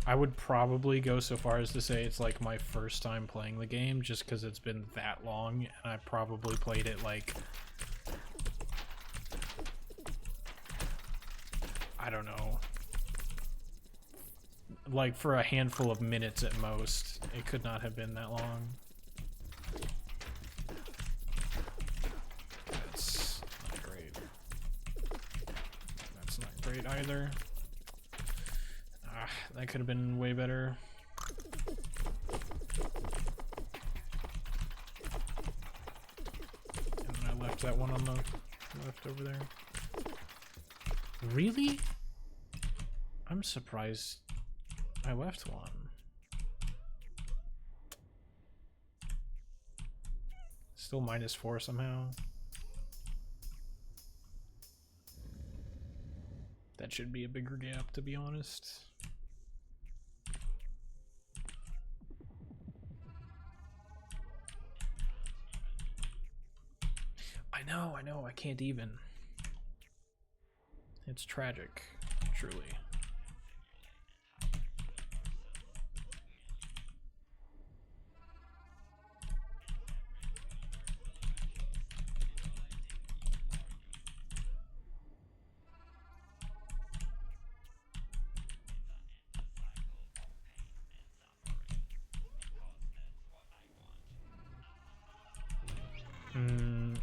I would probably go so far as to say it's like my first time playing the game, just because it's been that long, and I probably played it like... I don't know. Like for a handful of minutes at most. It could not have been that long. That's not great. That's not great either. Ah, that could have been way better. And then I left that one on the left over there. Really? I'm surprised I left one. Still -4 somehow. That should be a bigger gap, to be honest. I know, I can't even. It's tragic, truly.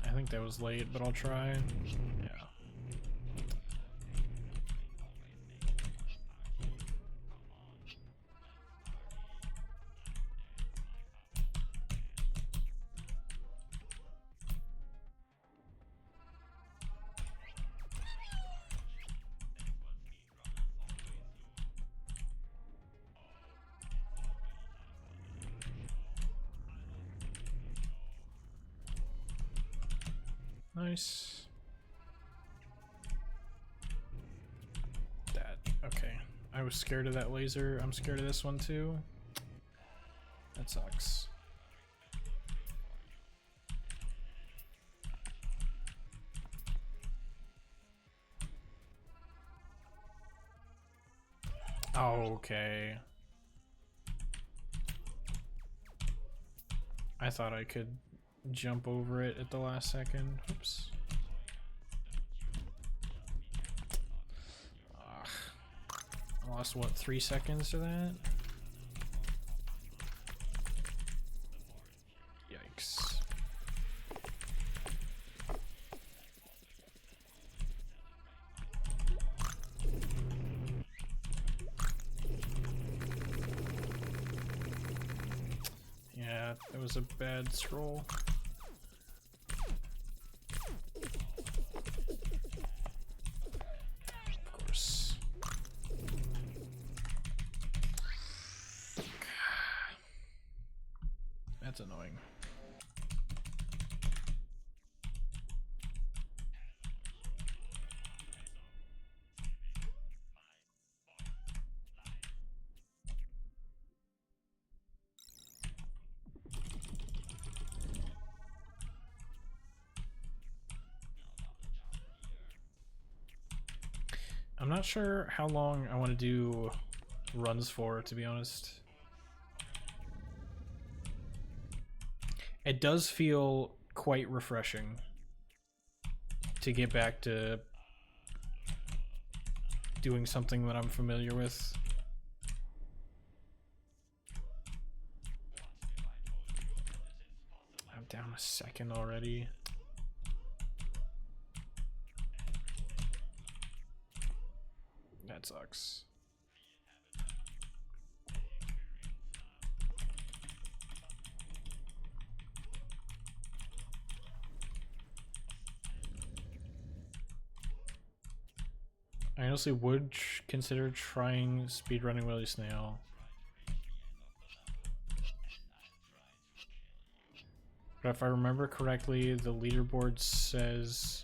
I think that was late, but I'll try. Yeah. Nice. That, okay. I was scared of that laser. I'm scared of this one too. That sucks. Okay. I thought I could jump over it at the last second. Oops. I lost, what, 3 seconds to that? Yikes. Yeah, that was a bad scroll. That's annoying. I'm not sure how long I want to do runs for, to be honest. It does feel quite refreshing to get back to doing something that I'm familiar with. down a second already. That sucks. I honestly would consider trying speedrunning Willy Snail. But if I remember correctly, the leaderboard says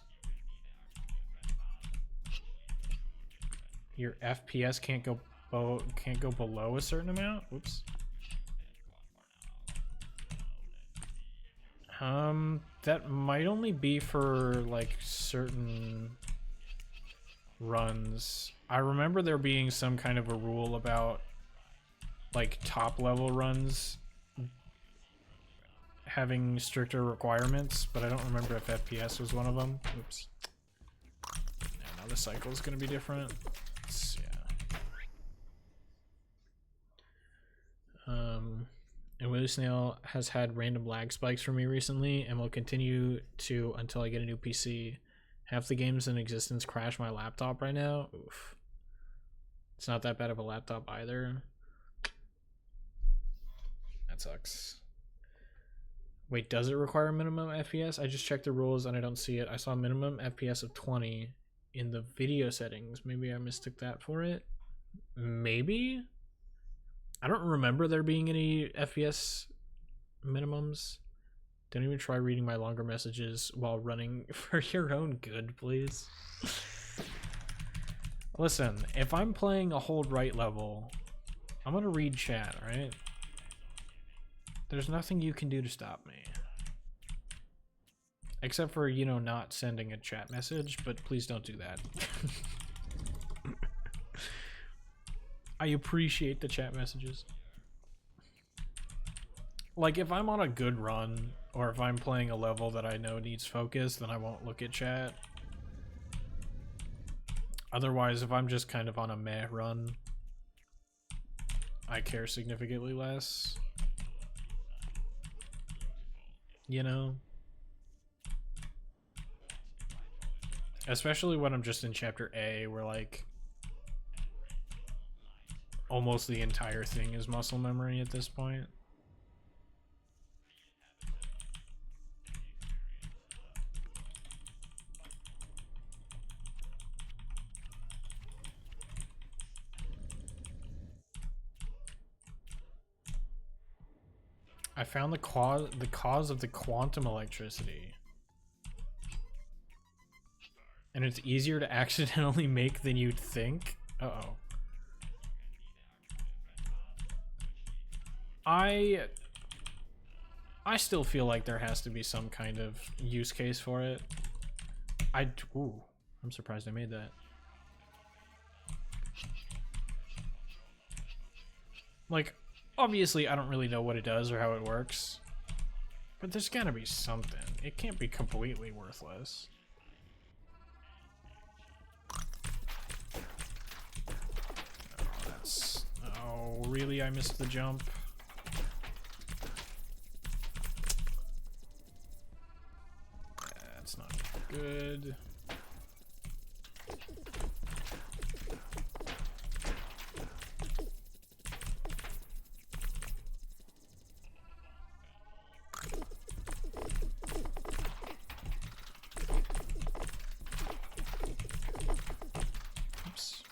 your FPS can't go below a certain amount. Whoops. That might only be for like certain runs. I remember there being some kind of a rule about like top level runs having stricter requirements, but I don't remember if FPS was one of them. Oops. Yeah, now the cycle is going to be different. And Willy Snail has had random lag spikes for me recently and will continue to until I get a new PC. Half the games in existence crash my laptop right now. Oof. It's not that bad of a laptop either. That sucks. Wait, does it require minimum FPS? I just checked the rules and I don't see it. I saw minimum FPS of 20 in the video settings. Maybe I mistook that for it. Maybe? I don't remember there being any FPS minimums. Don't even try reading my longer messages while running for your own good, please. Listen, if I'm playing a hold right level, I'm gonna read chat, right? There's nothing you can do to stop me. Except for, you know, not sending a chat message, but please don't do that. I appreciate the chat messages. Like, if I'm on a good run, or if I'm playing a level that I know needs focus, then I won't look at chat. Otherwise, if I'm just kind of on a meh run, I care significantly less. You know? Especially when I'm just in chapter A, where like almost the entire thing is muscle memory at this point. I found the cause of the quantum electricity. And it's easier to accidentally make than you'd think. Uh-oh. I still feel like there has to be some kind of use case for it. Ooh, I'm surprised I made that. Like, obviously I don't really know what it does or how it works, but there's gotta be something. It can't be completely worthless. Oh, really? I missed the jump. That's not good. Oops.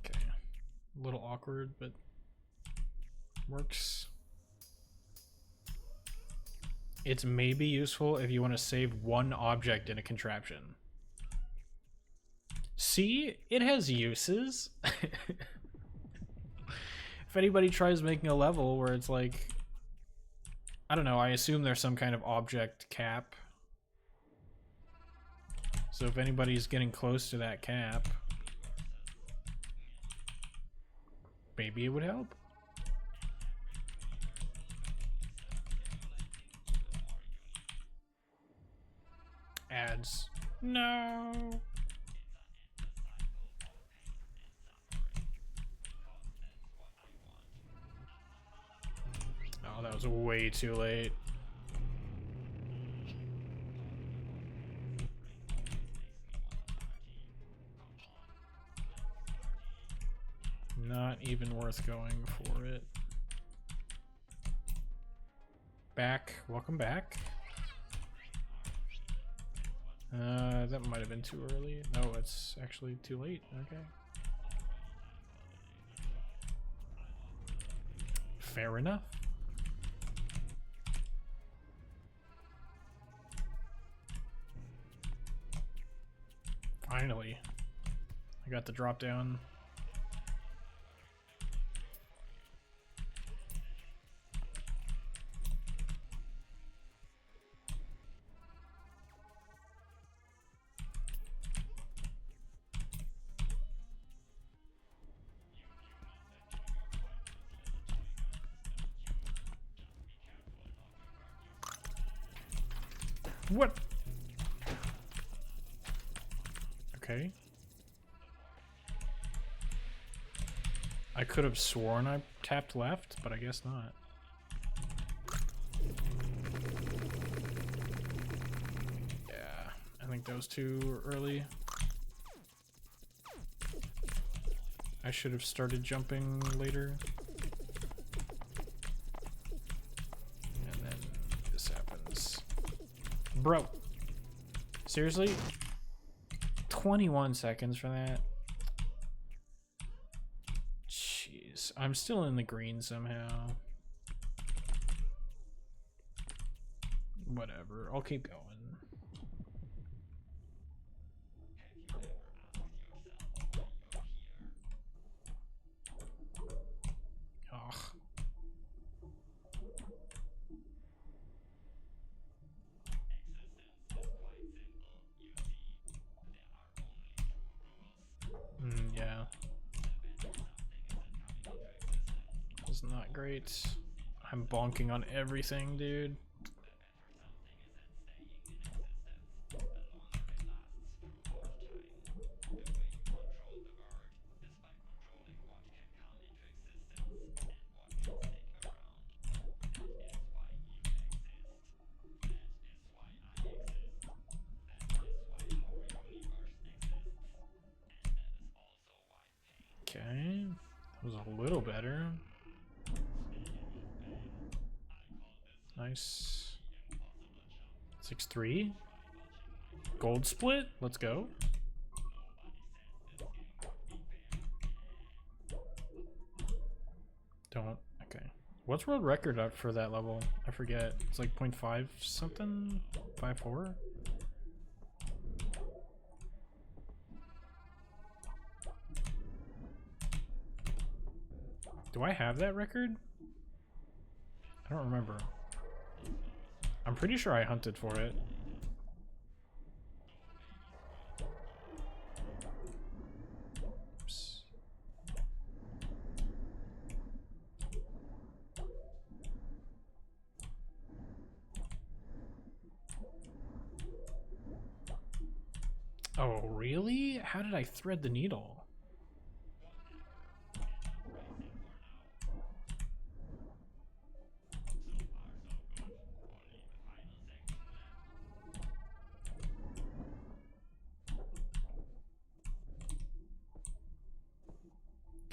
Okay. A little awkward, but works. It's maybe useful if you want to save one object in a contraption. See? It has uses. If anybody tries making a level where it's like, I don't know, I assume there's some kind of object cap. So if anybody's getting close to that cap, maybe it would help. Ads. No. was way too late. Not even worth going for it. Back. Welcome back. That might have been too early. No, it's actually too late. Okay. Fair enough. Finally. I got the drop down. What? Okay. I could have sworn I tapped left, but I guess not. Yeah, I think that was too early. I should have started jumping later. And then this happens. Bro, seriously? 21 seconds for that? Jeez, I'm still in the green somehow. Whatever, I'll keep going. Yeah. It's not great. I'm bonking on everything, dude. Okay, that was a little better. Nice. 6-3. Gold split. Let's go. Don't. Okay. What's world record up for that level? I forget. It's like 0.5 something? 5.4? Do I have that record? I don't remember. I'm pretty sure I hunted for it. Oops. Oh, really? How did I thread the needle?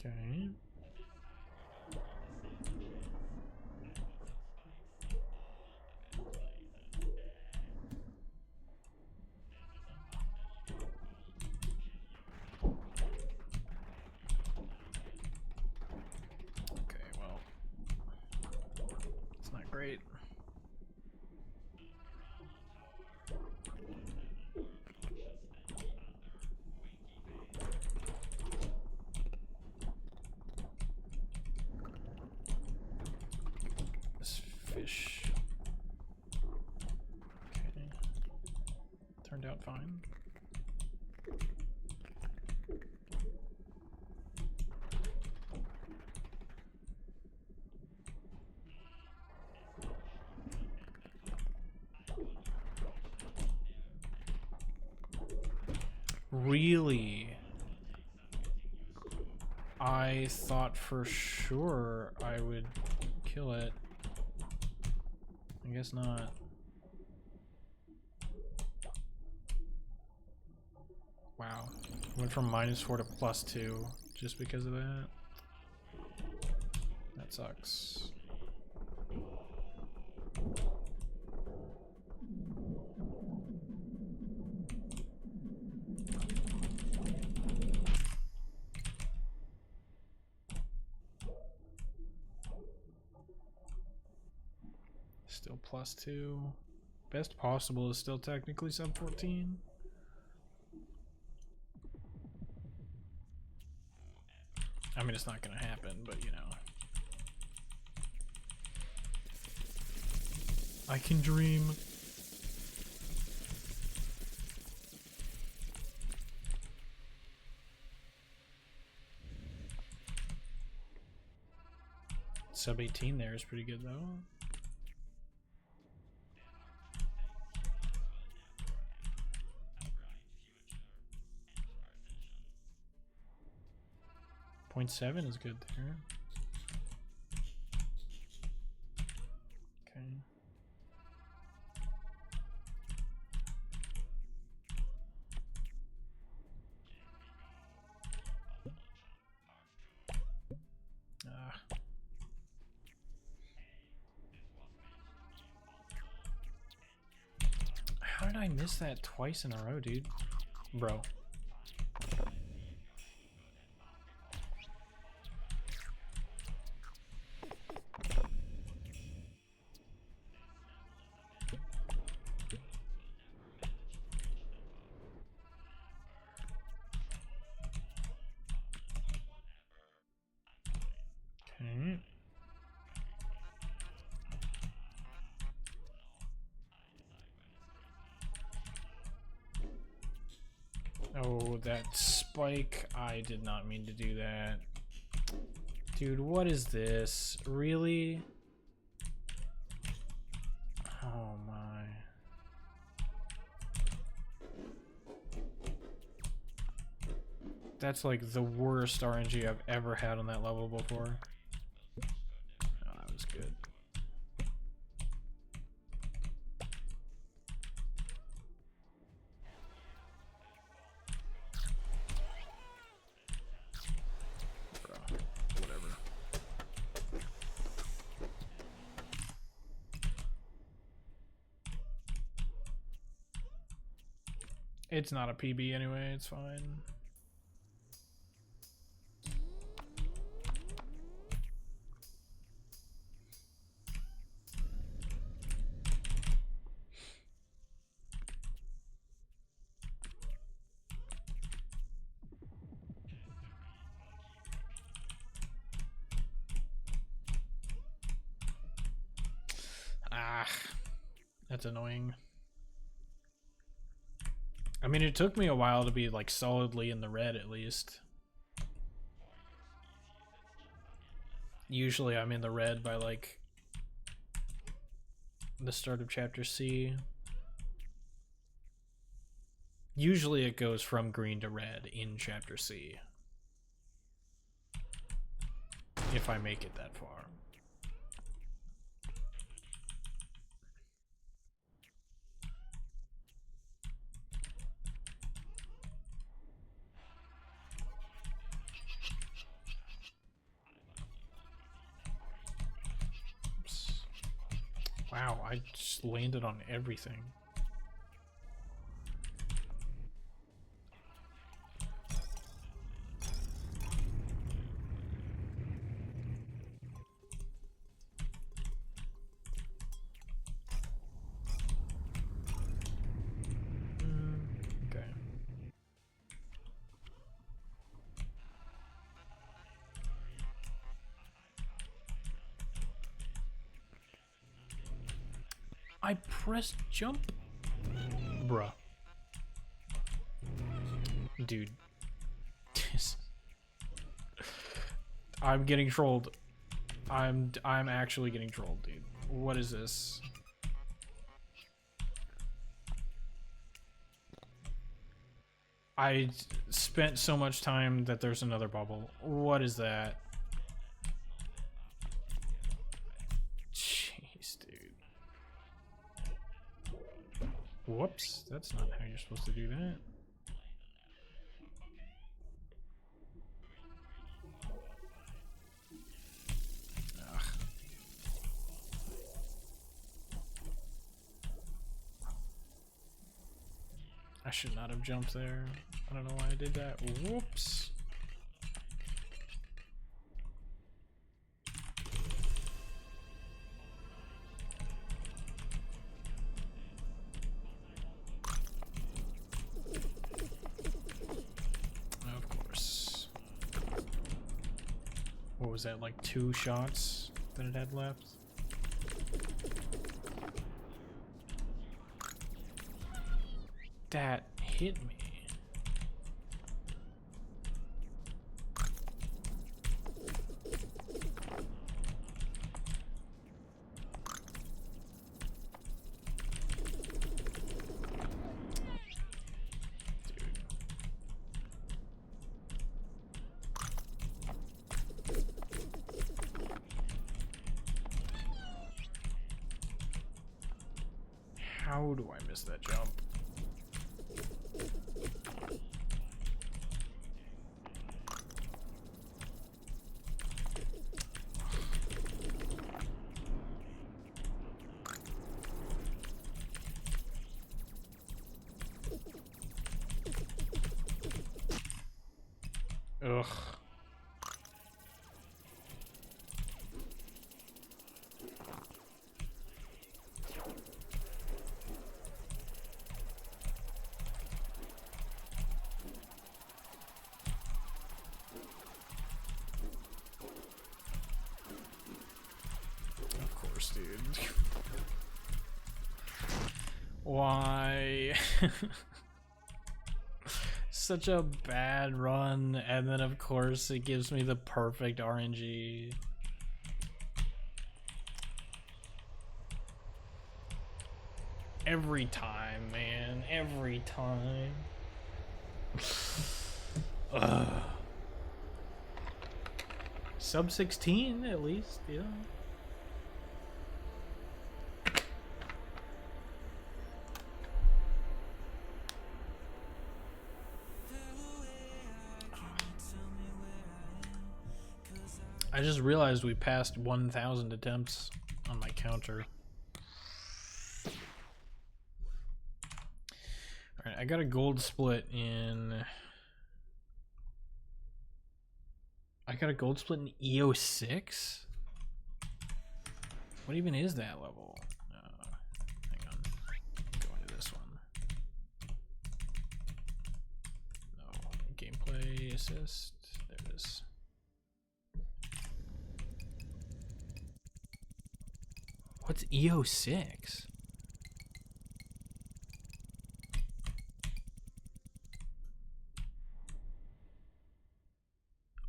Okay. Okay, well, it's not great. Fish. Okay. Turned out fine. Really? I thought for sure I would kill it. I guess not. Wow. Went from -4 to +2 just because of that. That sucks. Still +2. Best possible is still technically sub 14. I mean, it's not gonna happen, but you know. I can dream. Sub 18 there is pretty good though. .7 is good there. Okay. How did I miss that twice in a row, dude? Bro. Okay. Oh, that spike. I did not mean to do that. Dude, what is this? Really? Oh my. That's like the worst RNG I've ever had on that level before. Oh, that was good. Bro, whatever. It's not a PB anyway, it's fine. That's annoying. I mean, it took me a while to be like solidly in the red at least. Usually I'm in the red by like the start of chapter C. Usually it goes from green to red in chapter C. If I make it that far. Wow, I just landed on everything. Okay. I pressed jump? Bruh. Dude. I'm getting trolled. I'm actually getting trolled, dude. What is this? I spent so much time that there's another bubble. What is that? Jeez, dude. Whoops, that's not how you're supposed to do that. Ugh. I should not have jumped there. I don't know why I did that. Whoops. Of course. What was that, like 2 shots that it had left? That hit me. How do I miss that jump? Ugh. Of course, dude. Why? Such a bad run, and then of course it gives me the perfect RNG. Every time, man. Every time. Ugh. Sub 16 at least, yeah. I just realized we passed 1,000 attempts on my counter. Alright, I got a gold split in... I got a gold split in EO6? What even is that level? Hang on. Go into this one. No. Gameplay assist. There it is. What's EO6?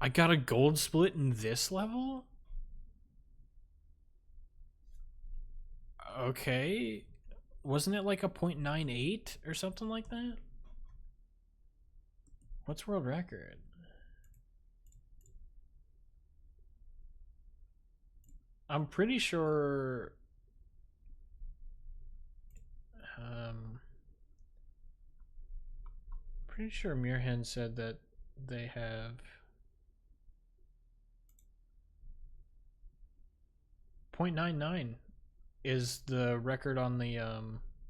I got a gold split in this level? Okay. Wasn't it like a 0.98 or something like that? What's world record? I'm pretty sure... pretty sure Mirhan said that they have 0.99 is the record on the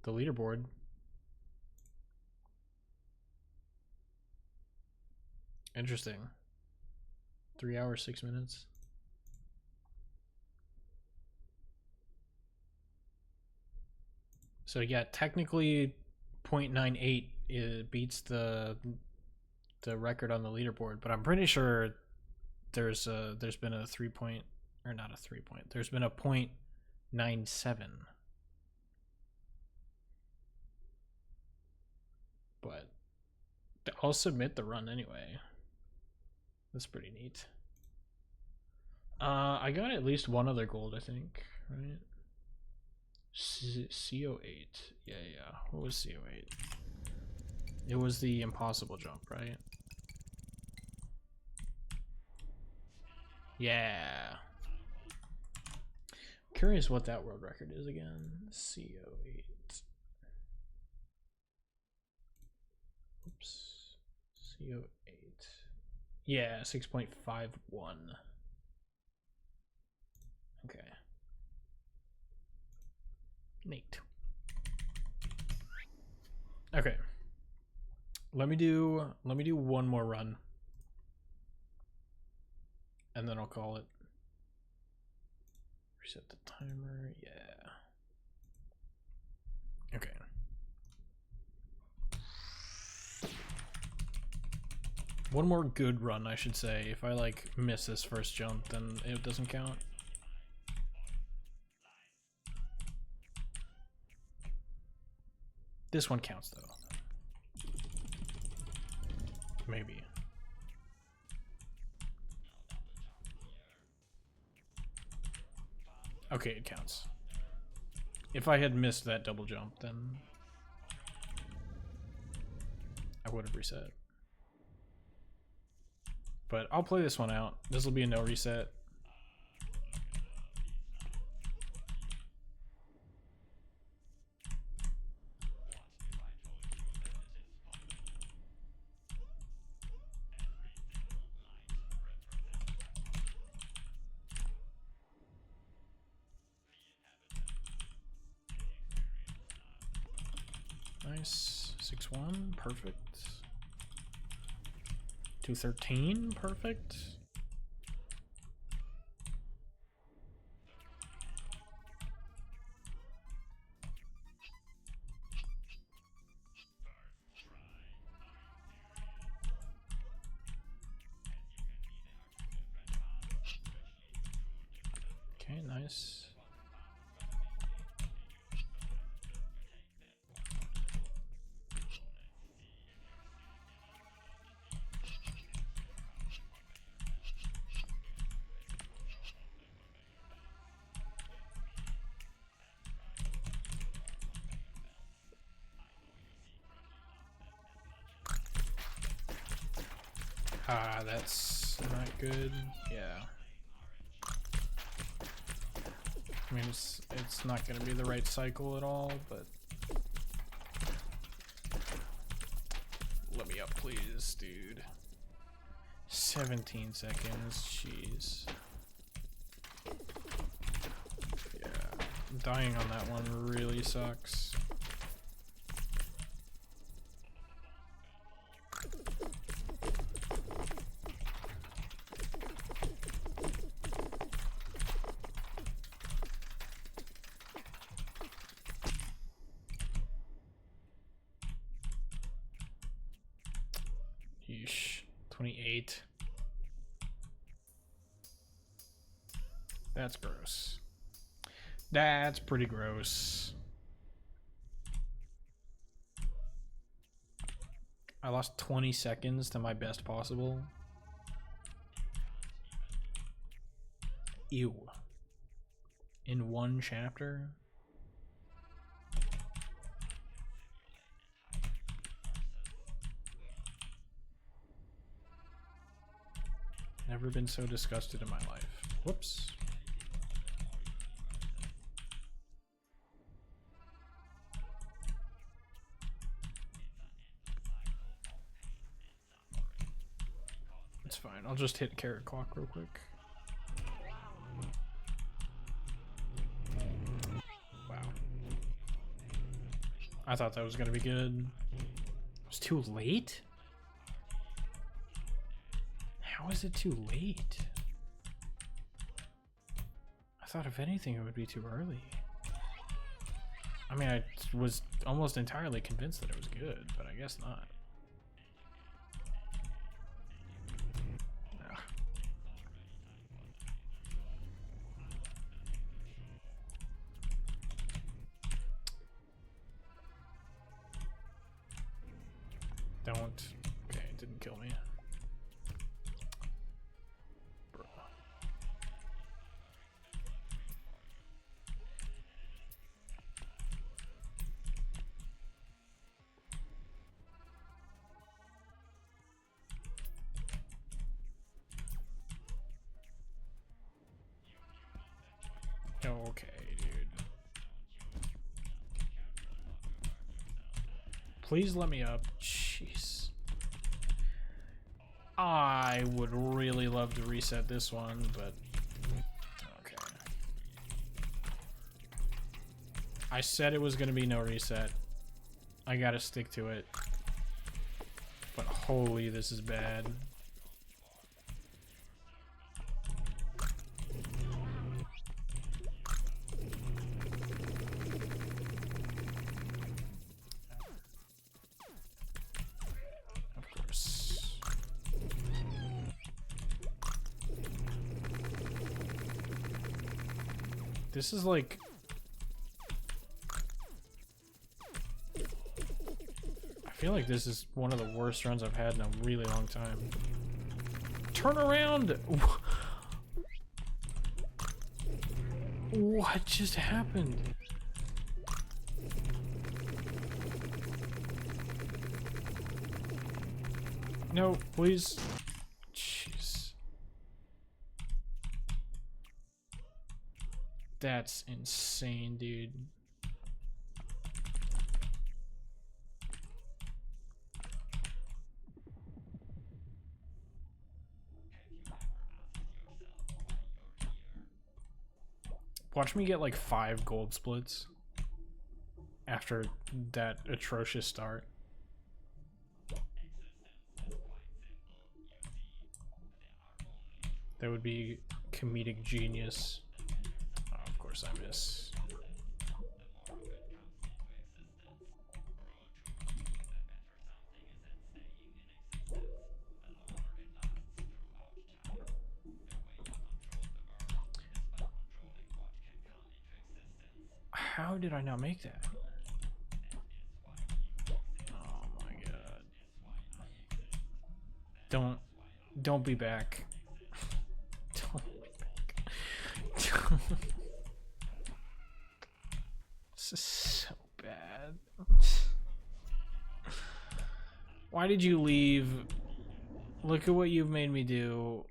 leaderboard. Interesting. 3 hours 6 minutes. So yeah, technically 0.98 beats the record on the leaderboard, but I'm pretty sure there's been a 3 point, or not a 3 point. There's been a 0.97. But I'll submit the run anyway. That's pretty neat. I got at least one other gold, I think, right? CO8. Yeah. What was CO8? It was the impossible jump, right? Yeah. Curious what that world record is again. CO8. Oops. CO8. Yeah, 6.51. Okay. Neat. Okay. Let me do one more run. And then I'll call it. Reset the timer. Yeah. Okay. One more good run, I should say. If I like miss this first jump, then it doesn't count. This one counts though. Maybe. Okay, it counts. If I had missed that double jump, then I would have reset. But I'll play this one out. This will be a no reset. Nice. 6-1, perfect. 213, perfect. Okay, nice. Ah, that's not good. Yeah. I mean, it's not going to be the right cycle at all, but let me up, please, dude. 17 seconds, jeez. Yeah, dying on that one really sucks. Yeesh. 28. That's gross. That's pretty gross. I lost 20 seconds to my best possible. Ew. In one chapter? Never been so disgusted in my life. Whoops. It's fine. I'll just hit carrot clock real quick. Wow. I thought that was gonna be good. It was too late? How is it too late? I thought if anything it would be too early. I mean, I was almost entirely convinced that it was good, but I guess not. Ugh. Don't. Okay, it didn't kill me. Okay, dude. Please let me up. Jeez. I would really love to reset this one, but okay. I said it was gonna be no reset. I gotta stick to it. But holy, this is bad. Of course. This is like... I feel like this is one of the worst runs I've had in a really long time. Turn around! What just happened? No, please. Jeez. That's insane, dude. Watch me get like 5 gold splits after that atrocious start. That would be comedic genius. Oh, of course I miss. How did I not make that? Oh my god. Don't be back. Don't be back. This is so bad. Why did you leave? Look at what you've made me do.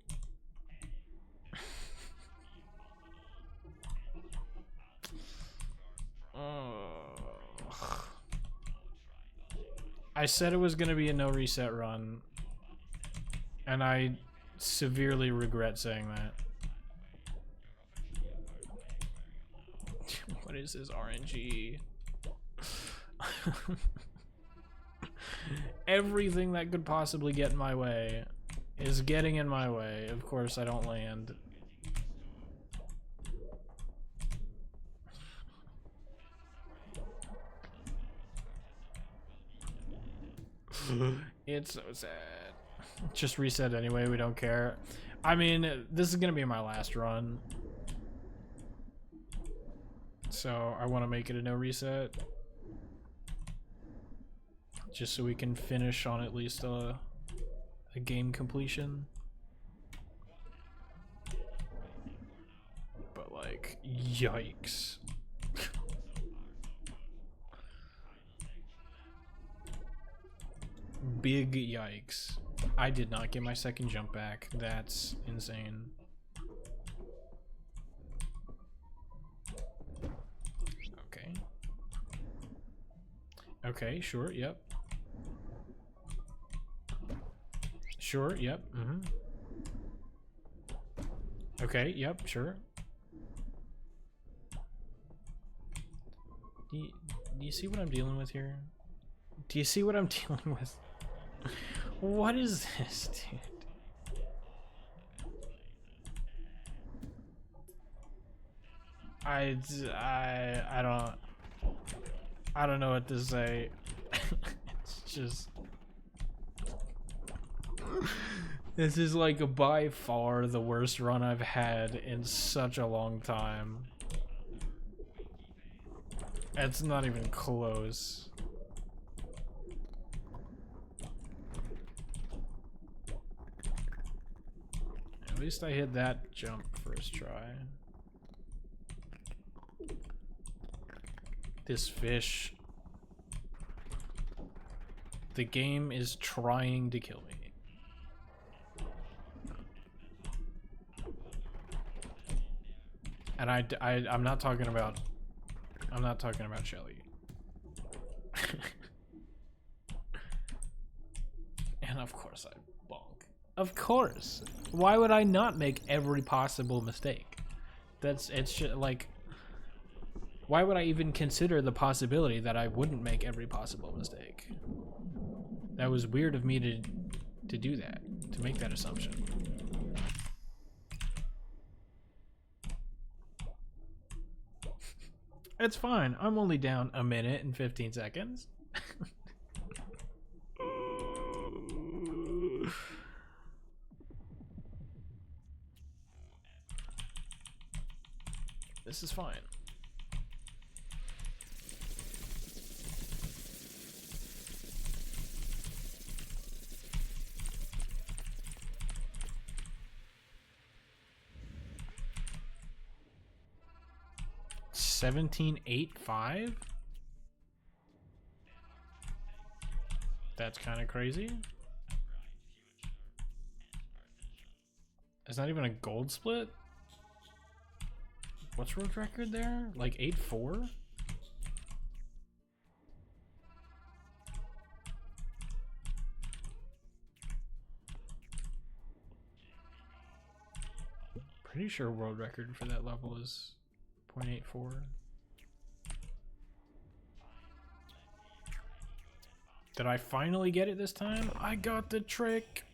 I said it was going to be a no reset run, and I severely regret saying that. What is this RNG? Everything that could possibly get in my way is getting in my way. Of course I don't land. It's so sad. Just reset anyway, we don't care. I mean, this is gonna be my last run, so I want to make it a no reset, just so we can finish on at least a game completion. But like, yikes. Big yikes. I did not get my second jump back. That's insane. Okay. Okay, sure, yep. Sure, yep, Okay, yep, sure. Do you see what I'm dealing with here? Do you see what I'm dealing with? What is this, dude? I don't know what to say. It's just, this is like by far the worst run I've had in such a long time. It's not even close. At least I hit that jump first try. This fish. The game is trying to kill me. And I'm not talking about Shelly. And of course I bonk. Of course. Why would I not make every possible mistake? It's just, like, why would I even consider the possibility that I wouldn't make every possible mistake? That was weird of me to do that, to make that assumption. It's fine. I'm only down 1 minute and 15 seconds. This is fine. $17.85? That's kind of crazy. It's not even a gold split? What's world record there? Like 8.4? Pretty sure world record for that level is 0.84. Did I finally get it this time? I got the trick.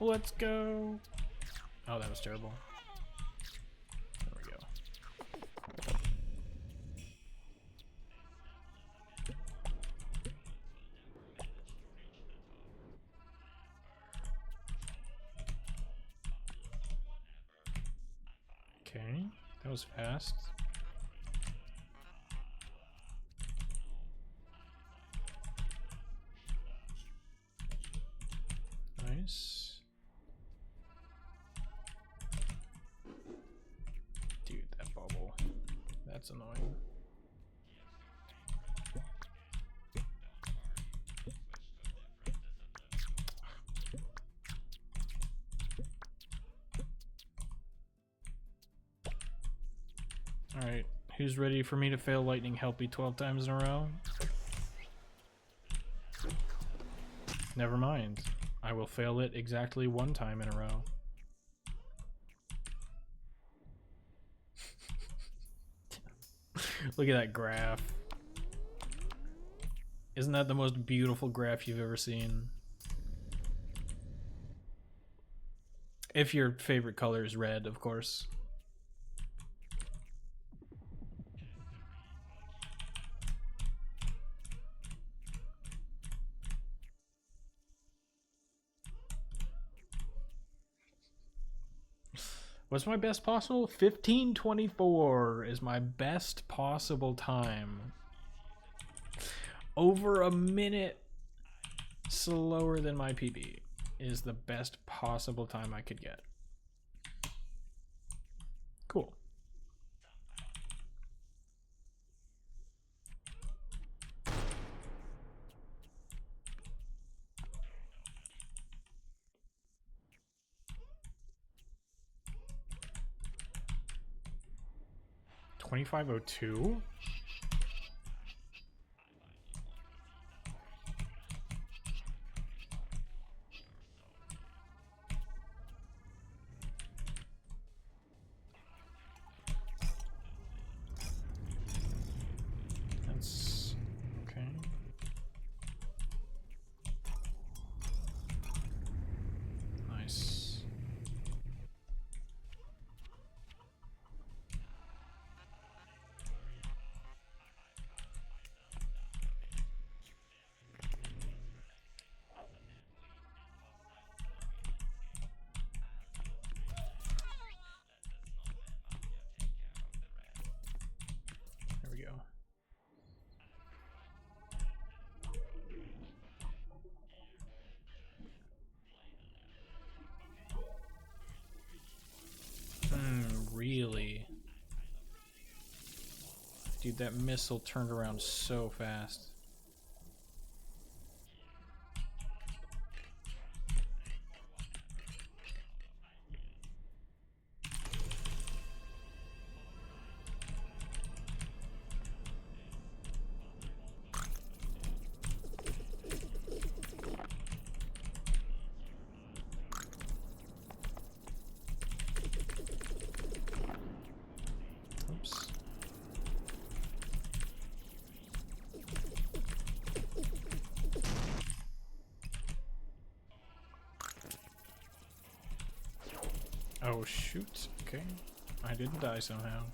Let's go. Oh, that was terrible. There we go. Okay, that was fast. Nice. Dude, that bubble. That's annoying. Alright, who's ready for me to fail lightning helpy 12 times in a row? Never mind. I will fail it exactly 1 time in a row. Look at that graph. Isn't that the most beautiful graph you've ever seen? If your favorite color is red, of course. What's my best possible? 15:24 is my best possible time. Over 1 minute slower than my PB is the best possible time I could get. Cool. $25.02? That's okay. Nice. There we go. Really? Dude, that missile turned around so fast. Oh shoot, okay. I didn't die somehow.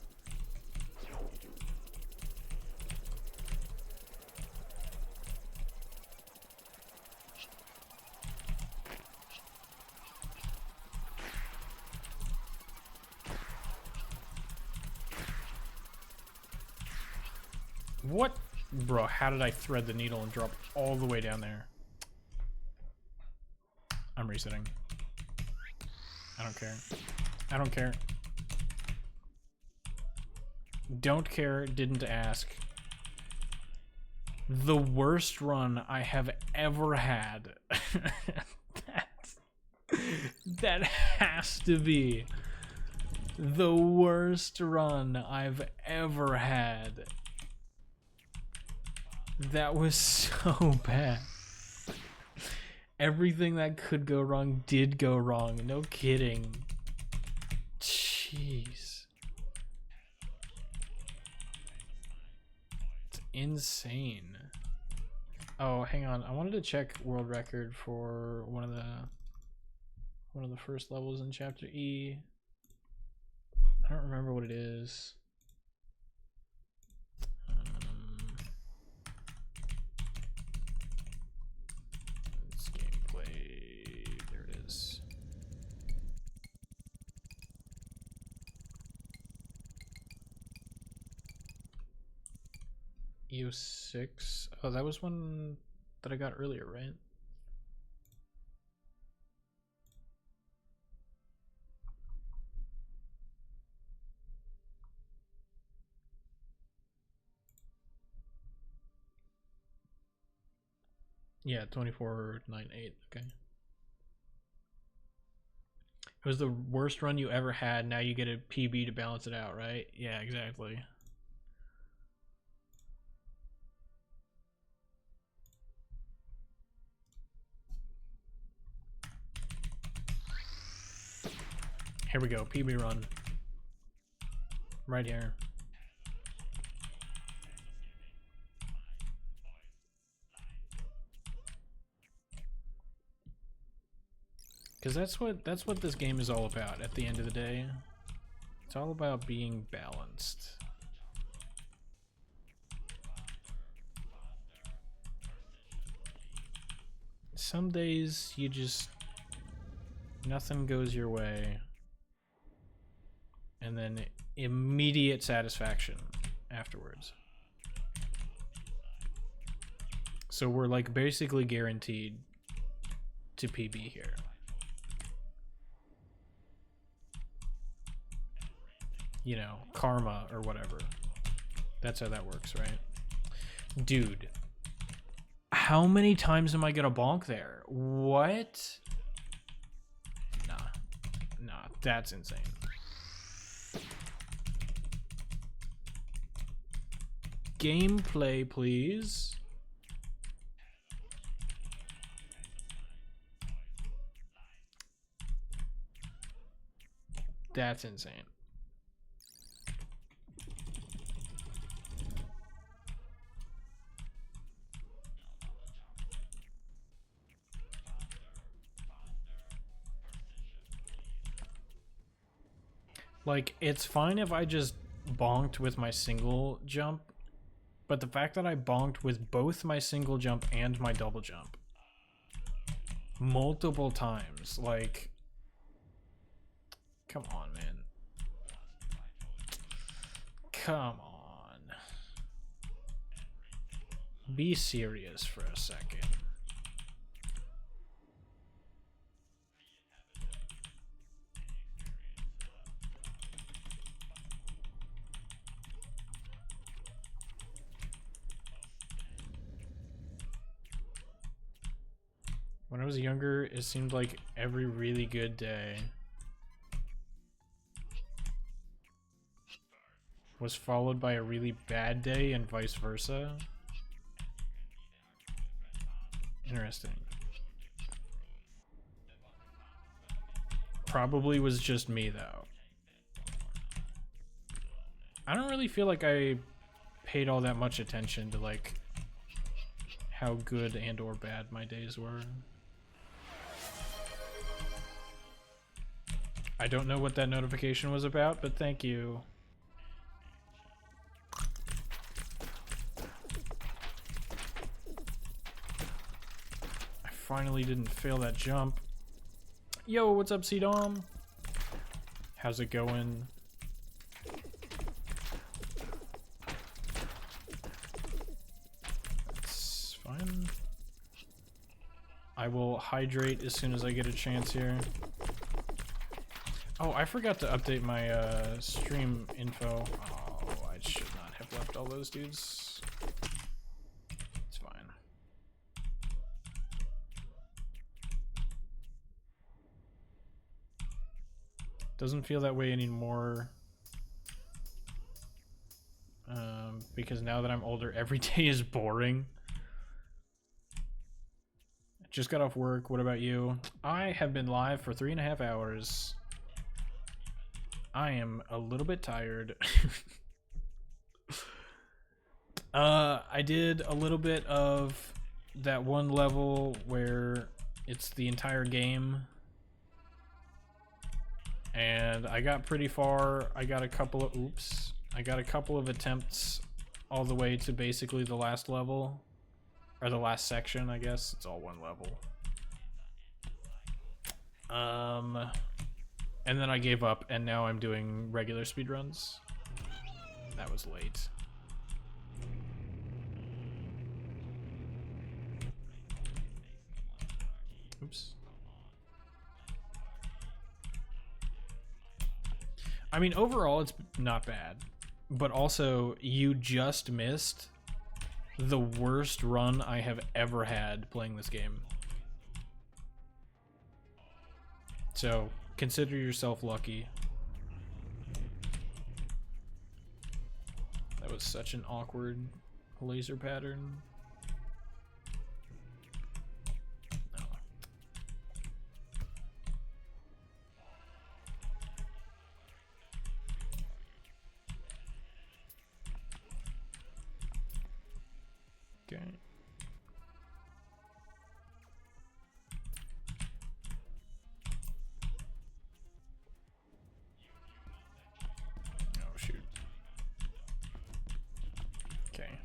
What? Bro, how did I thread the needle and drop all the way down there? I'm resetting. I don't care. I don't care. Don't care, didn't ask. The worst run I have ever had. That has to be the worst run I've ever had. That was so bad. Everything that could go wrong did go wrong. No kidding. Jeez. It's insane. Oh, hang on. I wanted to check world record for one of the first levels in chapter E. I don't remember what it is. It's gameplay. There it is. EO6. Oh, that was one that I got earlier, right? Yeah, 2498. Okay. It was the worst run you ever had. Now you get a PB to balance it out, right? Yeah, exactly. Here we go, PB run. Right here. Because that's what this game is all about at the end of the day. It's all about being balanced. Some days you just nothing goes your way. And then immediate satisfaction afterwards. So we're like basically guaranteed to PB here. You know, karma or whatever. That's how that works, right? Dude, how many times am I gonna bonk there? What? Nah, that's insane. Gameplay, please. That's insane. Like, it's fine if I just bonked with my single jump, but the fact that I bonked with both my single jump and my double jump multiple times, like, come on, man. Come on. Be serious for a second. When I was younger, it seemed like every really good day was followed by a really bad day and vice versa. Interesting. Probably was just me though. I don't really feel like I paid all that much attention to like how good and or bad my days were. I don't know what that notification was about, but thank you. I finally didn't fail that jump. Yo, what's up, C-Dom? How's it going? That's fine. I will hydrate as soon as I get a chance here. Oh, I forgot to update my stream info. Oh, I should not have left all those dudes. It's fine. Doesn't feel that way anymore. Because now that I'm older, every day is boring. Just got off work. What about you? I have been live for 3.5 hours. I am a little bit tired. I did a little bit of that one level where it's the entire game. And I got pretty far. I got a couple of attempts all the way to basically the last level. Or the last section, I guess. It's all one level. And then I gave up, and now I'm doing regular speedruns. That was late. Oops. I mean, overall, it's not bad. But also, you just missed the worst run I have ever had playing this game. So, consider yourself lucky. That was such an awkward laser pattern. No. Okay. Oh, shoot. Okay.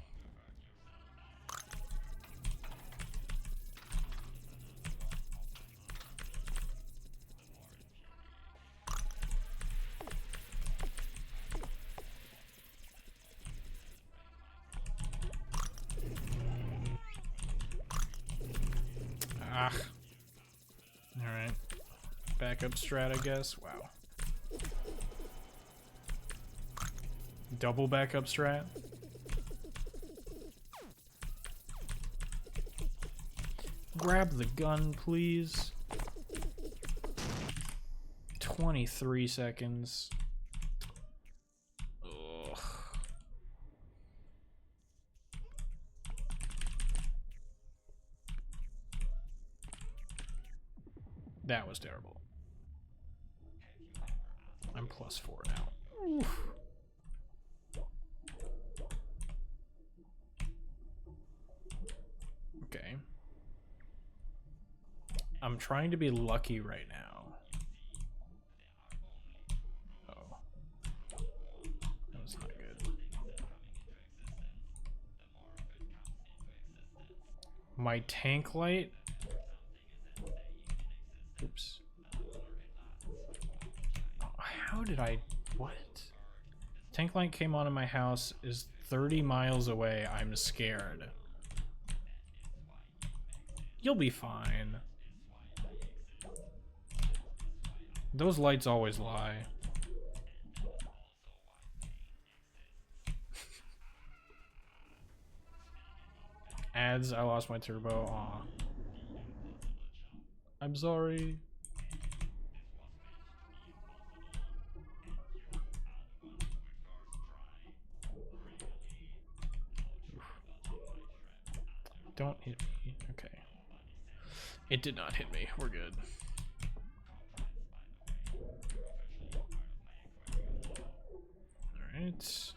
Ah. Alright. Backup strat, I guess. Wow. Double backup strat? Grab the gun, please. 23 seconds. Ugh. That was terrible. I'm +4 now. Oof. Okay. I'm trying to be lucky right now. Oh. That was not good. My tank light? Oops. How did I... What? Tank light came on in my house, is 30 miles away. I'm scared. You'll be fine. Those lights always lie. Ads, I lost my turbo. Aw. I'm sorry. Don't hit me. Okay. It did not hit me. We're good. Alright.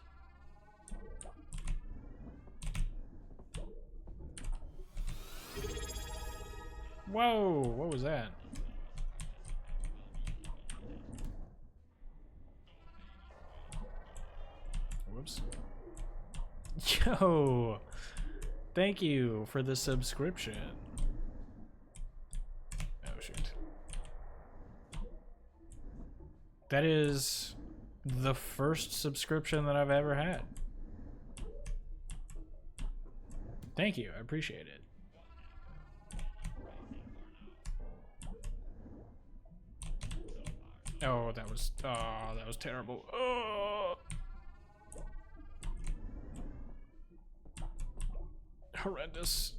Whoa! What was that? Whoops. Yo! Thank you for the subscription. Oh, shoot. That is the first subscription that I've ever had. Thank you, I appreciate it. Oh, that was terrible. Oh. Horrendous.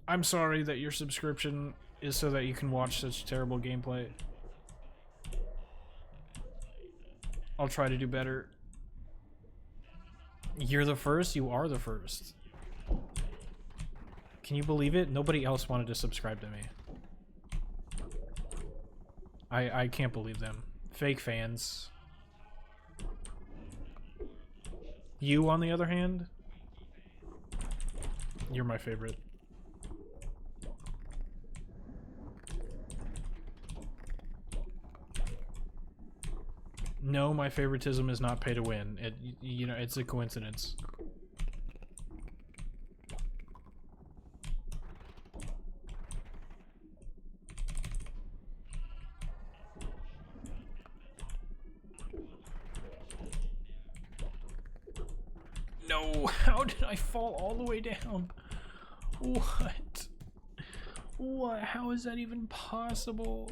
I'm sorry that your subscription is so that you can watch such terrible gameplay. I'll try to do better. You're the first? You are the first. Can you believe it? Nobody else wanted to subscribe to me. I can't believe them. Fake fans. You, on the other hand, you're my favorite. No, my favoritism is not pay to win. You know, it's a coincidence. No, how did I fall all the way down? What? What? How is that even possible?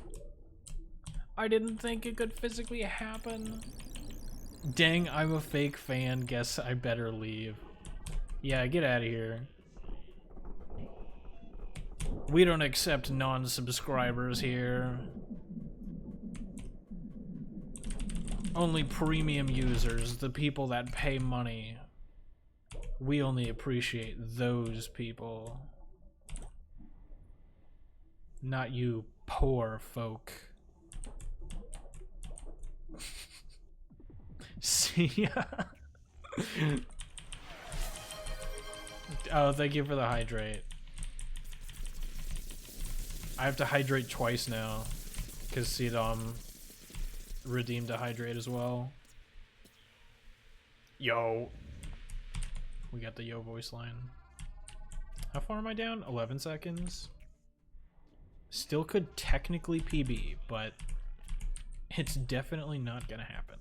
I didn't think it could physically happen. Dang, I'm a fake fan. Guess I better leave. Yeah, get out of here. We don't accept non-subscribers here. Only premium users, the people that pay money. We only appreciate those people. Not you poor folk. See ya. Oh, thank you for the hydrate. I have to hydrate twice now because Sidom redeemed a hydrate as well. Yo. We got the yo voice line. How far am I down? 11 seconds. Still could technically PB, but it's definitely not gonna happen.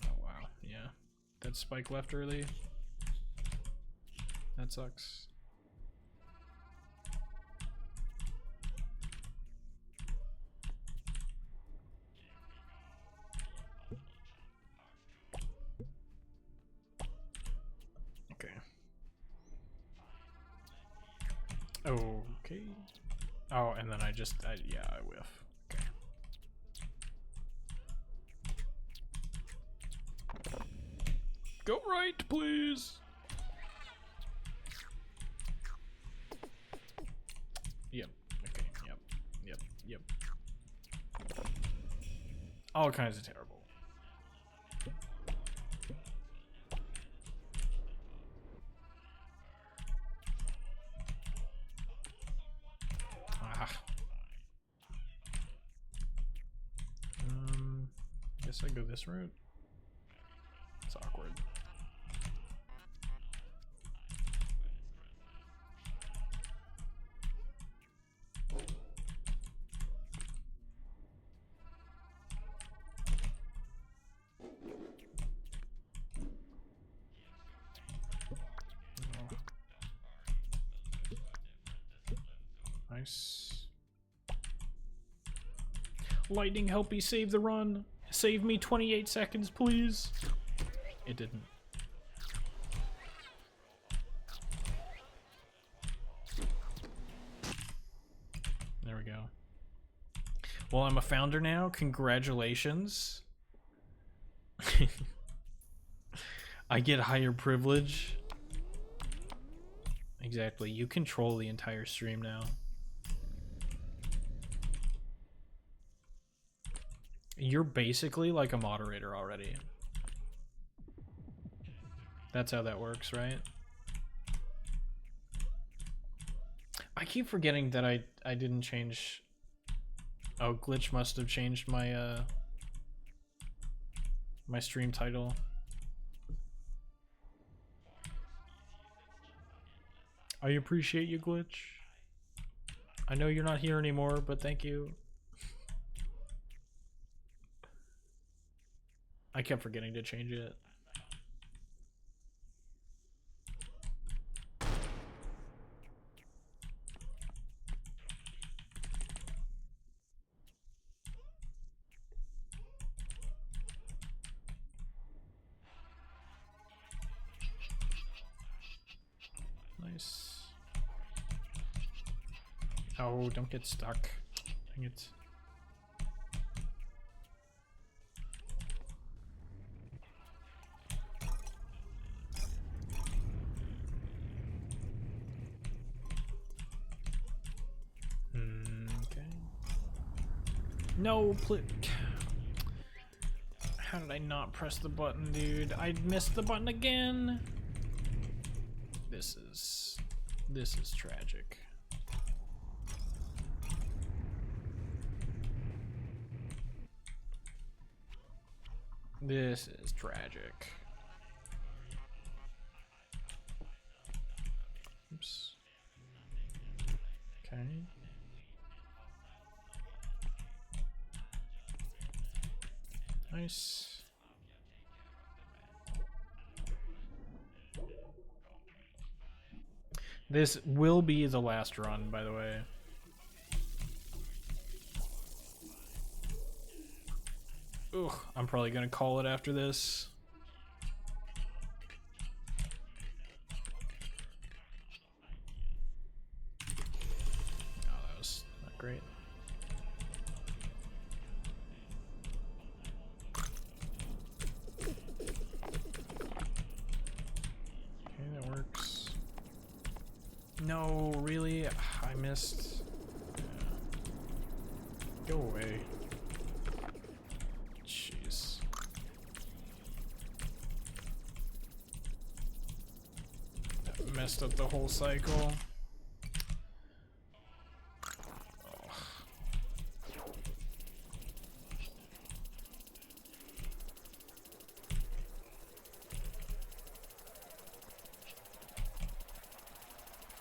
Oh wow, yeah. That spike left early. That sucks. Okay. Oh, and then yeah, I whiff. Okay. Go right, please. Yep. Okay. Yep. All kinds of terrible. Guess I go this route. It's awkward. Nice. Lightning, help me save the run. Save me 28 seconds, please. It didn't. There we go. Well, I'm a founder now. Congratulations. I get higher privilege. Exactly. You control the entire stream now. You're basically like a moderator already. That's how that works, right? I keep forgetting that I didn't change Oh, glitch must have changed my my stream title. I appreciate you, glitch. I know you're not here anymore, but thank you. I kept forgetting to change it. Nice. Oh, don't get stuck. Dang it. Okay. No, please. How did I not press the button, dude? I missed the button again. This is tragic. This is tragic. Oops. Okay. Nice. This will be the last run, by the way. Ugh, I'm probably gonna call it after this. Oh, that was not great. Okay, that works. No, really? I missed. Yeah. Go away. Jeez. That messed up the whole cycle.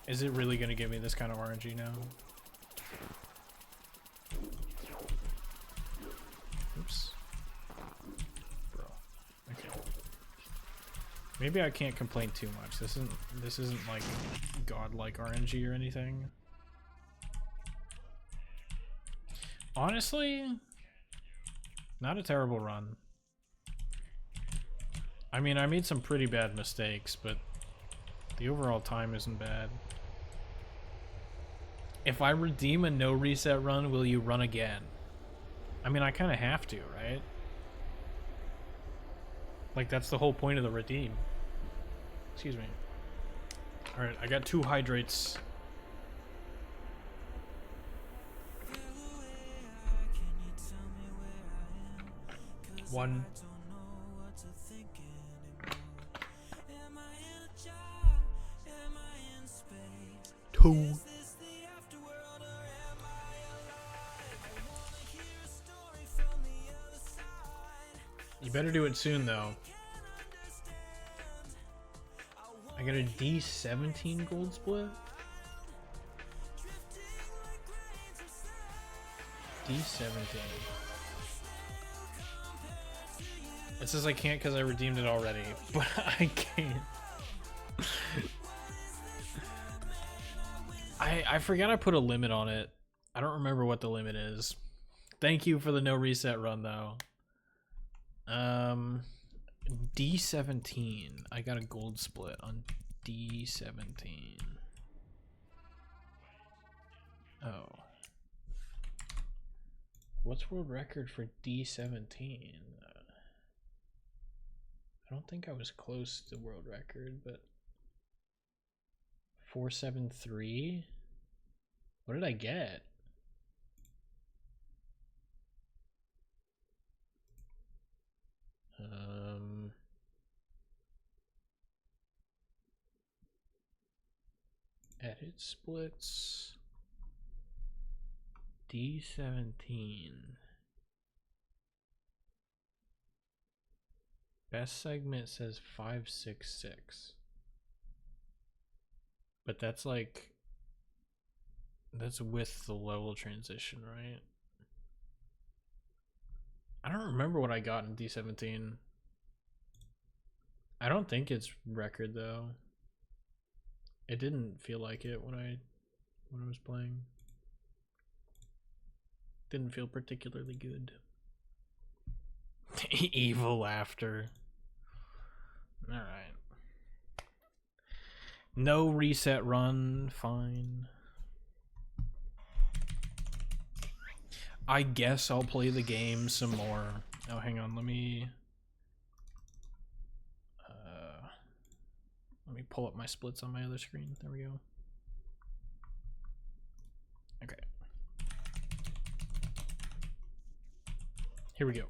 Is it really gonna give me this kind of RNG now? Oops. Bro. Okay. Maybe I can't complain too much. This isn't like godlike RNG or anything. Honestly, not a terrible run. I mean, I made some pretty bad mistakes, but the overall time isn't bad. If I redeem a no reset run, will you run again? I mean, I kind of have to, right? Like, that's the whole point of the redeem. Excuse me. Alright, I got 2 hydrates. One. 2. You better do it soon, though. I got a D17 gold split? D17. It says I can't because I redeemed it already, but I can't. I forgot I put a limit on it. I don't remember what the limit is. Thank you for the no reset run, though. D17. I got a gold split on D17. Oh. What's world record for D17? I don't think I was close to world record, but 473? What did I get? Edit splits. D17. Best segment says 566. But that's like, that's with the level transition, right? I don't remember what I got in D17. I don't think it's record though. It didn't feel like it when I was playing. Didn't feel particularly good. Evil laughter. Alright. No reset run, fine. I guess I'll play the game some more. Oh, hang on, let me pull up my splits on my other screen. There we go. Okay. Here we go.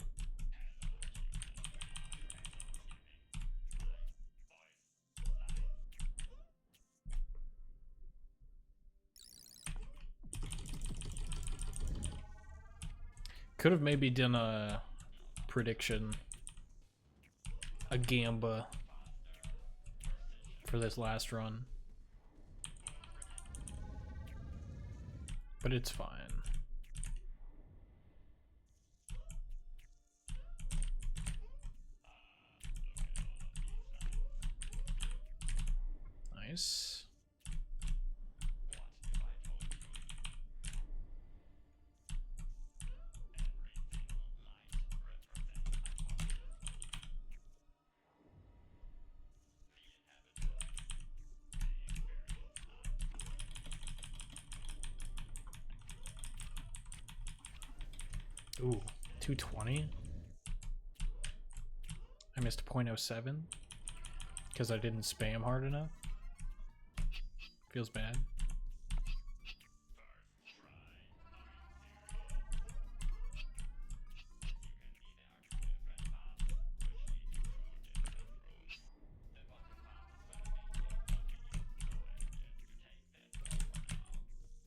Could have maybe done a prediction, a gamba for this last run, but it's fine. Nice. Ooh, 220? I missed 0.07 because I didn't spam hard enough. Feels bad.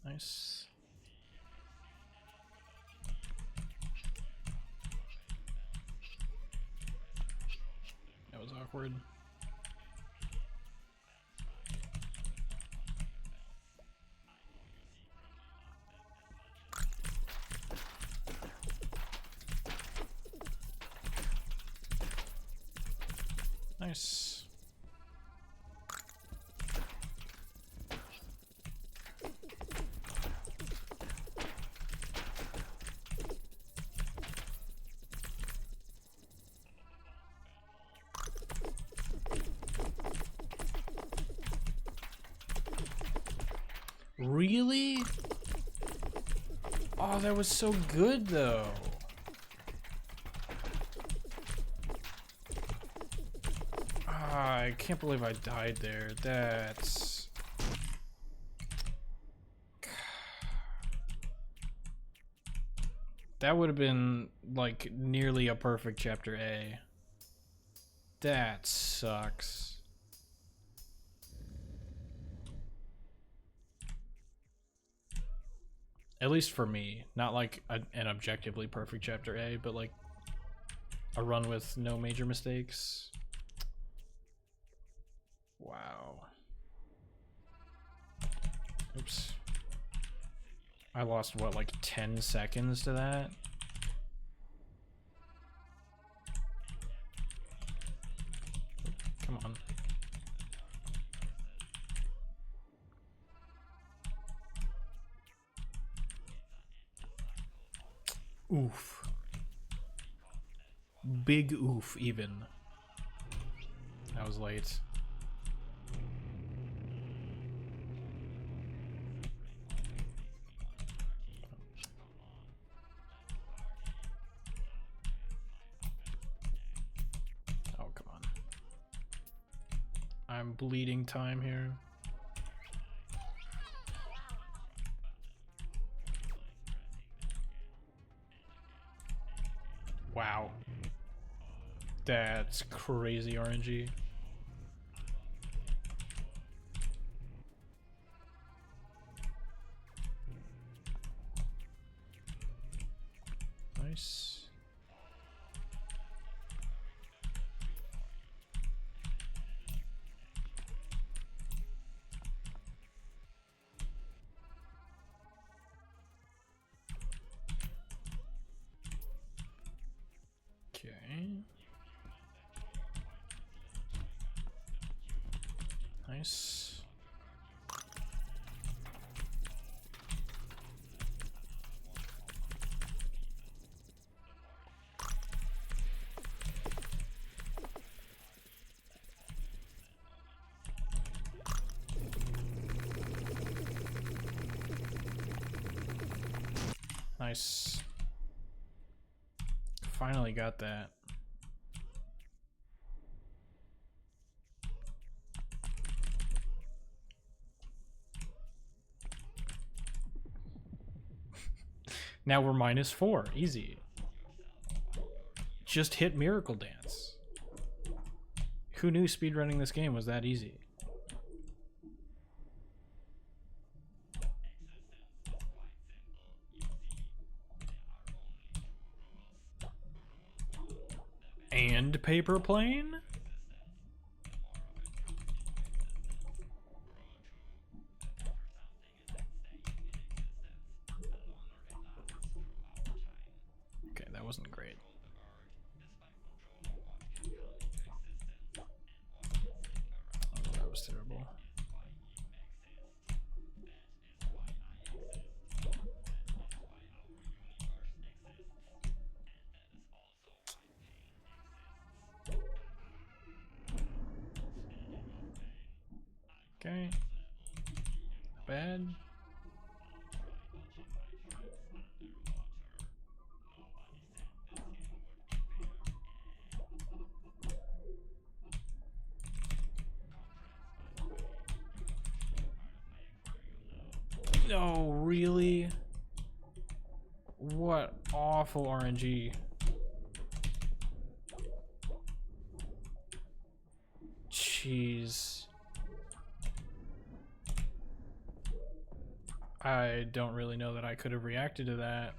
Nice. That was awkward. Nice. Really? Oh, that was so good though. I can't believe I died there. That's... That would have been like nearly a perfect chapter A. That sucks. At least for me, not like an objectively perfect chapter A, but like a run with no major mistakes. Wow. Oops. I lost what, like 10 seconds to that? Come on. Oof. Big oof, even. That was late. Oh, come on. I'm bleeding time here. Wow. That's crazy RNG. Nice. Okay. Nice. Nice. Finally got that. Now we're -4. Easy. Just hit Miracle Dance. Who knew speedrunning this game was that easy? And paper plane? Okay, that wasn't great. Oh, that was terrible. Okay. Not bad. No, really? What awful RNG. Jeez. I don't really know that I could have reacted to that.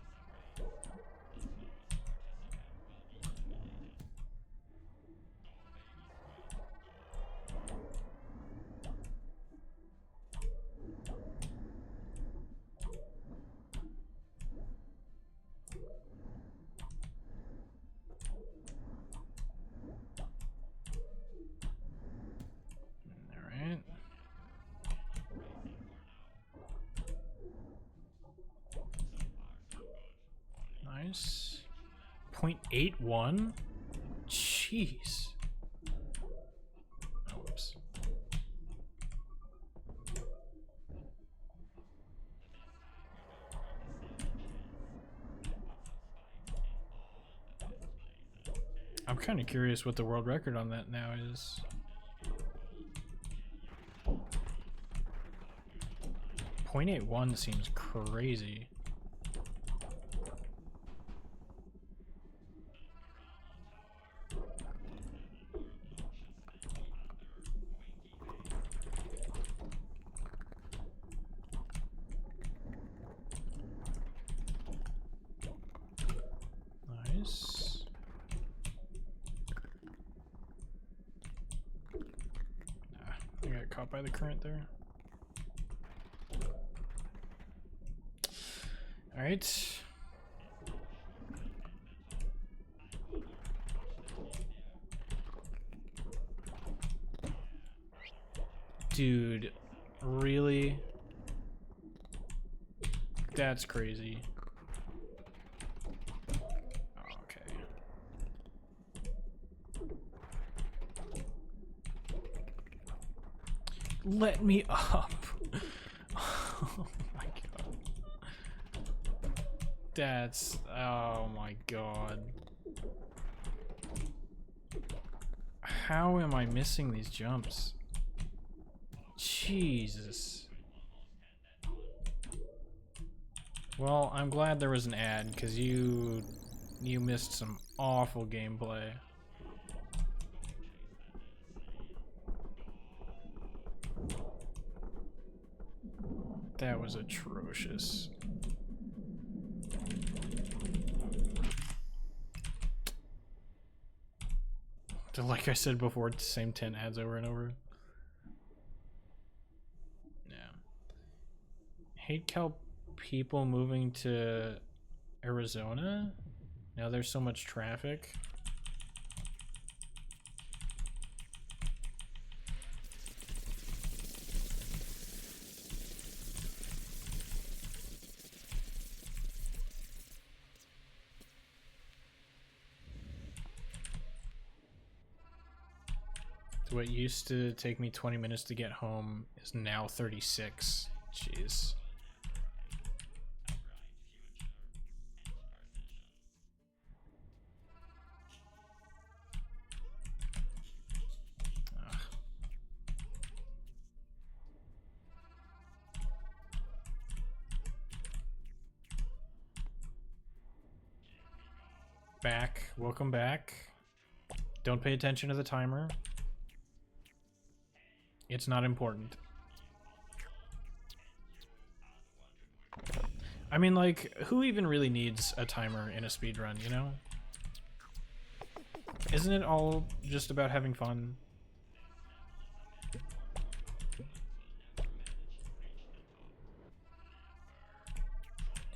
Alright. Nice. 0.81? Jeez. Oh, whoops. I'm kind of curious what the world record on that now is. .81 seems crazy. Nice. I got caught by the current there. All right. Dude, really? That's crazy. Okay. Let me up. Oh my god. That's, oh my god. How am I missing these jumps? Jesus. Well, I'm glad there was an ad, because you missed some awful gameplay. That was atrocious. Like I said before, it's the same 10 ads over and over. Yeah. Hate how people moving to Arizona? Now there's so much traffic. What used to take me 20 minutes to get home is now 36. Jeez. Ugh. Back. Welcome back. Don't pay attention to the timer. It's not important. I mean, like, who even really needs a timer in a speedrun, you know? Isn't it all just about having fun?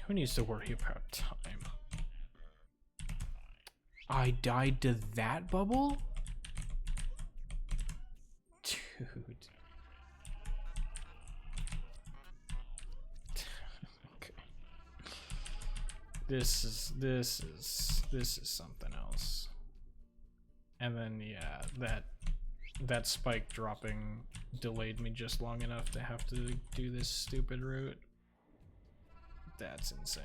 Who needs to worry about time? I died to that bubble? Dude. Okay. This is something else. And then yeah, that spike dropping delayed me just long enough to have to do this stupid route. That's insane.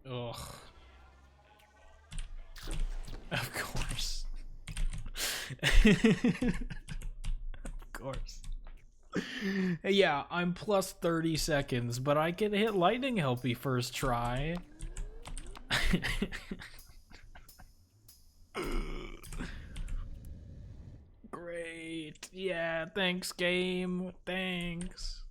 Ugh. Of course. Of course. Yeah, I'm plus 30 seconds, but I can hit lightning healthy first try. Great. Yeah, thanks, game. Thanks.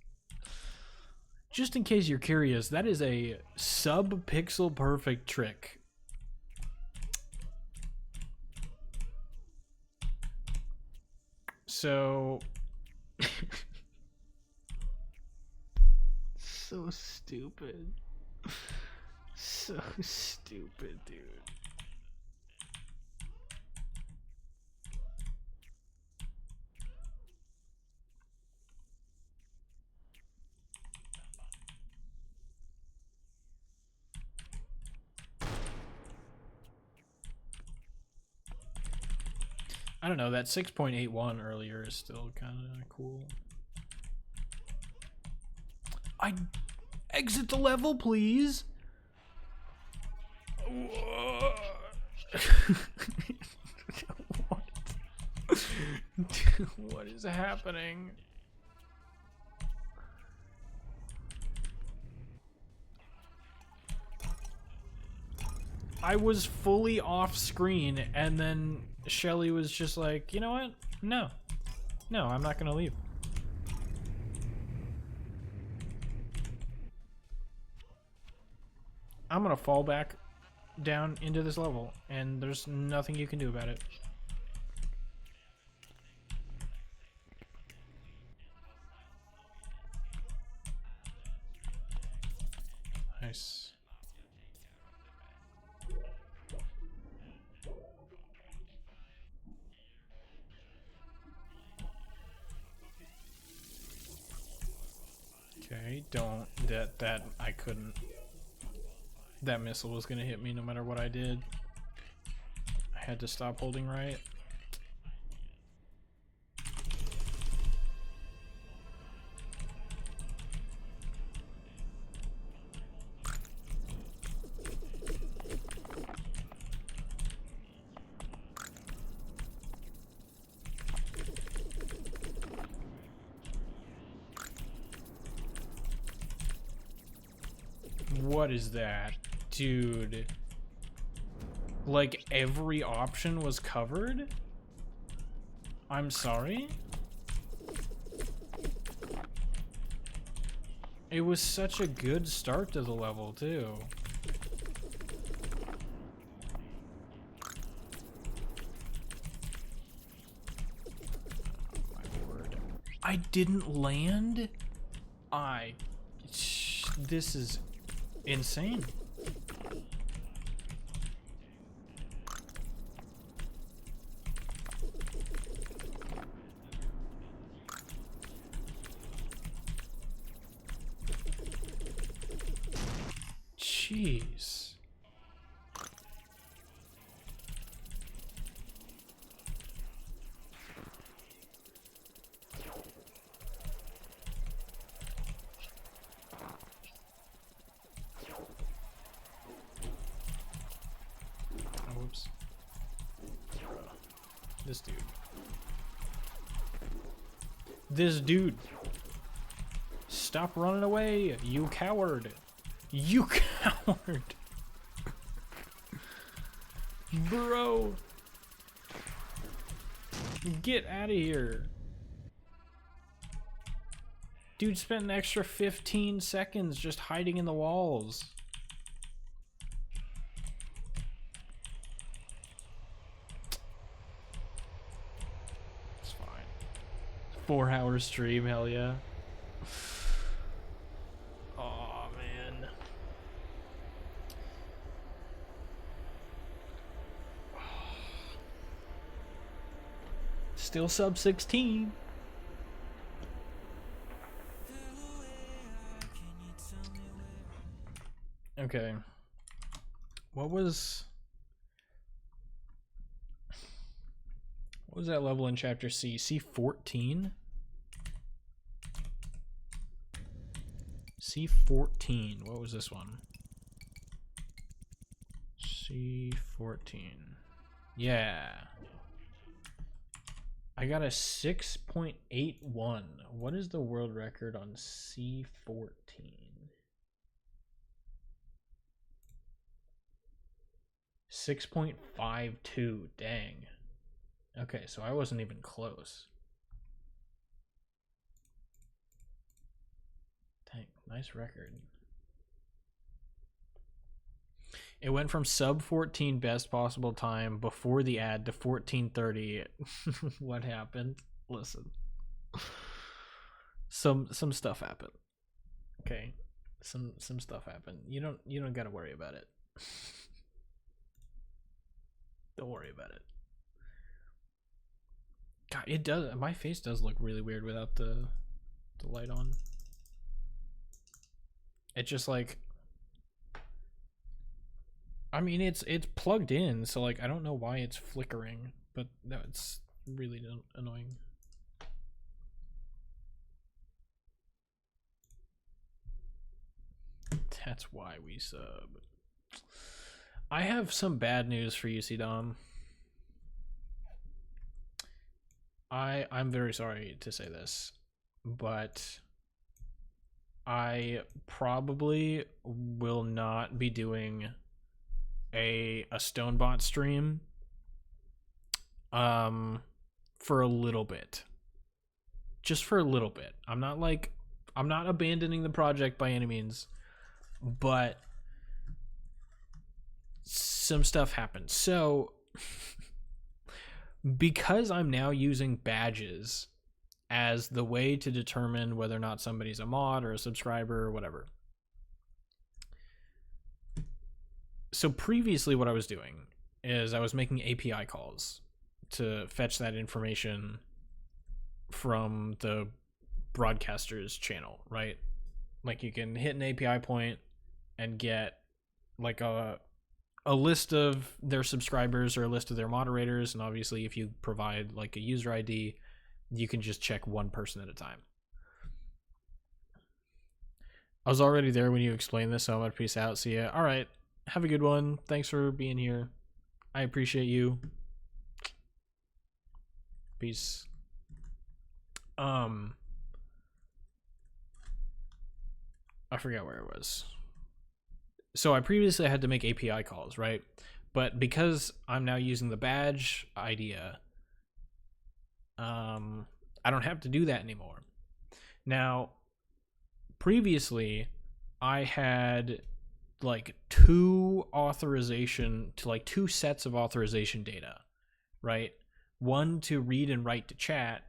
Just in case you're curious, that is a sub-pixel perfect trick. So... so stupid. So stupid, dude. I don't know, that 6.81 earlier is still kind of cool. I exit the level, please. What? What is happening? I was fully off screen, and then Shelly was just like, you know what? No, I'm not gonna leave. I'm gonna fall back down into this level, and there's nothing you can do about it. Nice. Okay, don't. That I couldn't. That missile was gonna hit me no matter what I did. I had to stop holding right. What is that? Dude. Like, every option was covered? I'm sorry? It was such a good start to the level, too. My word. I didn't land? This is insane. Jeez. Oh, whoops. This dude. This dude. Stop running away, you coward. You coward. Bro. Get out of here. Dude spent an extra 15 seconds just hiding in the walls. It's fine. 4-hour stream, hell yeah. Oh man. Still sub 16. Okay. What was that level in chapter C? C14? C14. What was this one? C14. Yeah. I got a 6.81. What is the world record on C14? 6.52. Dang. Okay, so I wasn't even close. Dang, nice record. It went from sub 14 best possible time before the ad to 14:30. What happened? Listen. Some stuff happened. Okay. Some stuff happened. You don't got to worry about it. Don't worry about it. God, it does. My face does look really weird without the light on. It just like, I mean, it's plugged in, so like I don't know why it's flickering, but no, it's really annoying. That's why we sub. I have some bad news for you, C-Dom. I'm very sorry to say this, but I probably will not be doing a Stonebot stream for a little bit. Just for a little bit. I'm not abandoning the project by any means, but some stuff happened. So because I'm now using badges as the way to determine whether or not somebody's a mod or a subscriber or whatever. So previously what I was doing is I was making API calls to fetch that information from the broadcaster's channel, right? Like you can hit an API point and get like a list of their subscribers or a list of their moderators, and obviously if you provide like a user ID, you can just check one person at a time. I was already there when you explained this, so I'm gonna peace out. See ya. All right, have a good one. Thanks for being here. I appreciate you. Peace. I forgot where it was. So I previously had to make API calls, right? But because I'm now using the badge idea, I don't have to do that anymore. Now, previously I had like two sets of authorization data, right? One to read and write to chat,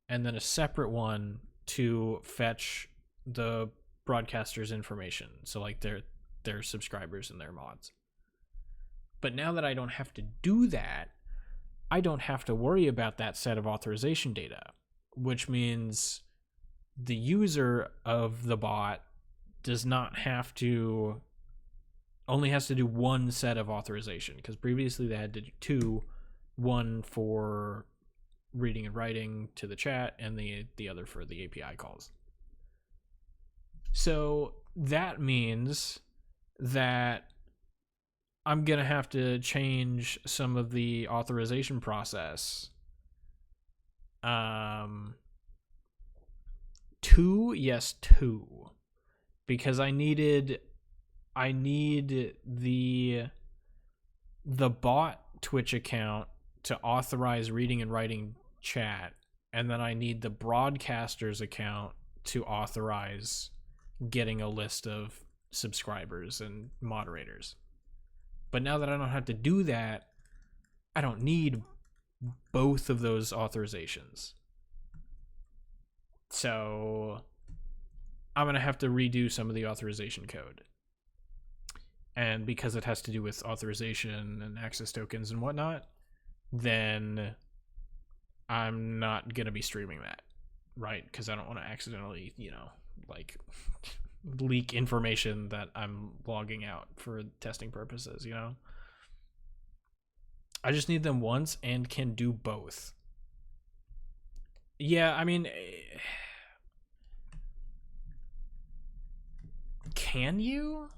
and then a separate one to fetch the broadcaster's information, so like their subscribers and their mods. But now that I don't have to do that, I don't have to worry about that set of authorization data, which means the user of the bot does not have to, only has to do one set of authorization, because previously they had to do two, one for reading and writing to the chat and the other for the API calls. So that means that I'm going to have to change some of the authorization process. Two, because I need the bot Twitch account to authorize reading and writing chat, and then I need the broadcaster's account to authorize getting a list of subscribers and moderators. But now that I don't have to do that, I don't need both of those authorizations. So I'm going to have to redo some of the authorization code. And because it has to do with authorization and access tokens and whatnot, then I'm not going to be streaming that, right? Because I don't want to accidentally, like leak information that I'm logging out for testing purposes, I just need them once and can do both. Yeah, I mean, can you?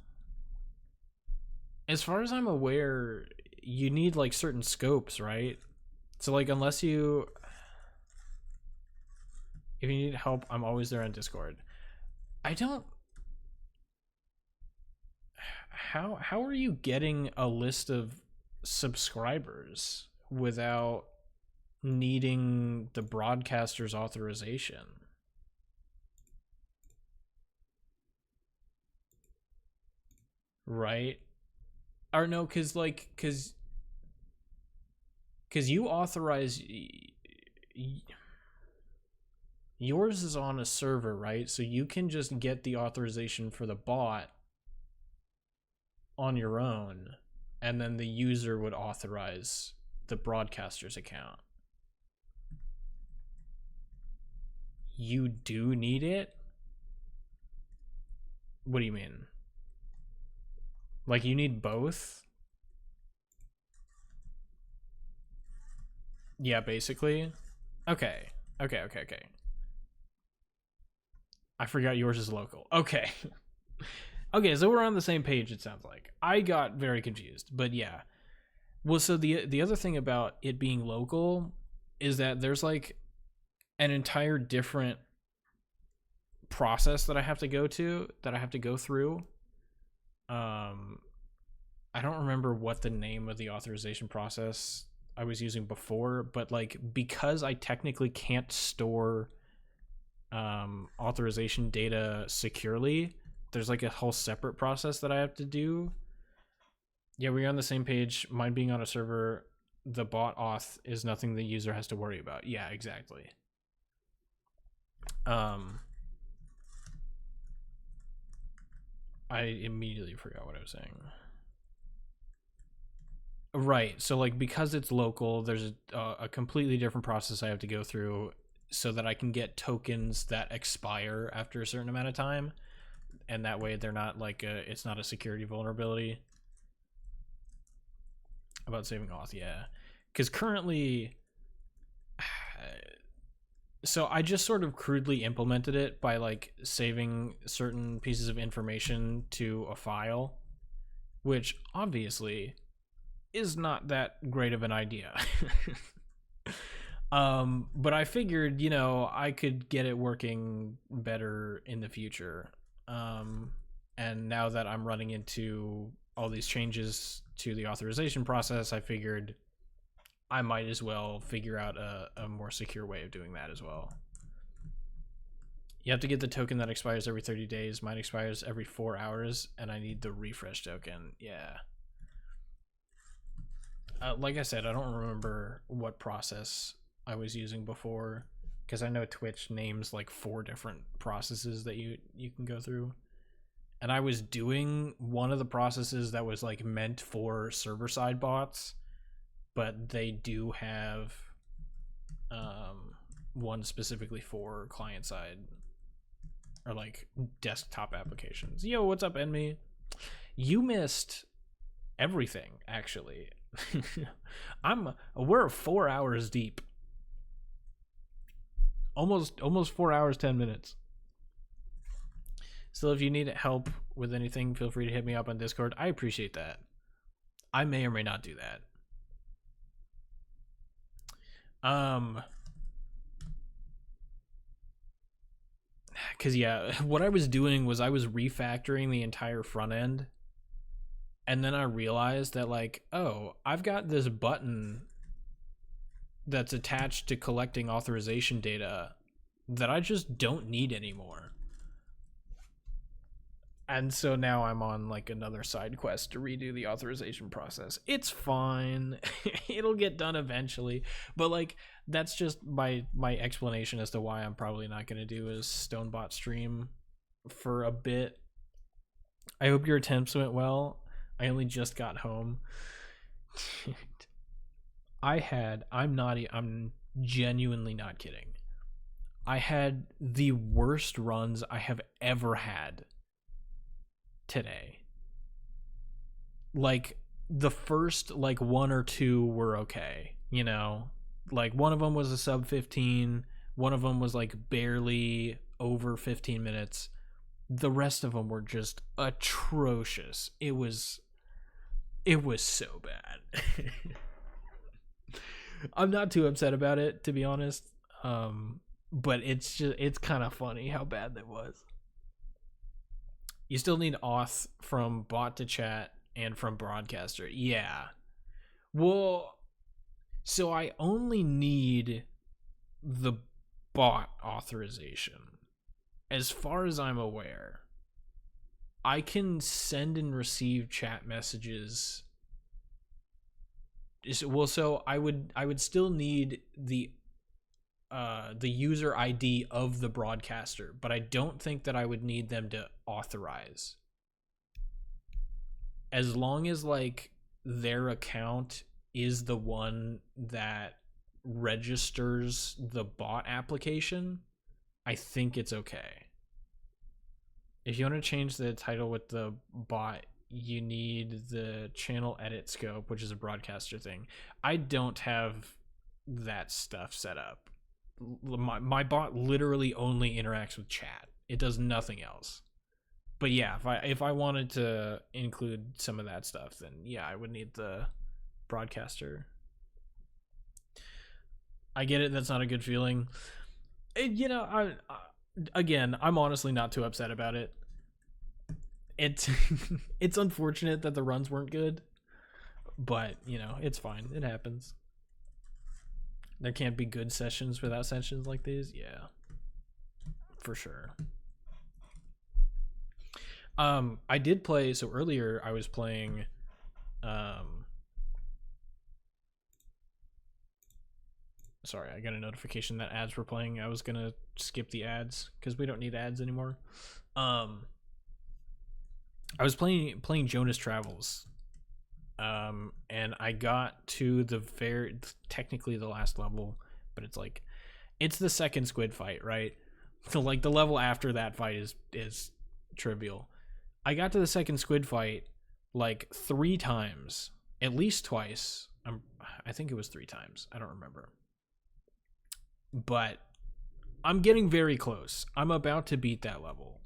As far as I'm aware, you need like certain scopes, right? So like if you need help, I'm always there on Discord. How are you getting a list of subscribers without needing the broadcaster's authorization? Right? Or no, because you authorize, yours is on a server, right? So you can just get the authorization for the bot on your own, and then the user would authorize the broadcaster's account. You do need it? What do you mean? Like you need both? Yeah, basically. Okay. I forgot yours is local. Okay. Okay, so we're on the same page, it sounds like. I got very confused, but yeah. Well, so the other thing about it being local is that there's like an entire different process that I have to go through. I don't remember what the name of the authorization process I was using before, but like because I technically can't store authorization data securely, there's like a whole separate process that I have to do. Yeah, we're on the same page. Mine being on a server, the bot auth is nothing the user has to worry about. Yeah, exactly. I immediately forgot what I was saying. Right. So like because it's local, there's a completely different process I have to go through so that I can get tokens that expire after a certain amount of time, and that way they're not like it's not a security vulnerability. About saving auth, yeah. Because currently, so I just sort of crudely implemented it by like saving certain pieces of information to a file, which obviously is not that great of an idea. But I figured, I could get it working better in the future. And now that I'm running into all these changes to the authorization process, I figured I might as well figure out a more secure way of doing that as well. You have to get the token that expires every 30 days. Mine expires every 4 hours, and I need the refresh token. Yeah. Like I said, I don't remember what process I was using before, because I know Twitch names like 4 different processes that you can go through. And I was doing one of the processes that was like meant for server-side bots, but they do have one specifically for client-side or like desktop applications. Yo, what's up, Enemy? You missed everything, actually. We're 4 hours deep. Almost 4 hours 10 minutes. Still, if you need help with anything, feel free to hit me up on Discord. I appreciate that. I may or may not do that. Cause yeah, what I was doing was I was refactoring the entire front end, and then I realized that like, oh, I've got this button that's attached to collecting authorization data that I just don't need anymore. And so now I'm on like another side quest to redo the authorization process. It's fine. It'll get done eventually. But like, that's just my explanation as to why I'm probably not going to do a Stonebot stream for a bit. I hope your attempts went well. I only just got home. I'm genuinely not kidding. I had the worst runs I have ever had today. Like, the first like 1 or 2 were okay, you know, like one of them was a sub 15, one of them was like barely over 15 minutes. The rest of them were just atrocious. It was so bad. I'm not too upset about it, to be honest, but it's kind of funny how bad that was. You still need auth from bot to chat and from broadcaster. Yeah. Well, so I only need the bot authorization. As far as I'm aware, I can send and receive chat messages. Well, so I would still need the user ID of the broadcaster, but I don't think that I would need them to authorize. As long as like their account is the one that registers the bot application, I think it's okay. If you want to change the title with the bot, you need the channel edit scope, which is a broadcaster thing. I don't have that stuff set up. My bot literally only interacts with chat. It does nothing else. But yeah, if I wanted to include some of that stuff, then yeah, I would need the broadcaster. I get it. That's not a good feeling. You know, I'm honestly not too upset about it. It's it's unfortunate that the runs weren't good, but you know, it's fine. It happens. There can't be good sessions without sessions like these. Yeah, for sure. I did play. So earlier I was playing. Sorry, I got a notification that ads were playing. I was gonna skip the ads because we don't need ads anymore. I was playing Jonas Travels. And I got to technically the last level, but it's the second squid fight, right? So like the level after that fight is trivial. I got to the second squid fight like 3 times, at least twice. I think it was 3 times. I don't remember. But I'm getting very close. I'm about to beat that level.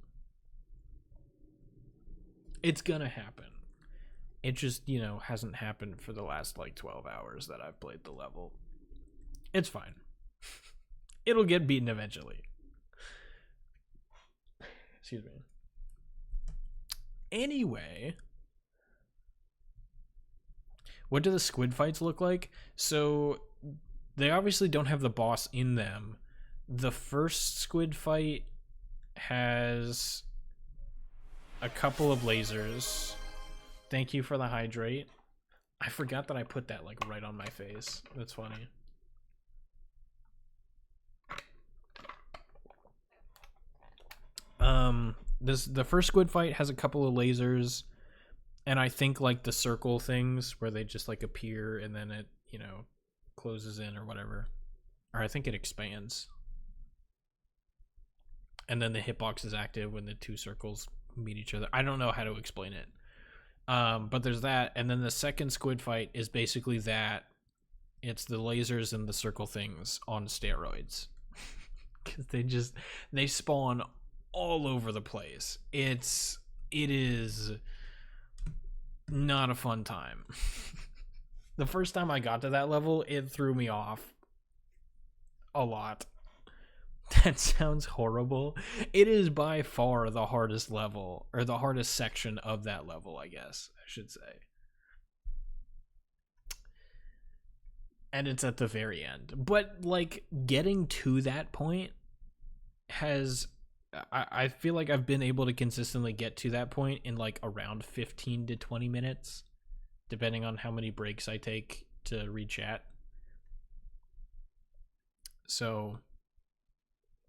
It's gonna happen. It just, you know, hasn't happened for the last like 12 hours that I've played the level. It's fine. It'll get beaten eventually. Excuse me. Anyway, what do the squid fights look like? So they obviously don't have the boss in them. The first squid fight has a couple of lasers. Thank you for the hydrate. I forgot that I put that like right on my face. That's funny. The first squid fight has a couple of lasers, and I think like the circle things where they just like appear and then it, you know, closes in or whatever. Or I think it expands. And then the hitbox is active when the two circles meet each other. I don't know how to explain it. But there's that, and then the second squid fight is basically that. It's the lasers and the circle things on steroids. Because they spawn all over the place. It is not a fun time. The first time I got to that level, it threw me off a lot. That sounds horrible. It is by far the hardest level, or the hardest section of that level, I guess I should say. And it's at the very end. But, like, getting to that point has... I feel like I've been able to consistently get to that point in, like, around 15 to 20 minutes, depending on how many breaks I take to read chat. So...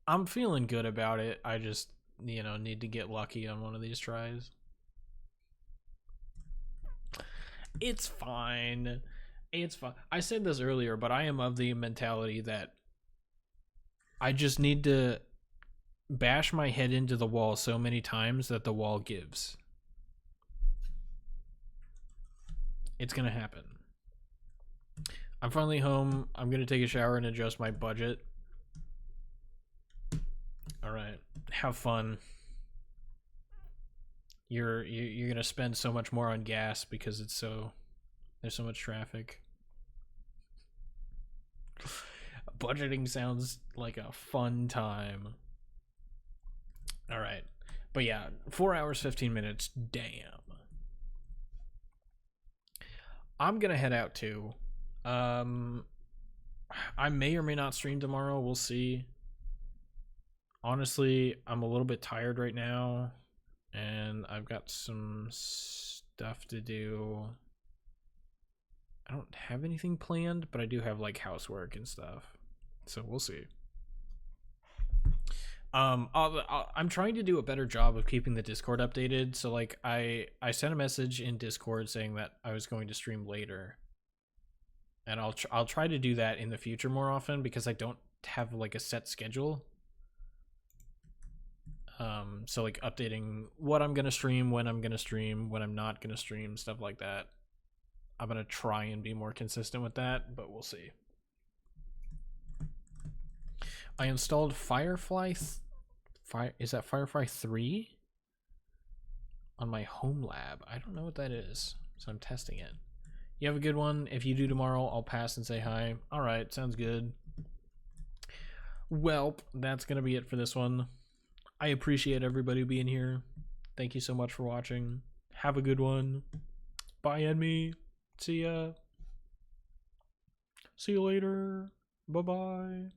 I'm feeling good about it. I just, you know, need to get lucky on one of these tries. It's fine. It's fine. I said this earlier, but I am of the mentality that I just need to bash my head into the wall so many times that the wall gives. It's gonna happen. I'm finally home. I'm gonna take a shower and adjust my budget. All right, have fun. You're gonna spend so much more on gas because there's so much traffic. Budgeting sounds like a fun time. All right, but yeah, 4 hours 15 minutes. Damn. I'm gonna head out too. I may or may not stream tomorrow. We'll see. Honestly, I'm a little bit tired right now, and I've got some stuff to do. I don't have anything planned, but I do have like housework and stuff, so we'll see. I'm trying to do a better job of keeping the Discord updated. So like I sent a message in Discord saying that I was going to stream later, and I'll try to do that in the future more often because I don't have like a set schedule. So like updating what I'm gonna stream, when I'm gonna stream, when I'm not gonna stream, stuff like that. I'm gonna try and be more consistent with that, but we'll see. I installed Firefly. Is that Firefly 3 on my home lab? I don't know what that is, so I'm testing it. You have a good one. If you do tomorrow, I'll pass and say hi. All right, sounds good. Well, that's gonna be it for this one. I appreciate everybody being here. Thank you so much for watching. Have a good one. Bye, Enemy. See ya. See you later. Bye-bye.